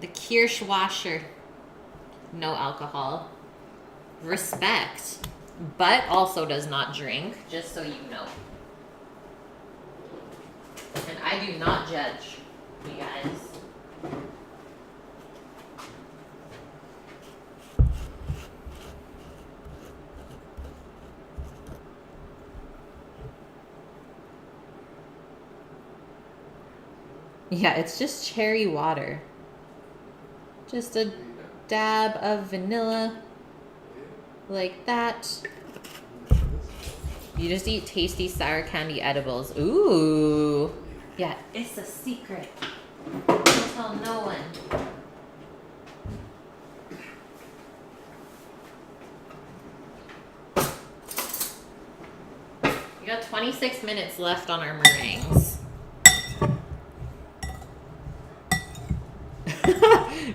The Kirschwasser. No alcohol. Respect. But also does not drink, just so you know. And I do not judge, you guys. Yeah, it's just cherry water. Just a dab of vanilla, like that. You just eat tasty sour candy edibles. Ooh. Yeah, it's a secret. Don't tell no one. We got 26 minutes left on our meringues.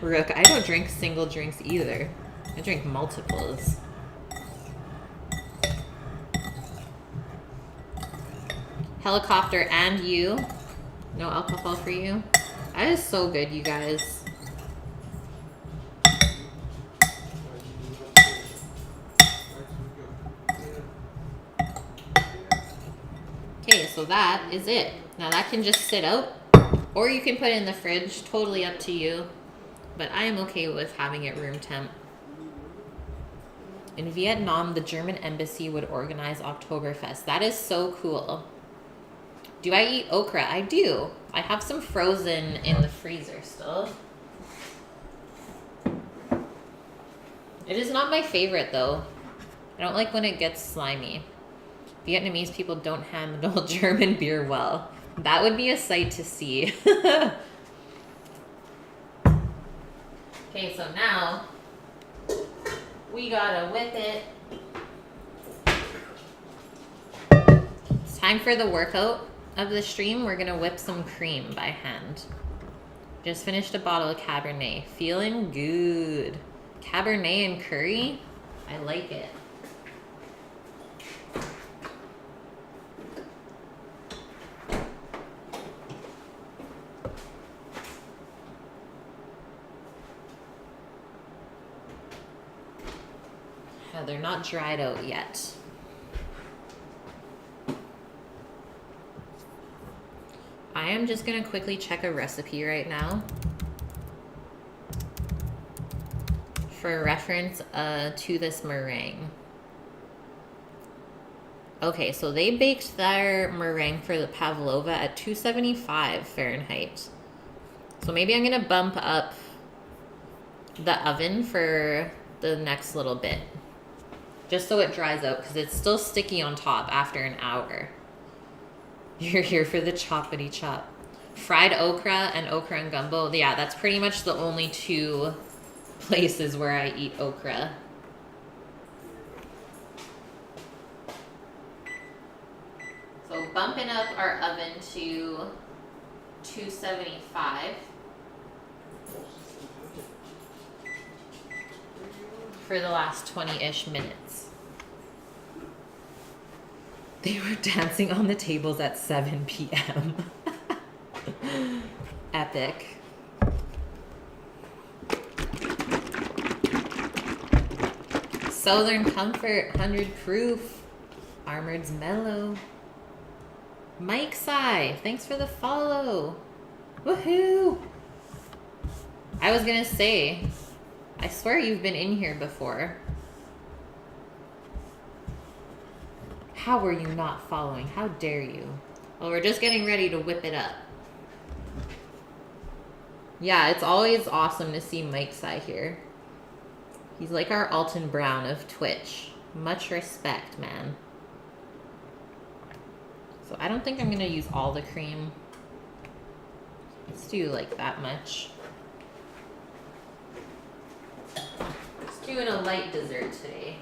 Rook, I don't drink single drinks either. I drink multiples. Helicopter and you. No alcohol for you. That is so good, you guys. Okay, so that is it. Now that can just sit out, or you can put it in the fridge. Totally up to you. But I am okay with having it room temp. In Vietnam, the German embassy would organize Oktoberfest. That is so cool. Do I eat okra? I do. I have some frozen in the freezer still. It is not my favorite though. I don't like when it gets slimy. Vietnamese people don't handle German beer well. That would be a sight to see. Okay, so now we gotta whip it. It's time for the workout of the stream. We're gonna whip some cream by hand. Just finished a bottle of Cabernet. Feeling good. Cabernet and curry? I like it. They're not dried out yet. I am just gonna quickly check a recipe right now for reference to this meringue. Okay, so they baked their meringue for the pavlova at 275 Fahrenheit. So maybe I'm gonna bump up the oven for the next little bit. Just so it dries out, because it's still sticky on top after an hour. You're here for the choppity chop. Fried okra and gumbo. Yeah, that's pretty much the only two places where I eat okra. So bumping up our oven to 275. For the last 20-ish minutes. They were dancing on the tables at 7 p.m. Epic. Southern Comfort, 100 proof. Armored's Mellow. Mike Sai, thanks for the follow. Woohoo! I was gonna say, I swear you've been in here before. How were you not following? How dare you? Well, we're just getting ready to whip it up. Yeah, it's always awesome to see Mike's eye here. He's like our Alton Brown of Twitch. Much respect, man. So I don't think I'm gonna use all the cream. Let's do like that much. Just doing a light dessert today.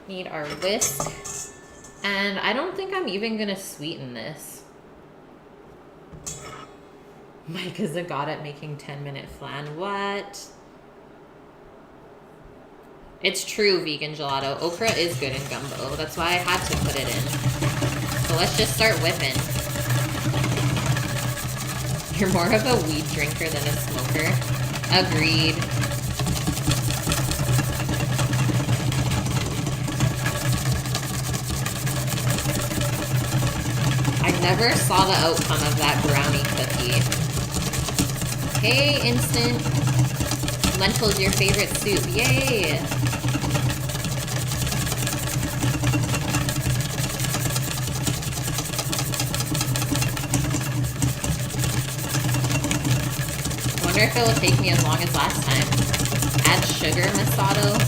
Need our whisk. And I don't think I'm even gonna sweeten this. Mike is a god at making 10-minute flan. What? It's true, vegan gelato. Okra is good in gumbo. That's why I had to put it in. So let's just start whipping. You're more of a weed drinker than a smoker. Agreed. I never saw the outcome of that brownie cookie. Hey, instant lentils, your favorite soup. Yay! I wonder if it will take me as long as last time. Add sugar, Masato.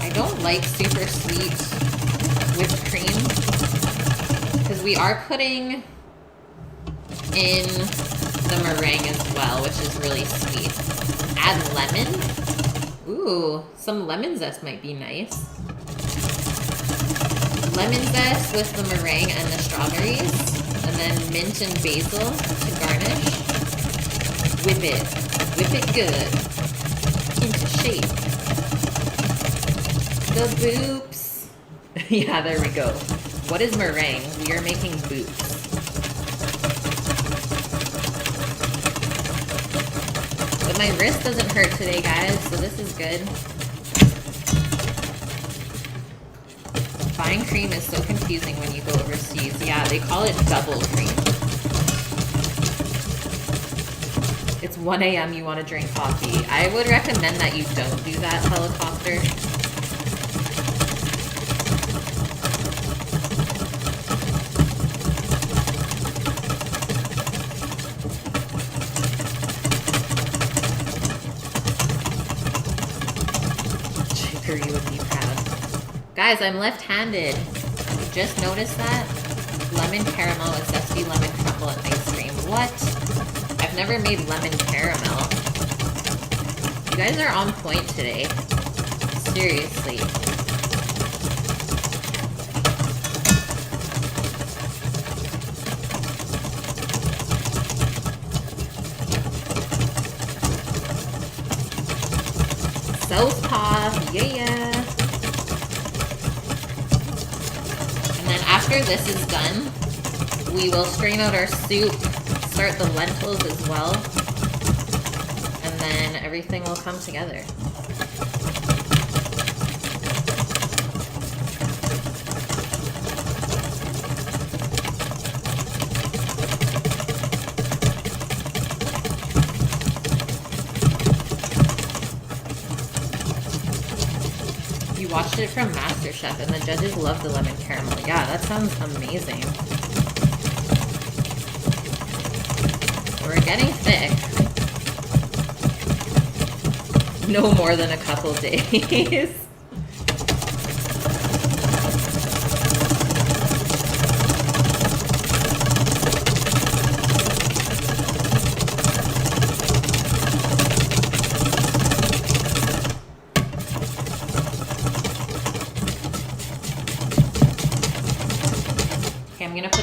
I don't like super sweet whipped cream. Because we are putting in the meringue as well, which is really sweet. Add lemon. Ooh, some lemon zest might be nice. Lemon zest with the meringue and the strawberries. And then mint and basil to garnish. Whip it. Whip it good. Into shape. The boops. Yeah, there we go. What is meringue? We are making boots. But my wrist doesn't hurt today, guys, so this is good. Buying cream is so confusing when you go overseas. Yeah, they call it double cream. It's 1 a.m. you want to drink coffee. I would recommend that you don't do that, helicopter. You would be proud. Guys, I'm left-handed. You just noticed that? Lemon caramel with zesty lemon crumble and ice cream. What? I've never made lemon caramel. You guys are on point today. Seriously. Southpaw, yeah. And then after this is done, we will strain out our soup, start the lentils as well, and then everything will come together. Watched it from MasterChef and the judges love the lemon caramel. Yeah, that sounds amazing. We're getting thick. No more than a couple days.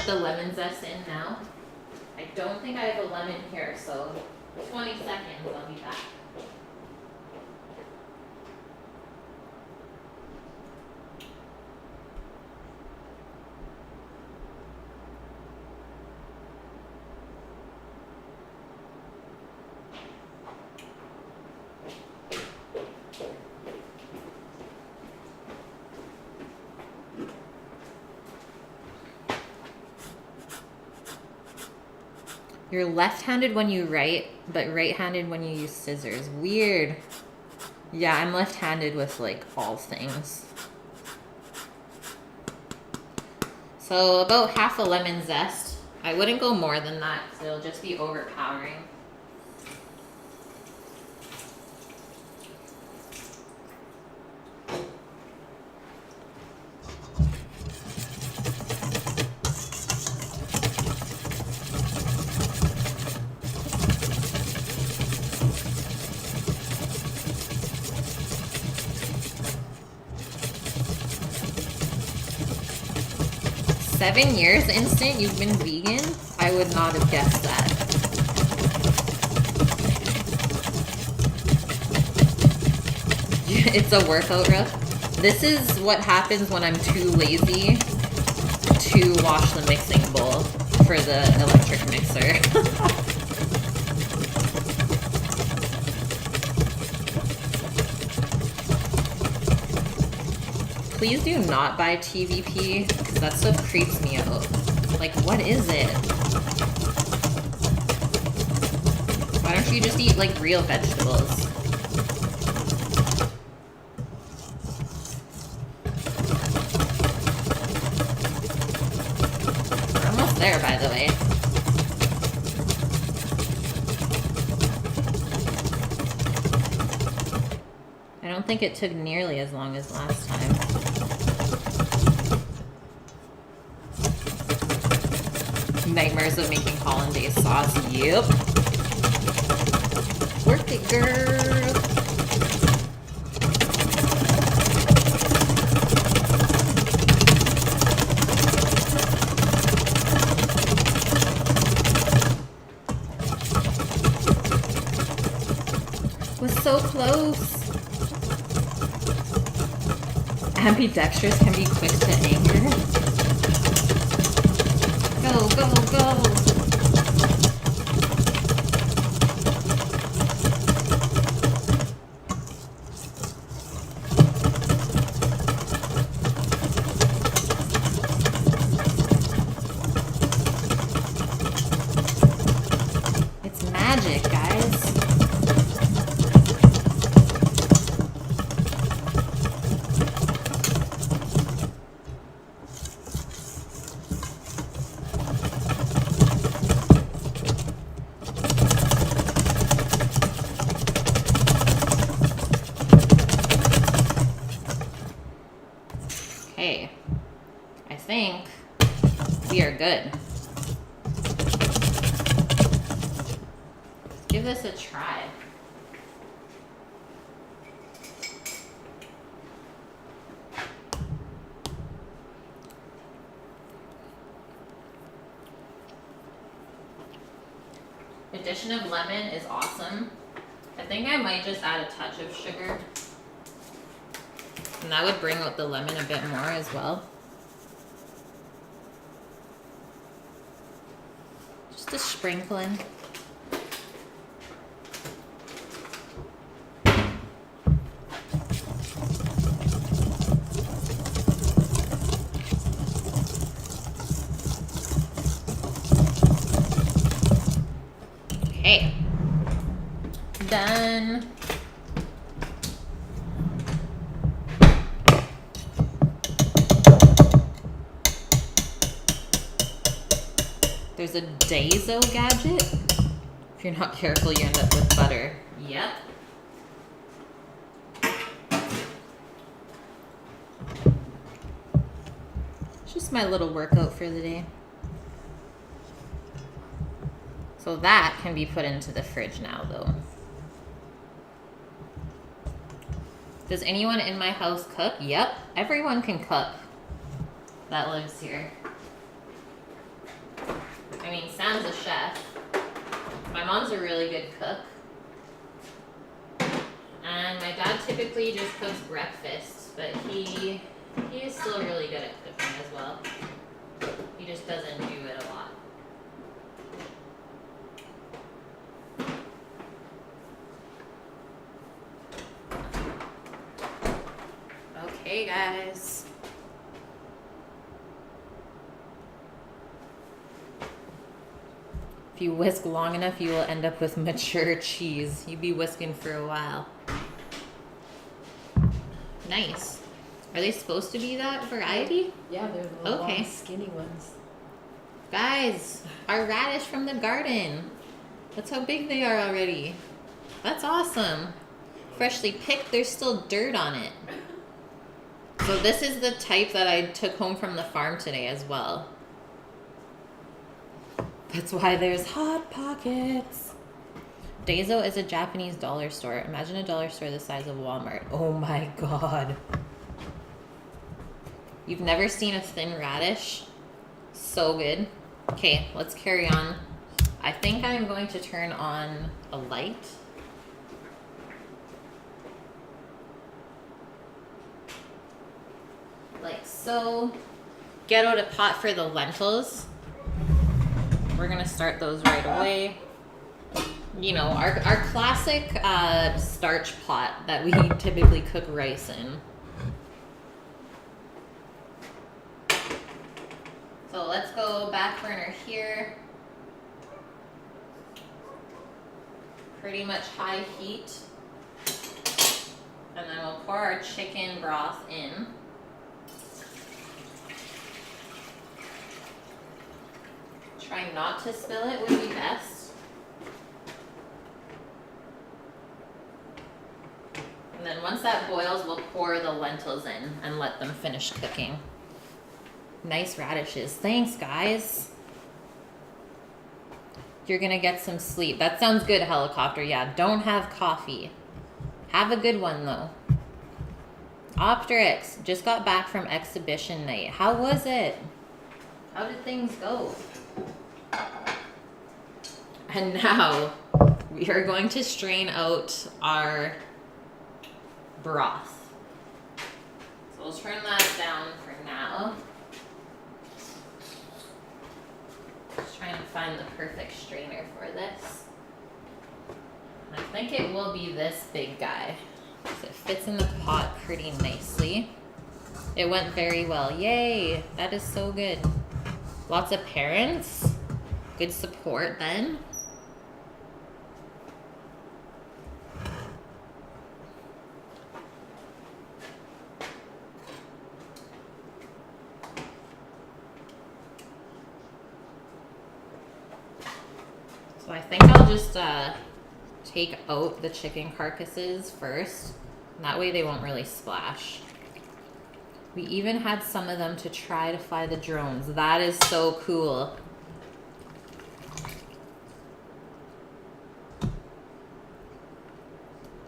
The lemon zest in now. I don't think I have a lemon here, so 20 seconds, I'll be back. You're left-handed when you write, but right-handed when you use scissors. Weird. Yeah, I'm left-handed with like all things. So about half a lemon zest. I wouldn't go more than that because it'll just be overpowering. Seven years instant you've been vegan? I would not have guessed that. It's a workout rough. This is what happens when I'm too lazy to wash the mixing bowl for the electric mixer. Please do not buy TVP, because that stuff creeps me out. Like, what is it? Why don't you just eat, like, real vegetables? We're almost there, by the way. I don't think it took nearly as long as last time. Nightmares of making hollandaise sauce. Yep. Work it, girl. Was so close. Ambidextrous can be quick to anger. Go, go, go. It's magic, guys. Okay, I think we are good. Let's give this a try. Addition of lemon is awesome. I think I might just add a touch of sugar. And that would bring out the lemon a bit more as well. Just a sprinkling. Okay. Done. There's a Daiso gadget. If you're not careful, you end up with butter. Yep. It's just my little workout for the day. So that can be put into the fridge now, though. Does anyone in my house cook? Yep, everyone can cook that lives here. I mean, Sam's a chef. My mom's a really good cook. And my dad typically just cooks breakfast, but he is still really good at cooking as well. He just doesn't do it a lot. Okay, guys. If you whisk long enough, you will end up with mature cheese. You'd be whisking for a while. Nice. Are they supposed to be that variety? Yeah, they're the Okay. long, skinny ones. Guys, our radish from the garden. That's how big they are already. That's awesome. Freshly picked, there's still dirt on it. So this is the type that I took home from the farm today as well. That's why there's Hot Pockets. Daiso is a Japanese dollar store. Imagine a dollar store the size of Walmart. Oh my god. You've never seen a thin radish? So good. Okay, let's carry on. I think I'm going to turn on a light. Like so. Get out a pot for the lentils. We're gonna start those right away. You know, our classic starch pot that we typically cook rice in. So let's go back burner here. Pretty much high heat. And then we'll pour our chicken broth in. Try not to spill it would be best. And then once that boils, we'll pour the lentils in and let them finish cooking. Nice radishes. Thanks, guys. You're gonna get some sleep. That sounds good, helicopter. Yeah, don't have coffee. Have a good one, though. Optrix just got back from exhibition night. How was it? How did things go? And now we are going to strain out our broth. So we'll turn that down for now. Just trying to find the perfect strainer for this. I think it will be this big guy. So it fits in the pot pretty nicely. It went very well. Yay! That is so good. Lots of parents. Good support then. So I think I'll just take out the chicken carcasses first. And that way they won't really splash. We even had some of them to try to fly the drones. That is so cool.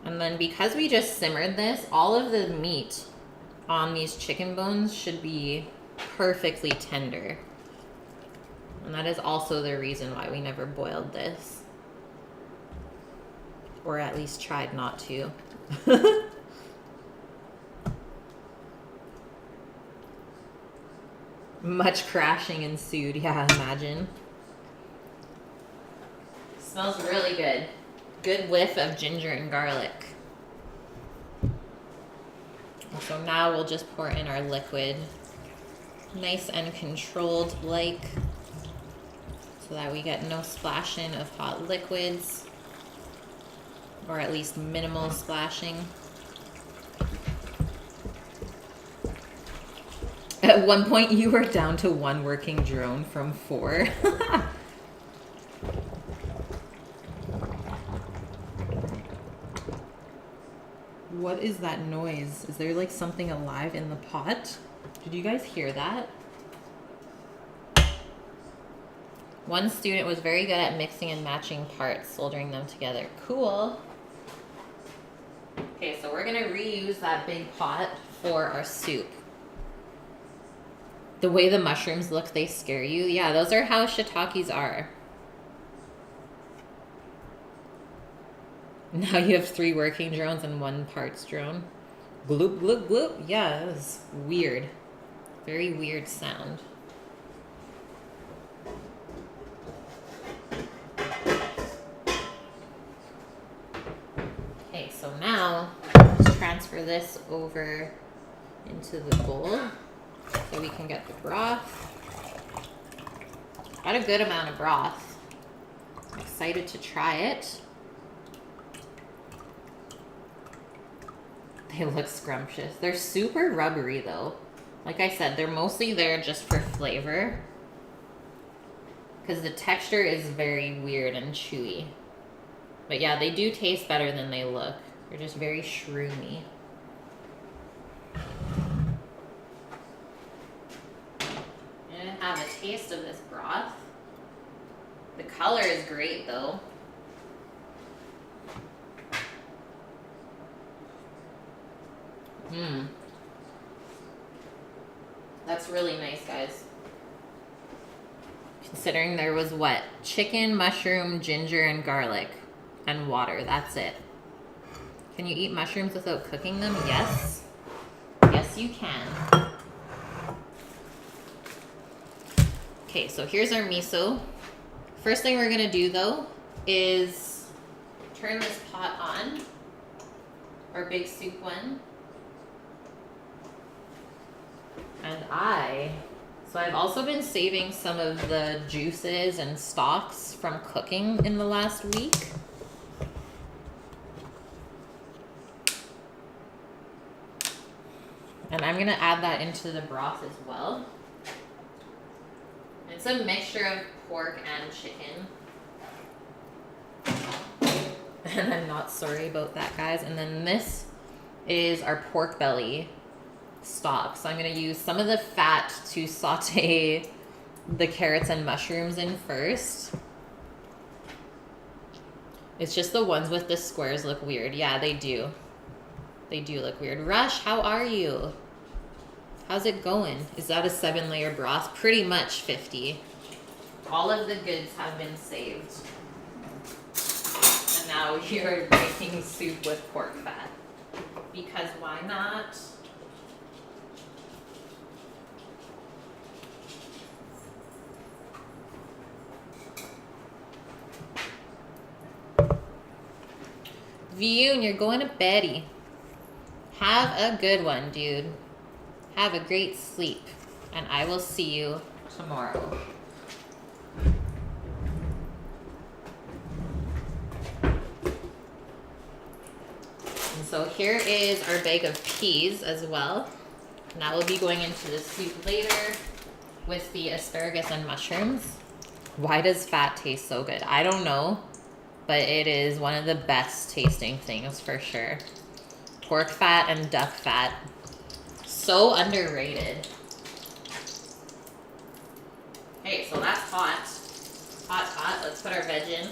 And then because we just simmered this, all of the meat on these chicken bones should be perfectly tender. And that is also the reason why we never boiled this. Or at least tried not to. Much crashing ensued, yeah, imagine. Smells really good. Good whiff of ginger and garlic. So now we'll just pour in our liquid. Nice and controlled like. So that we get no splashing of hot liquids. Or at least minimal splashing. At one point you were down to 1 working drone from 4. What is that noise? Is there like something alive in the pot? Did you guys hear that? One student was very good at mixing and matching parts, soldering them together. Cool. Okay, so we're gonna reuse that big pot for our soup. The way the mushrooms look, they scare you. Yeah, those are how shiitakes are. Now you have 3 working drones and 1 parts drone. Gloop, gloop, gloop. Yeah, that was weird. Very weird sound. Okay, so now let's transfer this over into the bowl so we can get the broth. Got a good amount of broth. excited to try it. They look scrumptious. They're super rubbery though. Like I said, they're mostly there just for flavor. Because the texture is very weird and chewy. But yeah, they do taste better than they look. They're just very shroomy. I'm gonna have a taste of this broth. The color is great though. Mmm. That's really nice, guys. Considering there was what? Chicken, mushroom, ginger, and garlic. And water. That's it. Can you eat mushrooms without cooking them? Yes. Yes, you can. Okay, so here's our miso. First thing we're gonna do though is turn this pot on. Our big soup one. And so I've also been saving some of the juices and stocks from cooking in the last week. And I'm gonna add that into the broth as well. It's a mixture of pork and chicken. And I'm not sorry about that, guys. And then this is our pork belly stock. So I'm going to use some of the fat to saute the carrots and mushrooms in first. It's just the ones with the squares look weird. Yeah, they do. They do look weird. Rush, how are you? How's it going? Is that a 7-layer broth? Pretty much 50. All of the goods have been saved. And now you're making soup with pork fat. Because why not? View, you're going to beddy. Have a good one, dude. Have a great sleep. And I will see you tomorrow. And so here is our bag of peas as well. And that will be going into the soup later with the asparagus and mushrooms. Why does fat taste so good? I don't know. But it is one of the best tasting things for sure. Pork fat and duck fat. So underrated. Okay, so that's hot. Hot, hot. Let's put our veg in.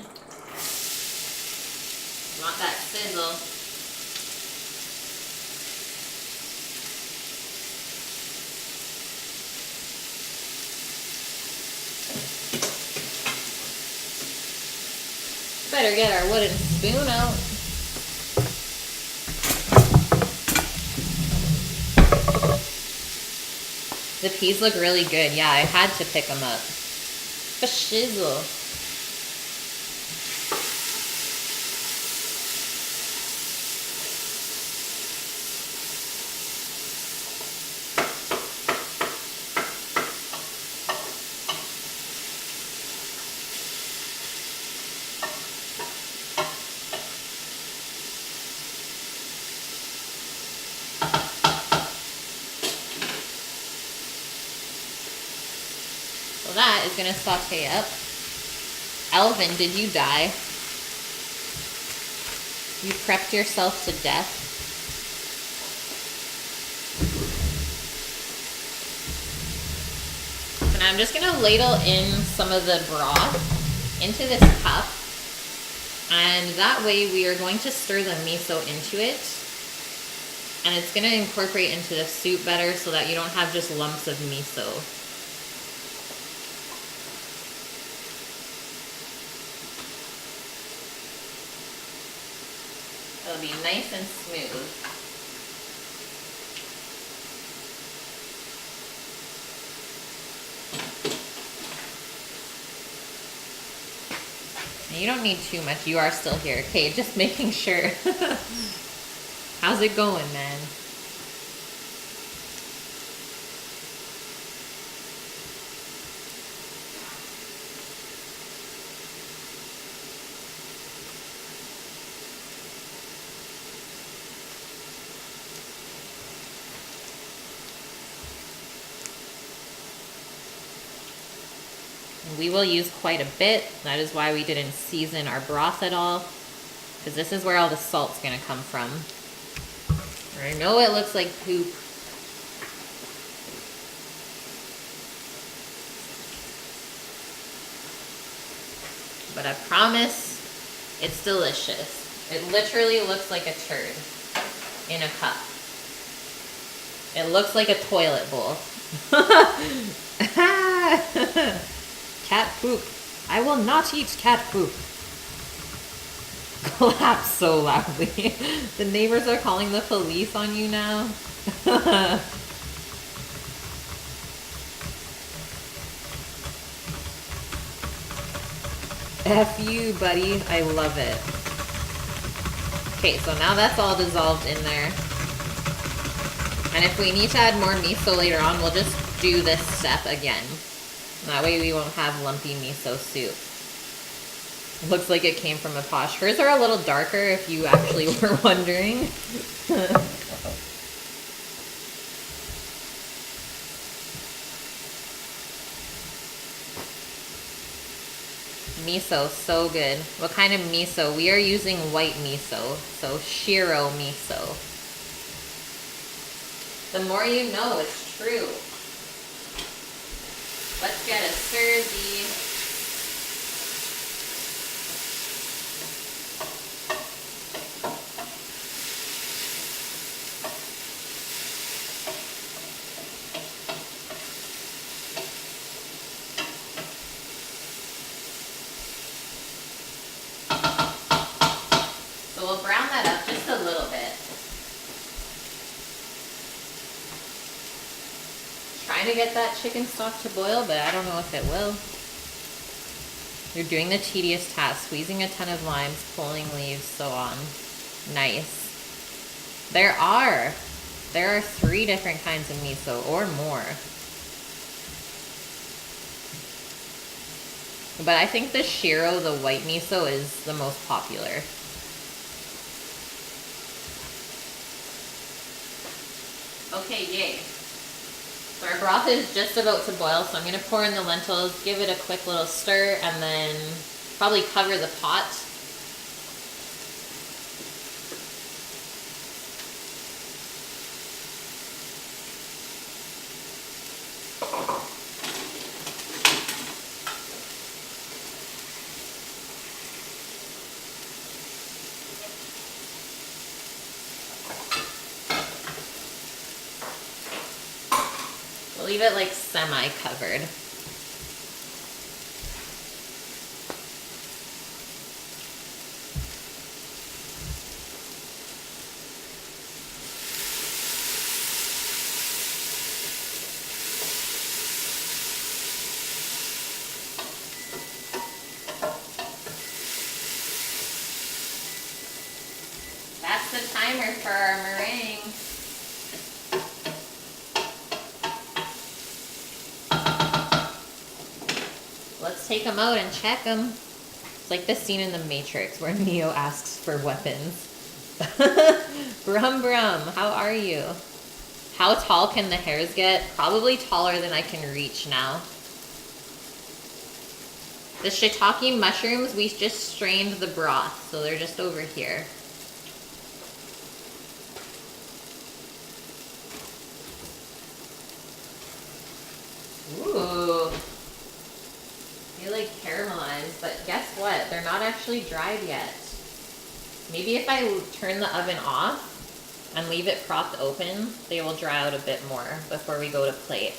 Want that sizzle. Better get our wooden spoon out. The peas look really good. Yeah, I had to pick them up. A shizzle. So that is going to saute up. Elvin, did you die? You prepped yourself to death? And I'm just going to ladle in some of the broth into this cup. And that way we are going to stir the miso into it. And it's going to incorporate into the soup better so that you don't have just lumps of miso. It'll be nice and smooth. You don't need too much. You are still here. Okay, just making sure. How's it going, man? And we will use quite a bit. That is why we didn't season our broth at all, because this is where all the salt's gonna come from. I know it looks like poop. But I promise it's delicious. It literally looks like a turd in a cup. It looks like a toilet bowl. Cat poop. I will not eat cat poop. Collapse so loudly. The neighbors are calling the police on you now. F you, buddy. I love it. Okay, so now that's all dissolved in there. And if we need to add more miso later on, we'll just do this step again. That way we won't have lumpy miso soup. Looks like it came from a posh. Hers are a little darker if you actually were wondering. Miso, so good. What kind of miso? We are using white miso, so shiro miso. The more you know, it's true. Let's get a stir-zy. So we'll brown that up just a little bit. Trying to get that chicken stock to boil, but I don't know if it will. You're doing the tedious task, squeezing a ton of limes, pulling leaves, so on. Nice. There are 3 different kinds of miso, or more. But I think the shiro, the white miso, is the most popular. Okay, yay. So our broth is just about to boil, so I'm going to pour in the lentils, give it a quick little stir, and then probably cover the pot. Leave it like semi-covered. That's the timer for our meringue. Let's take them out and check them. It's like the scene in The Matrix where Neo asks for weapons. Brum Brum, how are you? How tall can the hairs get? Probably taller than I can reach now. The shiitake mushrooms, we just strained the broth, so they're just over here. Ooh. They like caramelized, but guess what? They're not actually dried yet. Maybe if I turn the oven off and leave it propped open, they will dry out a bit more before we go to plate.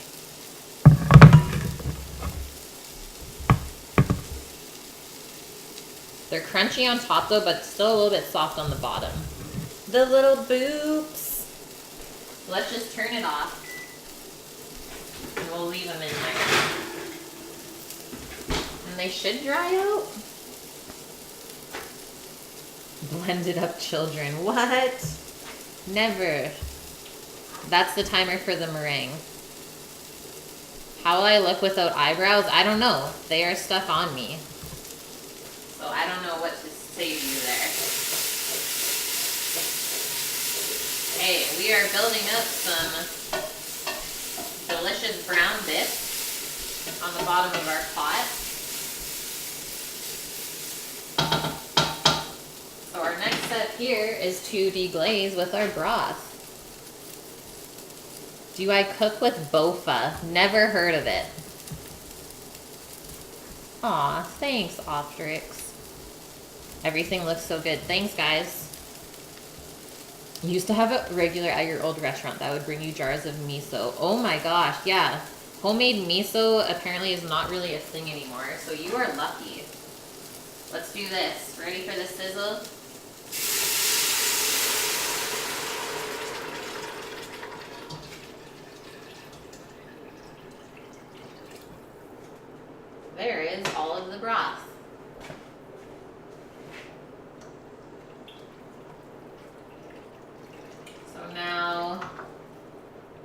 They're crunchy on top though, but still a little bit soft on the bottom. The little boops. Let's just turn it off. And we'll leave them in there. And they should dry out. Blended up children. What? Never. That's the timer for the meringue. How will I look without eyebrows? I don't know. They are stuck on me. So I don't know what to say to you there. Hey, we are building up some delicious brown bits. on the bottom of our pot. So our next step here is to deglaze with our broth. Do I cook with bofa? Never heard of it. Aw, thanks, Optrix. Everything looks so good. Thanks, guys. You used to have a regular at your old restaurant that would bring you jars of miso. Oh my gosh, yeah. Homemade miso apparently is not really a thing anymore, so you are lucky. Let's do this. Ready for the sizzle? There is all of the broth. So now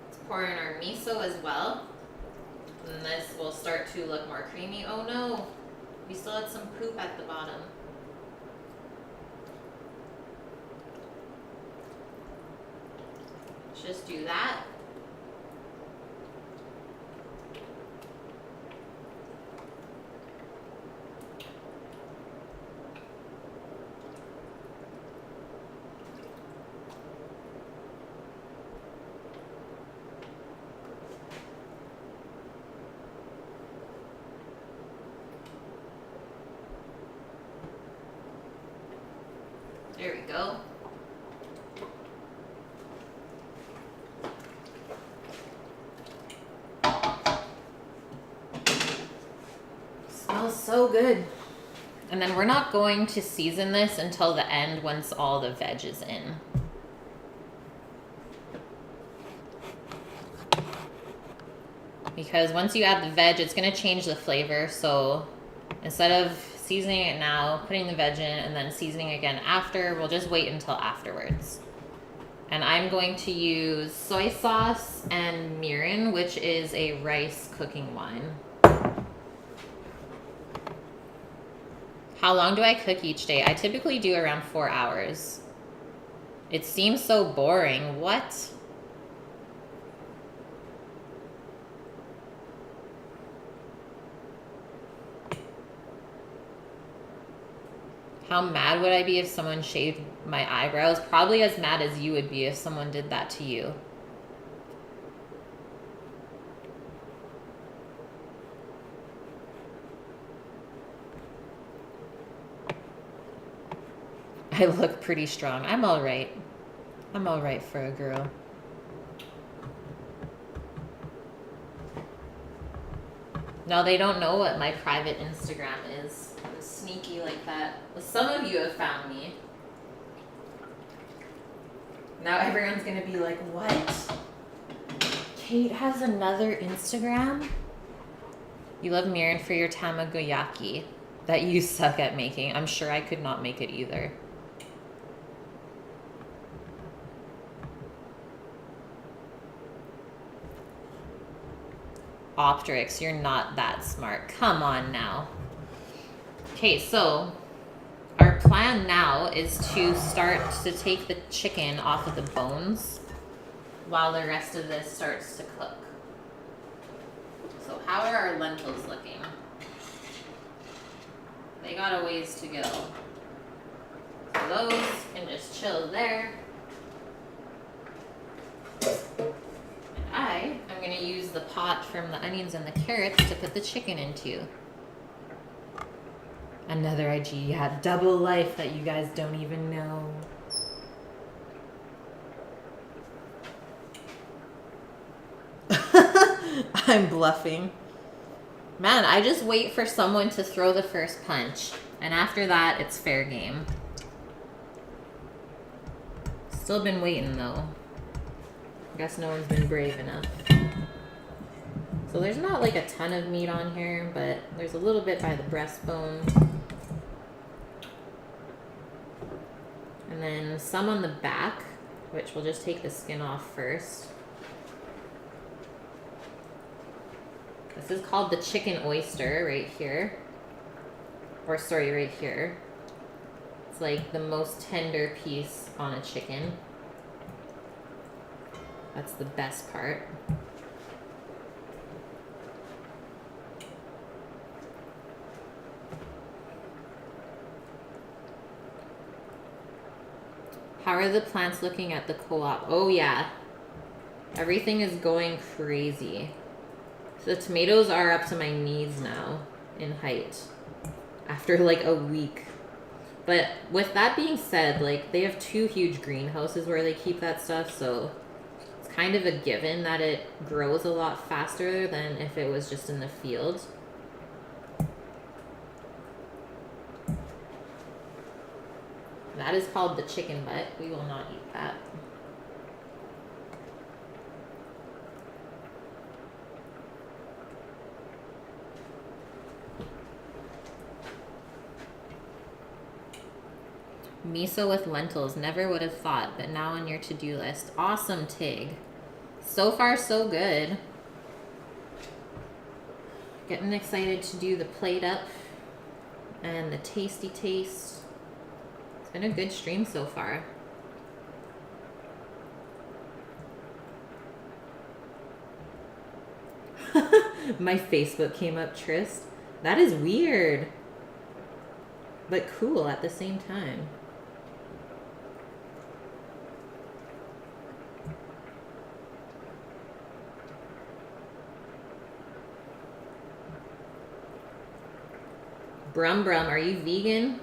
let's pour in our miso as well. And this will start to look more creamy. Oh no, we still had some poop at the bottom. Just do that. There we go. Smells so good. And then we're not going to season this until the end once all the veg is in. Because once you add the veg, it's going to change the flavor. So instead of seasoning it now, putting the veg in, and then seasoning again after, we'll just wait until afterwards. And I'm going to use soy sauce and mirin, which is a rice cooking wine. How long do I cook each day? I typically do around 4 hours. It seems so boring. What? How mad would I be if someone shaved my eyebrows? Probably as mad as you would be if someone did that to you. I look pretty strong. I'm all right. I'm all right for a girl. No, they don't know what my private Instagram is. I'm sneaky like that. Well, some of you have found me. Now everyone's gonna be like, what? Kate has another Instagram? You love mirin for your tamagoyaki that you suck at making. I'm sure I could not make it either. Optrix, you're not that smart. Come on now. Okay, so our plan now is to start to take the chicken off of the bones while the rest of this starts to cook. So how are our lentils looking? They got a ways to go. So those can just chill there. And I'm going to use the pot from the onions and the carrots to put the chicken into. Another IG, yeah, double life that you guys don't even know. I'm bluffing. Man, I just wait for someone to throw the first punch. And after that, it's fair game. Still been waiting though. I guess no one's been brave enough. So there's not like a ton of meat on here, but there's a little bit by the breastbone. And then some on the back, which we'll just take the skin off first. This is called the chicken oyster right here. Or sorry, right here. It's like the most tender piece on a chicken. That's the best part. How are the plants looking at the co-op? Oh yeah. Everything is going crazy. So the tomatoes are up to my knees now in height after like a week. But with that being said, like they have 2 huge greenhouses where they keep that stuff, so it's kind of a given that it grows a lot faster than if it was just in the field. That is called the chicken butt. We will not eat that. Miso with lentils. Never would have thought, but now on your to-do list. Awesome, Tig. So far, so good. Getting excited to do the plate up and the tasty taste. It's been a good stream so far. My Facebook came up, Trist. That is weird, but cool at the same time. Brum Brum, are you vegan?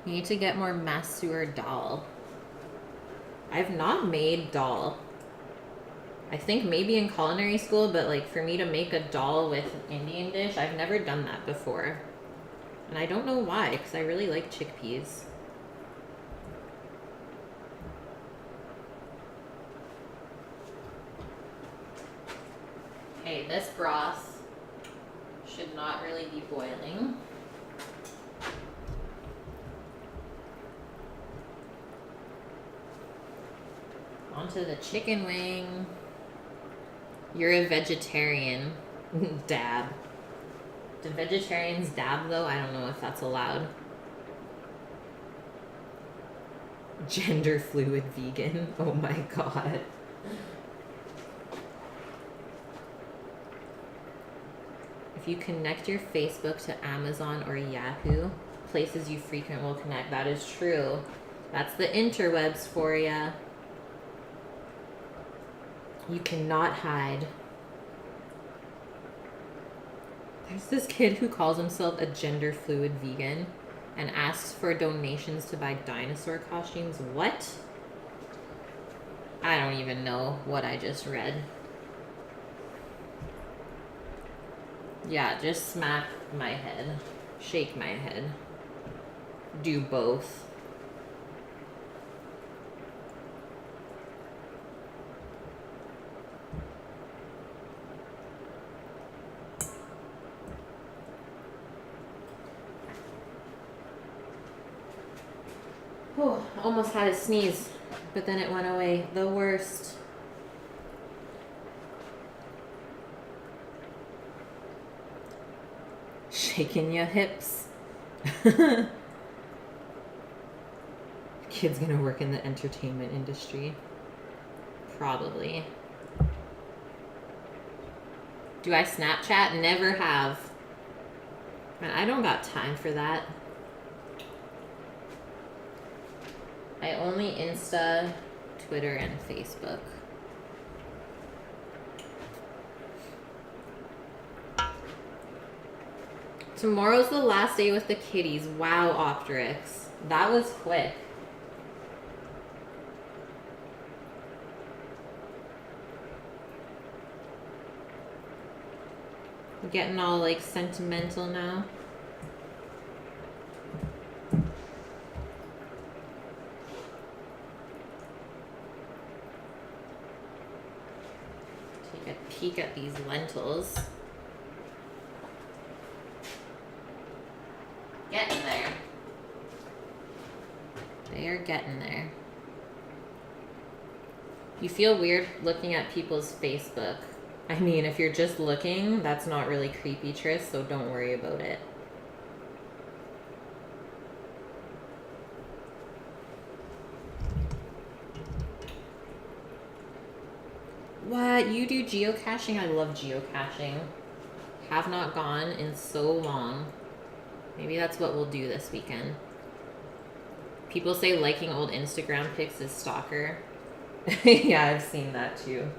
You need to get more masoor dal. I've not made dal. I think maybe in culinary school, but like for me to make a dal with Indian dish, I've never done that before. And I don't know why, because I really like chickpeas. Okay, this broth should not really be boiling. Onto the chicken wing. You're a vegetarian. Dab. Do vegetarians dab though? I don't know if that's allowed. Gender fluid vegan. Oh my god. If you connect your Facebook to Amazon or Yahoo, places you frequent will connect. That is true. That's the interwebs for ya. You cannot hide. There's this kid who calls himself a gender fluid vegan and asks for donations to buy dinosaur costumes. What? I don't even know what I just read. Yeah, just smack my head. Shake my head. Do both. Oh, almost had a sneeze, but then it went away. The worst. Shaking your hips. Kid's gonna work in the entertainment industry. Probably. Do I Snapchat? Never have. Man, I don't got time for that. I only Insta, Twitter, and Facebook. Tomorrow's the last day with the kitties. Wow, Optrix. That was quick. Getting all like sentimental now. Take a peek at these lentils. Getting there. They are getting there. You feel weird looking at people's Facebook. I mean, if you're just looking, that's not really creepy, Tris, so don't worry about it. What? You do geocaching? I love geocaching. Have not gone in so long. Maybe that's what we'll do this weekend. People say liking old Instagram pics is stalker. Yeah, I've seen that too.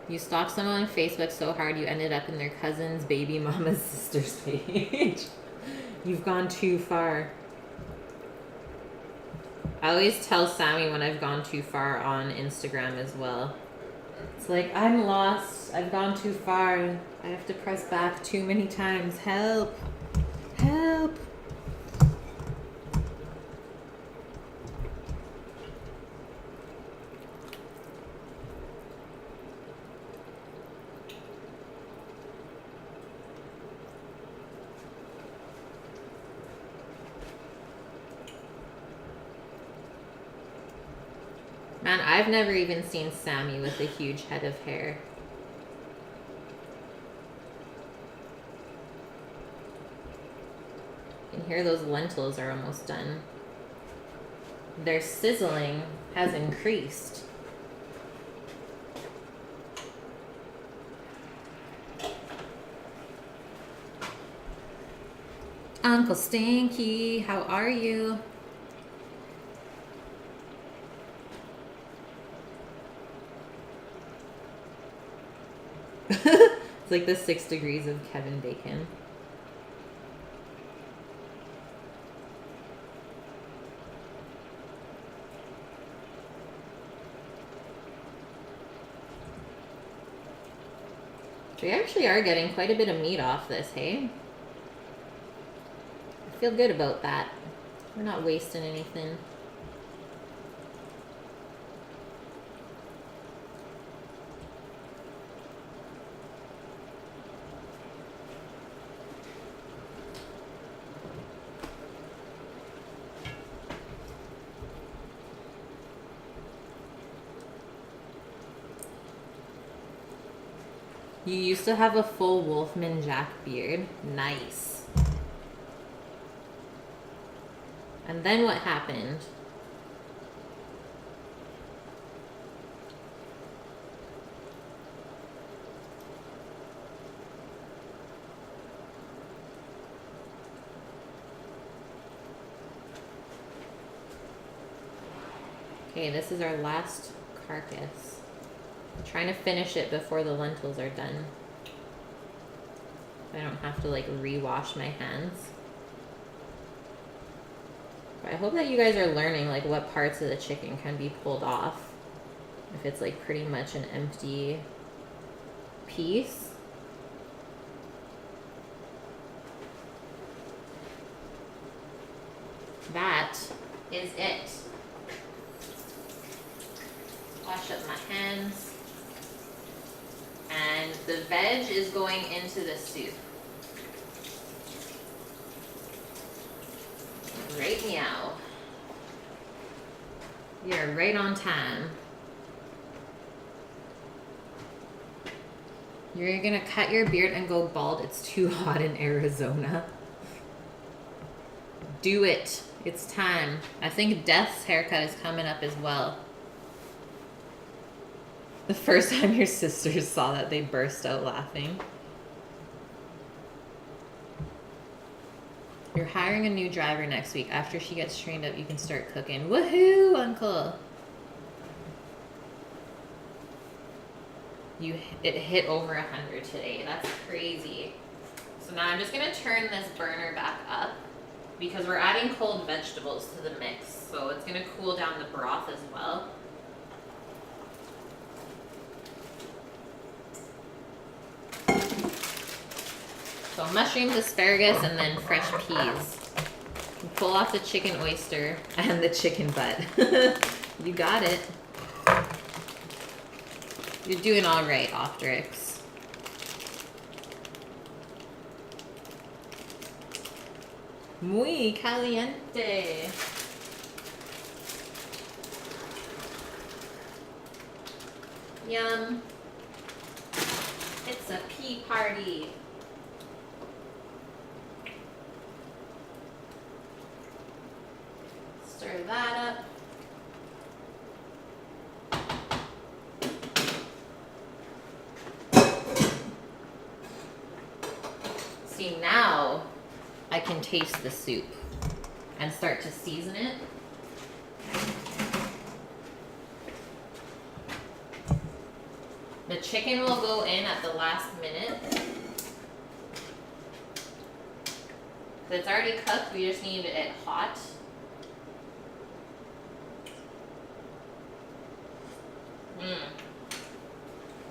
You stalked someone on Facebook so hard you ended up in their cousin's baby mama's sister's page. You've gone too far. I always tell Sammy when I've gone too far on Instagram as well. It's like, I'm lost. I've gone too far. I have to press back too many times. Help. Help. Man, I've never even seen Sammy with a huge head of hair. You can hear those lentils are almost done. Their sizzling has increased. Uncle Stinky, how are you? It's like the 6 degrees of Kevin Bacon. We actually are getting quite a bit of meat off this, hey? I feel good about that. We're not wasting anything. You used to have a full Wolfman Jack beard. Nice. And then what happened? Okay, this is our last carcass. I'm trying to finish it before the lentils are done. I don't have to like re-wash my hands. But I hope that you guys are learning like what parts of the chicken can be pulled off. If it's like pretty much an empty piece. That is it. Wash up my hands. And the veg is going into the soup. Right meow. You're right on time. You're gonna cut your beard and go bald. It's too hot in Arizona. Do it. It's time. I think Death's haircut is coming up as well. The first time your sisters saw that, they burst out laughing. You're hiring a new driver next week. After she gets trained up, you can start cooking. Woohoo, Uncle! It hit over 100 today. That's crazy. So now I'm just gonna turn this burner back up because we're adding cold vegetables to the mix. So it's gonna cool down the broth as well. So mushrooms, asparagus, and then fresh peas. You pull off the chicken oyster and the chicken butt. You got it. You're doing all right, Optrix. Muy caliente. Yum. Recipe party. Stir that up. See, now I can taste the soup and start to season it. The chicken will go in at the last minute. It's already cooked, we just need it hot.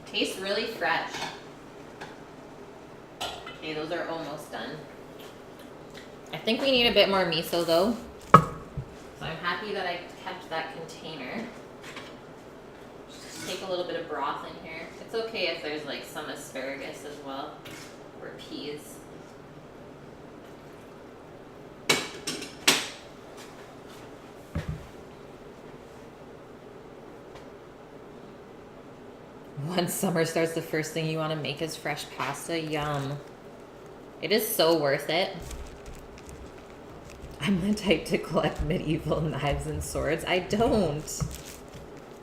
Tastes really fresh. Okay, those are almost done. I think we need a bit more miso though. So I'm happy that I kept that container. Just take a little bit of broth in here. It's okay if there's like some asparagus as well, or peas. Once summer starts, the first thing you want to make is fresh pasta. Yum. It is so worth it. I'm the type to collect medieval knives and swords. I don't.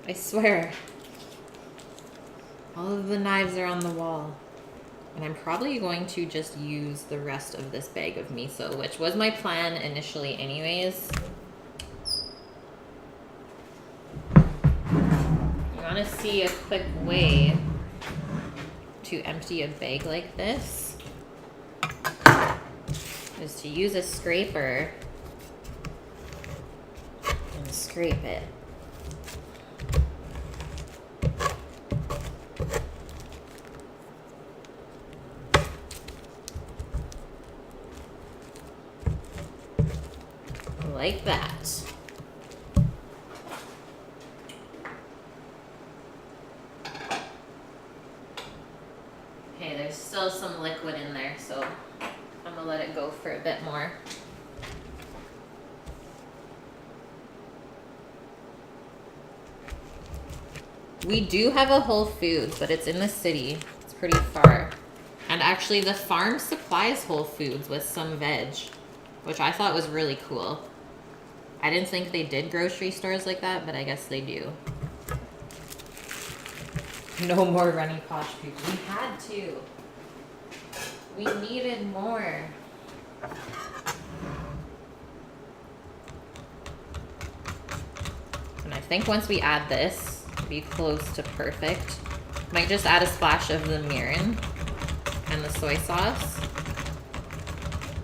I swear. All of the knives are on the wall. And I'm probably going to just use the rest of this bag of miso, which was my plan initially anyways. You want to see a quick way to empty a bag like this is to use a scraper and scrape it. Like that. Okay, there's still some liquid in there, so I'm gonna let it go for a bit more. We do have a Whole Foods, but it's in the city. It's pretty far. And actually the farm supplies Whole Foods with some veg, which I thought was really cool. I didn't think they did grocery stores like that, but I guess they do. No more runny posh poops. We had to. We needed more. And I think once we add this, it'll be close to perfect. Might just add a splash of the mirin and the soy sauce.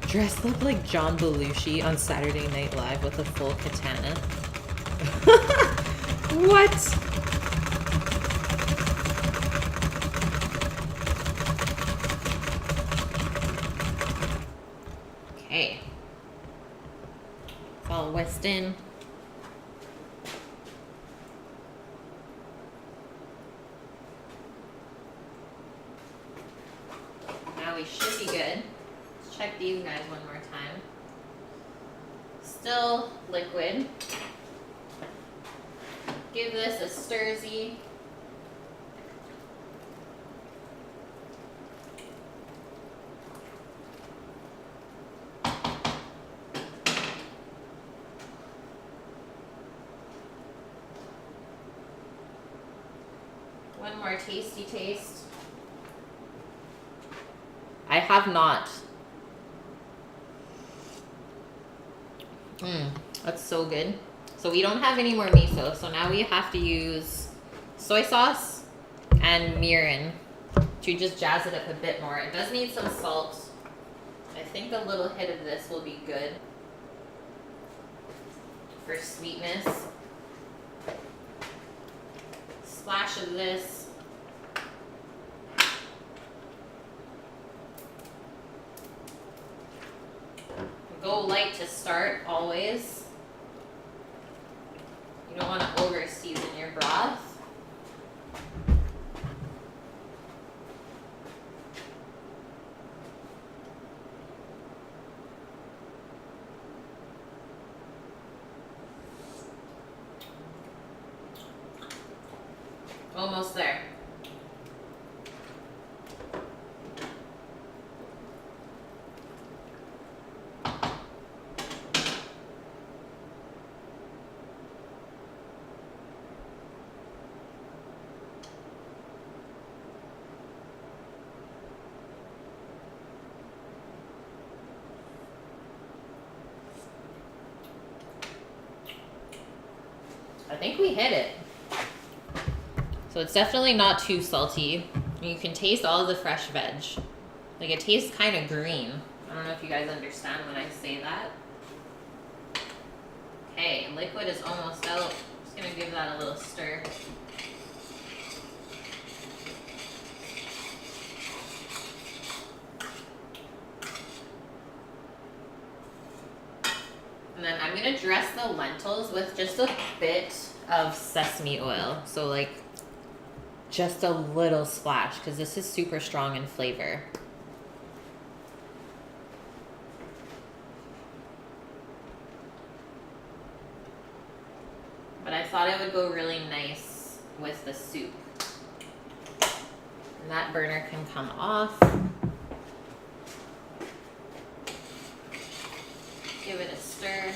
Dressed up like John Belushi on Saturday Night Live with a full katana. What? Okay. It's all whisked in. Now we should be good. Check these guys one more time. Still liquid. Give this a stir-zy. One more tasty taste. I have not. That's so good. So we don't have any more miso, so now we have to use soy sauce and mirin to just jazz it up a bit more. It does need some salt. I think a little hit of this will be good for sweetness. Splash of this. Go light to start, always. You don't want to over season your broth. Almost there. I think we hit it. So it's definitely not too salty. You can taste all of the fresh veg. Like it tastes kind of green. I don't know if you guys understand when I say that. Okay, liquid is almost out. Just gonna give that a little stir. And then I'm gonna dress the lentils with just a bit of sesame oil. So like just a little splash because this is super strong in flavor. But I thought it would go really nice with the soup. And that burner can come off. Give it a stir.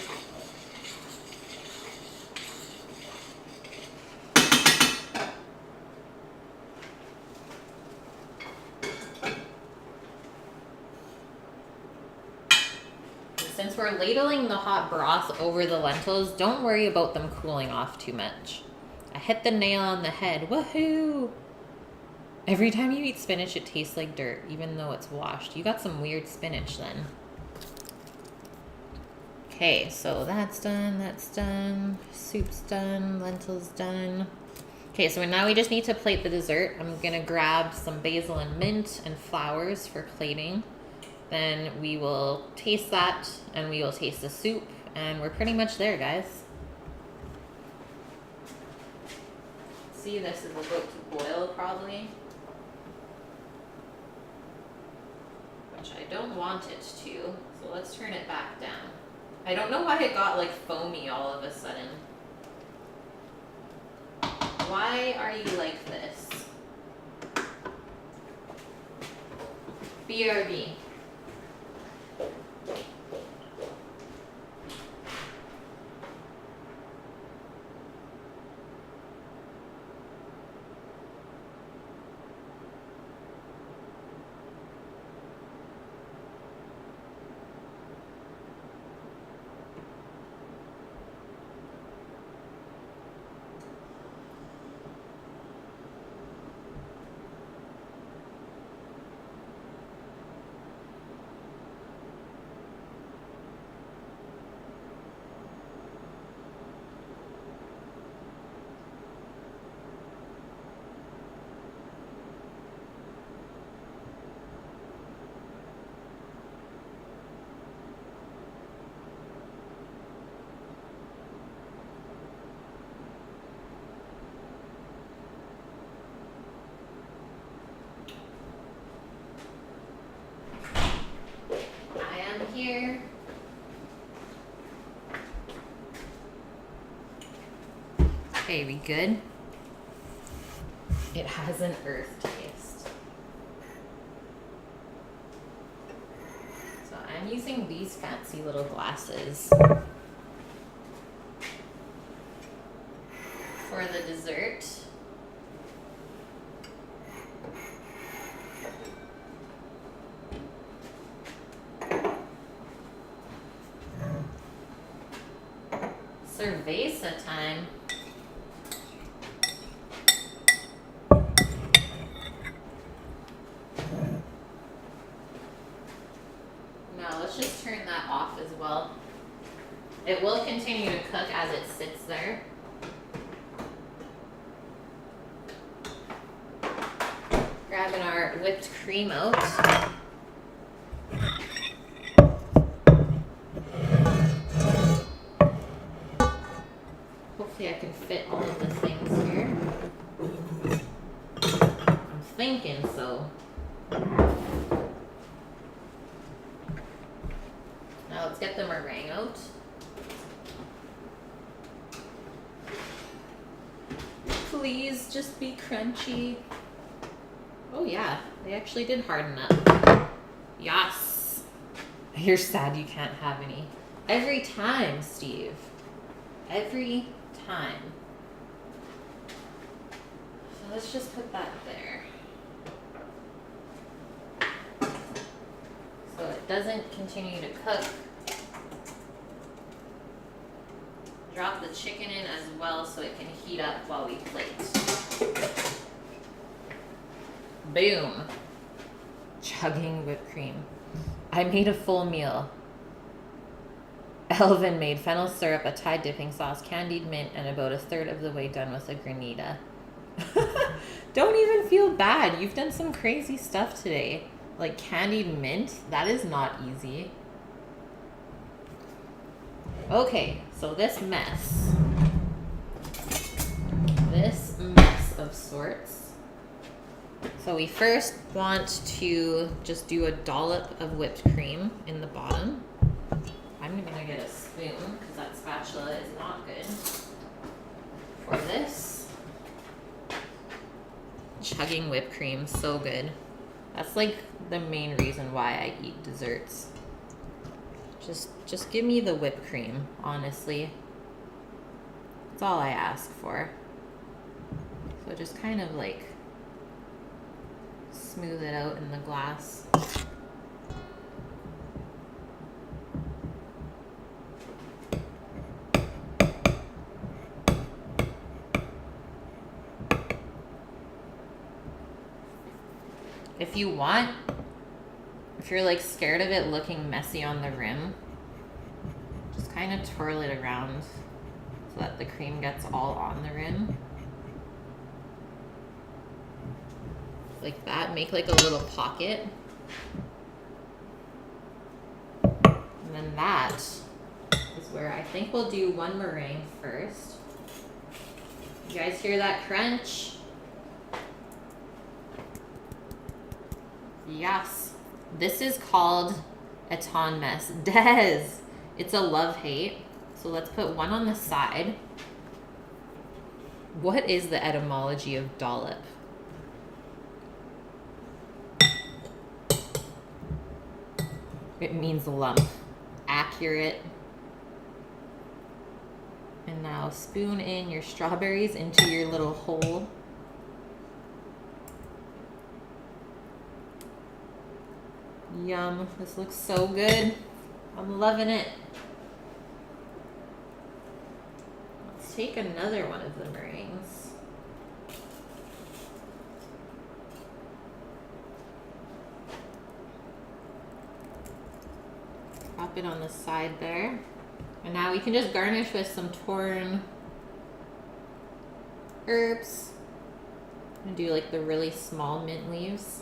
Since we're ladling the hot broth over the lentils, don't worry about them cooling off too much. I hit the nail on the head. Woohoo! Every time you eat spinach, it tastes like dirt, even though it's washed. You got some weird spinach then. Okay, so that's done, soup's done, lentils done. Okay, so now we just need to plate the dessert. I'm gonna grab some basil and mint and flowers for plating. Then we will taste that and we will taste the soup and we're pretty much there, guys. See, this is about to boil probably. Which I don't want it to, so let's turn it back down. I don't know why it got like foamy all of a sudden. Why are you like this? BRB. Here. Okay, we good? It has an earth taste. So I'm using these fancy little glasses for the dessert. Cerveza time. Now let's just turn that off as well. It will continue to cook as it sits there. Grabbing our whipped cream out. Hopefully I can fit all of the things here. I'm thinking so. Now let's get the meringue out. Please just be crunchy. Oh yeah, they actually did harden up. Yes. You're sad you can't have any. Every time, Steve. Every time. So let's just put that there. So it doesn't continue to cook. Drop the chicken in as well so it can heat up while we plate. Boom. Chugging whipped cream. I made a full meal. Elvin made fennel syrup, a Thai dipping sauce, candied mint, and about a third of the way done with a granita. Don't even feel bad. You've done some crazy stuff today. Like candied mint, that is not easy. Okay, so this mess of sorts. So we first want to just do a dollop of whipped cream in the bottom. I'm gonna get a spoon because that spatula is not good for this. Chugging whipped cream, so good. That's like the main reason why I eat desserts. Just give me the whipped cream, honestly. That's all I ask for. So just kind of like smooth it out in the glass. If you want, if you're like scared of it looking messy on the rim, just kind of twirl it around so that the cream gets all on the rim. Like that, make like a little pocket. And then that is where I think we'll do one meringue first. You guys hear that crunch? Yes. This is called Eton mess. Des! It's a love-hate. So let's put one on the side. What is the etymology of dollop? It means lump. Accurate. And now spoon in your strawberries into your little hole. Yum, this looks so good. I'm loving it. Let's take another one of the meringues. Drop it on the side there. And now we can just garnish with some torn herbs. I'm gonna do like the really small mint leaves.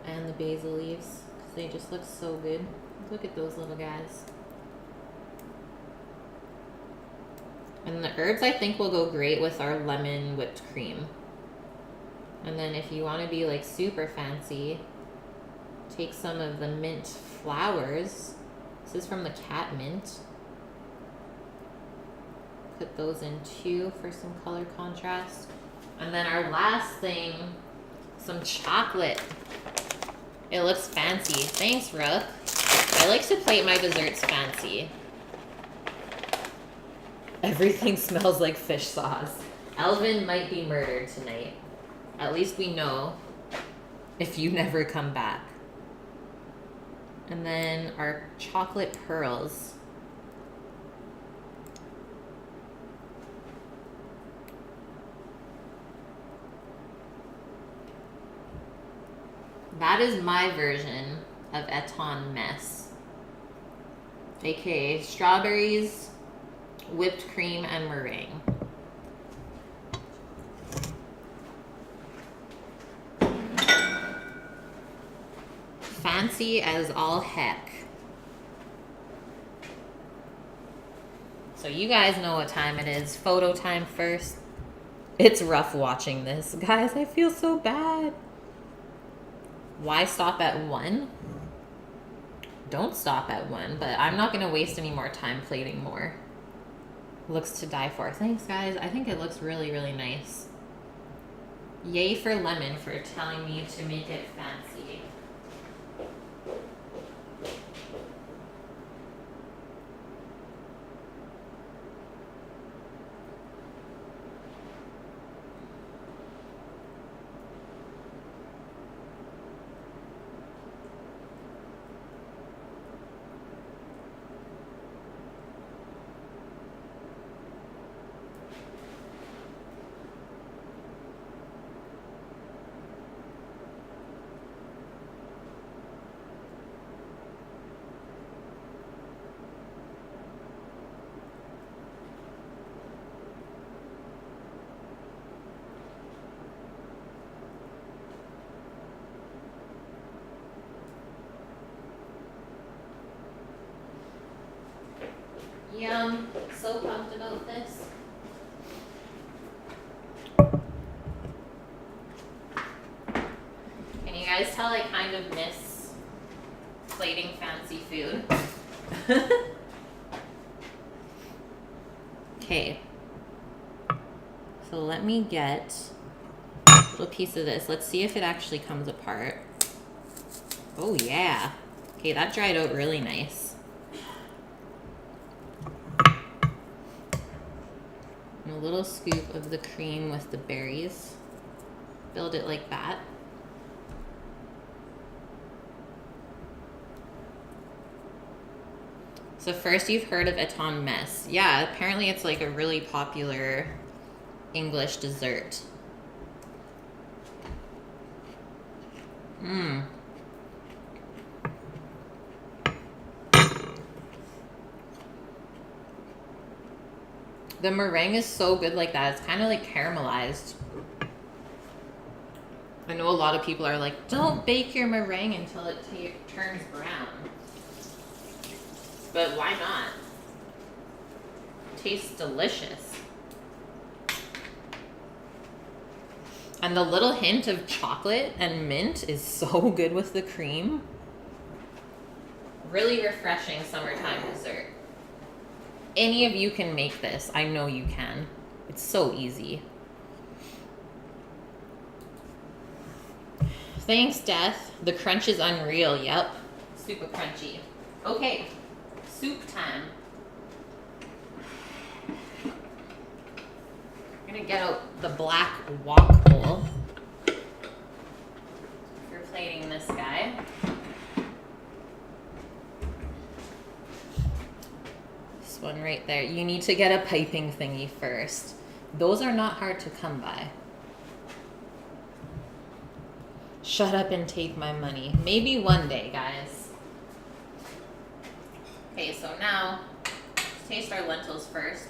And the basil leaves, because they just look so good. Look at those little guys. And the herbs I think will go great with our lemon whipped cream. And then if you want to be like super fancy, take some of the mint flowers. This is from the cat mint. Put those in too for some color contrast. And then our last thing, some chocolate. It looks fancy. Thanks, Rook. I like to plate my desserts fancy. Everything smells like fish sauce. Elvin might be murdered tonight. At least we know if you never come back. And then our chocolate pearls. That is my version of Eton mess. AKA strawberries, whipped cream, and meringue. Fancy as all heck. So you guys know what time it is. Photo time first. It's rough watching this. Guys, I feel so bad. Why stop at 1? Don't stop at 1, but I'm not going to waste any more time plating more. Looks to die for. Thanks, guys. I think it looks really, really nice. Yay for Lemon for telling me to make it fancy. so pumped about this. Can you guys tell I kind of miss plating fancy food? Okay. So let me get a little piece of this. Let's see if it actually comes apart. Oh yeah. Okay, that dried out really nice. And a little scoop of the cream with the berries. Build it like that. So first, you've heard of Eton mess. Yeah, apparently it's like a really popular English dessert. Mmm. The meringue is so good like that. It's kind of like caramelized. I know a lot of people are like, don't bake your meringue until it turns brown. But why not? It tastes delicious. And the little hint of chocolate and mint is so good with the cream. Really refreshing summertime dessert. Any of you can make this. I know you can. It's so easy. Thanks, Death. The crunch is unreal. Yep. Super crunchy. Okay. Soup time. I'm gonna get out the black wok bowl for plating this guy. This one right there. You need to get a piping thingy first. Those are not hard to come by. Shut up and take my money. Maybe one day, guys. Okay, so now, let's taste our lentils first.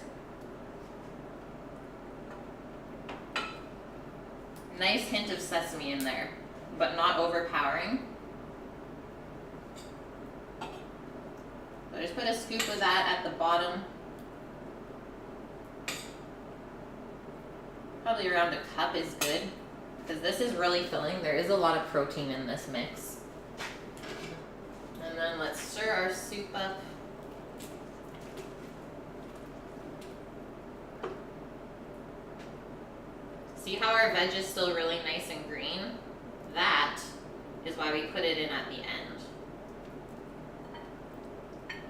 Nice hint of sesame in there, but not overpowering. So just put a scoop of that at the bottom. Probably around a cup is good, because this is really filling. There is a lot of protein in this mix. And then let's stir our soup up. See how our veg is still really nice and green? That is why we put it in at the end.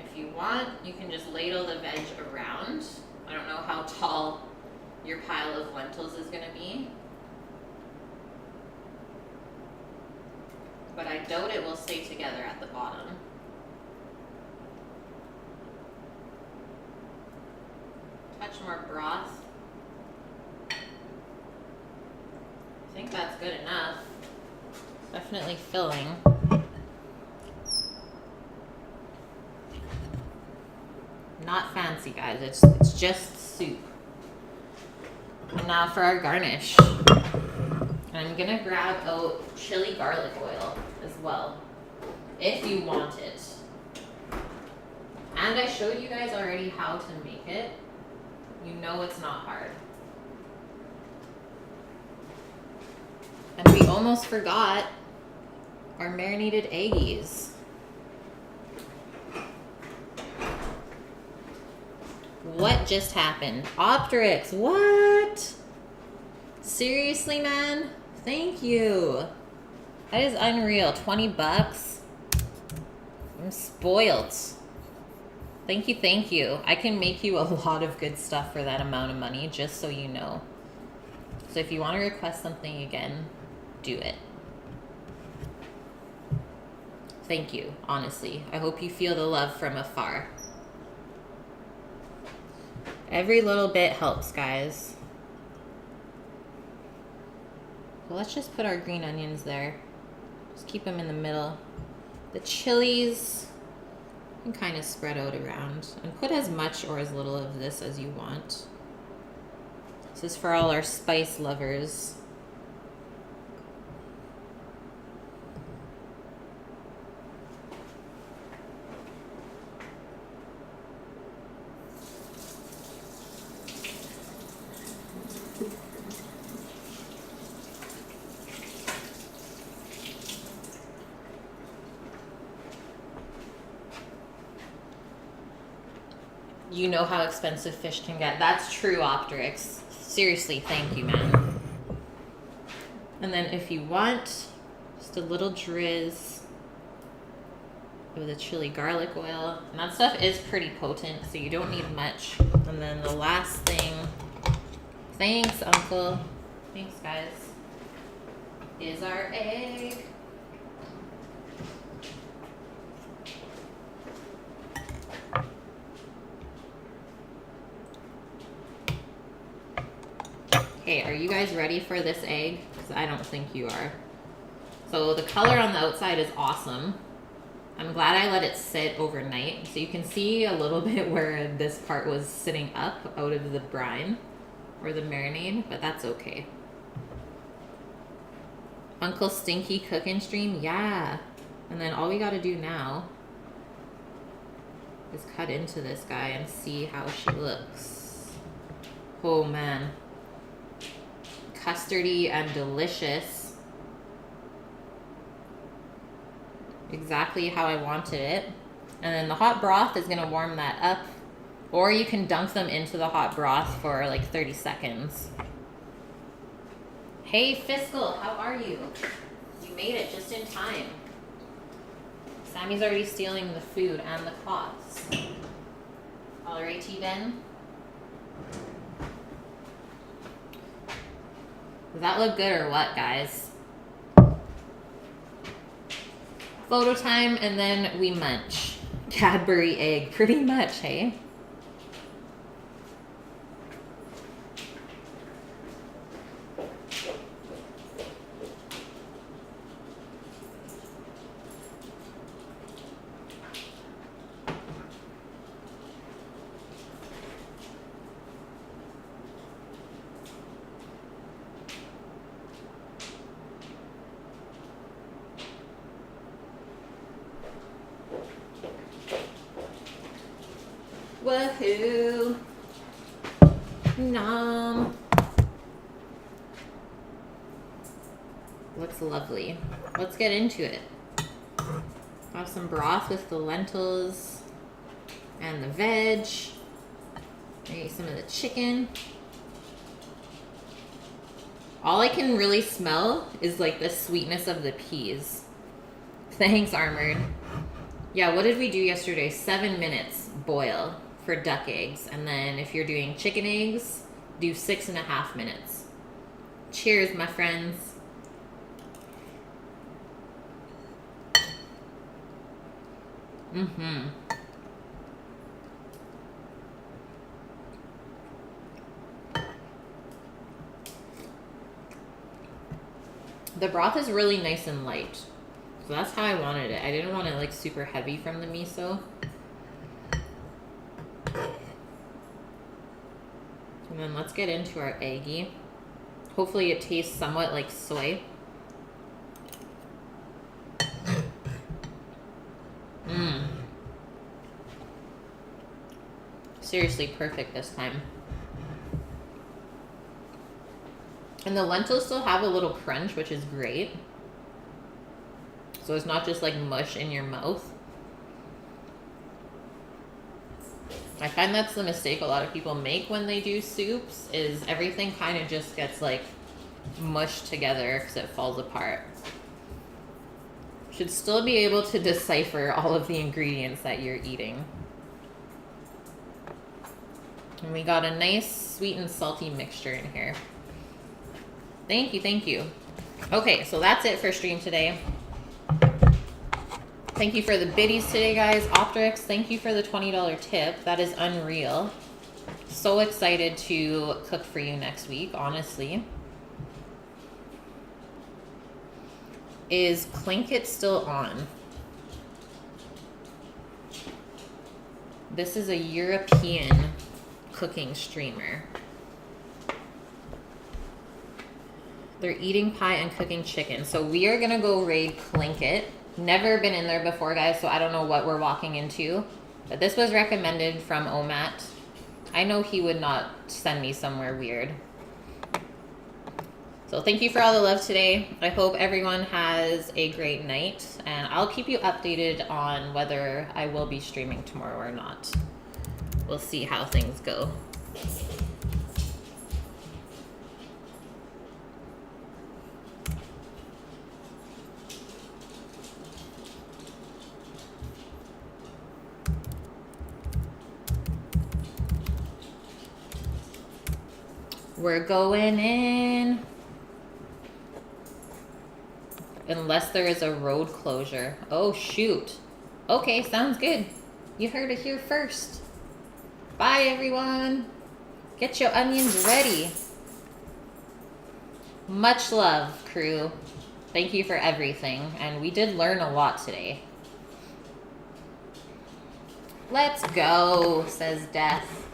If you want, you can just ladle the veg around. I don't know how tall your pile of lentils is gonna be, but I doubt it will stay together at the bottom. Touch more broth. I think that's good enough. Definitely filling. Not fancy, guys. It's just soup. And now for our garnish. I'm gonna grab out chili garlic oil as well, if you want it. And I showed you guys already how to make it. You know it's not hard. And we almost forgot our marinated eggies. What just happened? Optrix, what? Seriously, man? Thank you. That is unreal. 20 bucks. I'm spoiled. Thank you, thank you. I can make you a lot of good stuff for that amount of money, just so you know. So if you want to request something again, do it. Thank you, honestly. I hope you feel the love from afar. Every little bit helps, guys. Well, let's just put our green onions there. Just keep them in the middle. The chilies can kind of spread out around. And put as much or as little of this as you want. This is for all our spice lovers. You know how expensive fish can get. That's true, Optrix. Seriously, thank you, man. And then if you want, just a little drizz of the chili garlic oil. And that stuff is pretty potent, so you don't need much. And then the last thing, thanks, Uncle. Thanks, guys. Is our egg. Okay, are you guys ready for this egg? Because I don't think you are. So the color on the outside is awesome. I'm glad I let it sit overnight. So you can see a little bit where this part was sitting up out of the brine or the marinade, but that's okay. Uncle Stinky cooking stream? Yeah. And then all we gotta do now is cut into this guy and see how she looks. Oh man. Custardy and delicious. Exactly how I wanted it. And then the hot broth is gonna warm that up. Or you can dunk them into the hot broth for like 30 seconds. Hey Fiscal, how are you? You made it just in time. Sammy's already stealing the food and the cloths. Alrighty then. Does that look good or what, guys? Photo time and then we munch. Cadbury egg, pretty much, hey? Woohoo! Nom. Looks lovely. Let's get into it. Have some broth with the lentils and the veg. Maybe some of the chicken. All I can really smell is like the sweetness of the peas. Thanks, Armored. Yeah, what did we do yesterday? 7 minutes boil for duck eggs. And then if you're doing chicken eggs, do 6.5 minutes. Cheers, my friends. Mm-hmm. The broth is really nice and light. So that's how I wanted it. I didn't want it like super heavy from the miso. And then let's get into our eggie. Hopefully it tastes somewhat like soy. Mmm. Seriously perfect this time. And the lentils still have a little crunch, which is great. So it's not just like mush in your mouth. I find that's the mistake a lot of people make when they do soups, is everything kind of just gets like mushed together because it falls apart. Should still be able to decipher all of the ingredients that you're eating. And we got a nice sweet and salty mixture in here. Thank you, thank you. Okay, so that's it for stream today. Thank you for the biddies today, guys. Optrix, thank you for the $20 tip. That is unreal. So excited to cook for you next week, honestly. Is Clinkit still on? This is a European cooking streamer. They're eating pie and cooking chicken. So we are gonna go raid Clinkit. Never been in there before, guys, so I don't know what we're walking into. But this was recommended from Omat. I know he would not send me somewhere weird. So thank you for all the love today. I hope everyone has a great night. And I'll keep you updated on whether I will be streaming tomorrow or not. We'll see how things go. We're going in. Unless there is a road closure. Oh, shoot. Okay, sounds good. You heard it here first. Bye, everyone. Get your onions ready. Much love, crew. Thank you for everything. And we did learn a lot today. Let's go, says Death.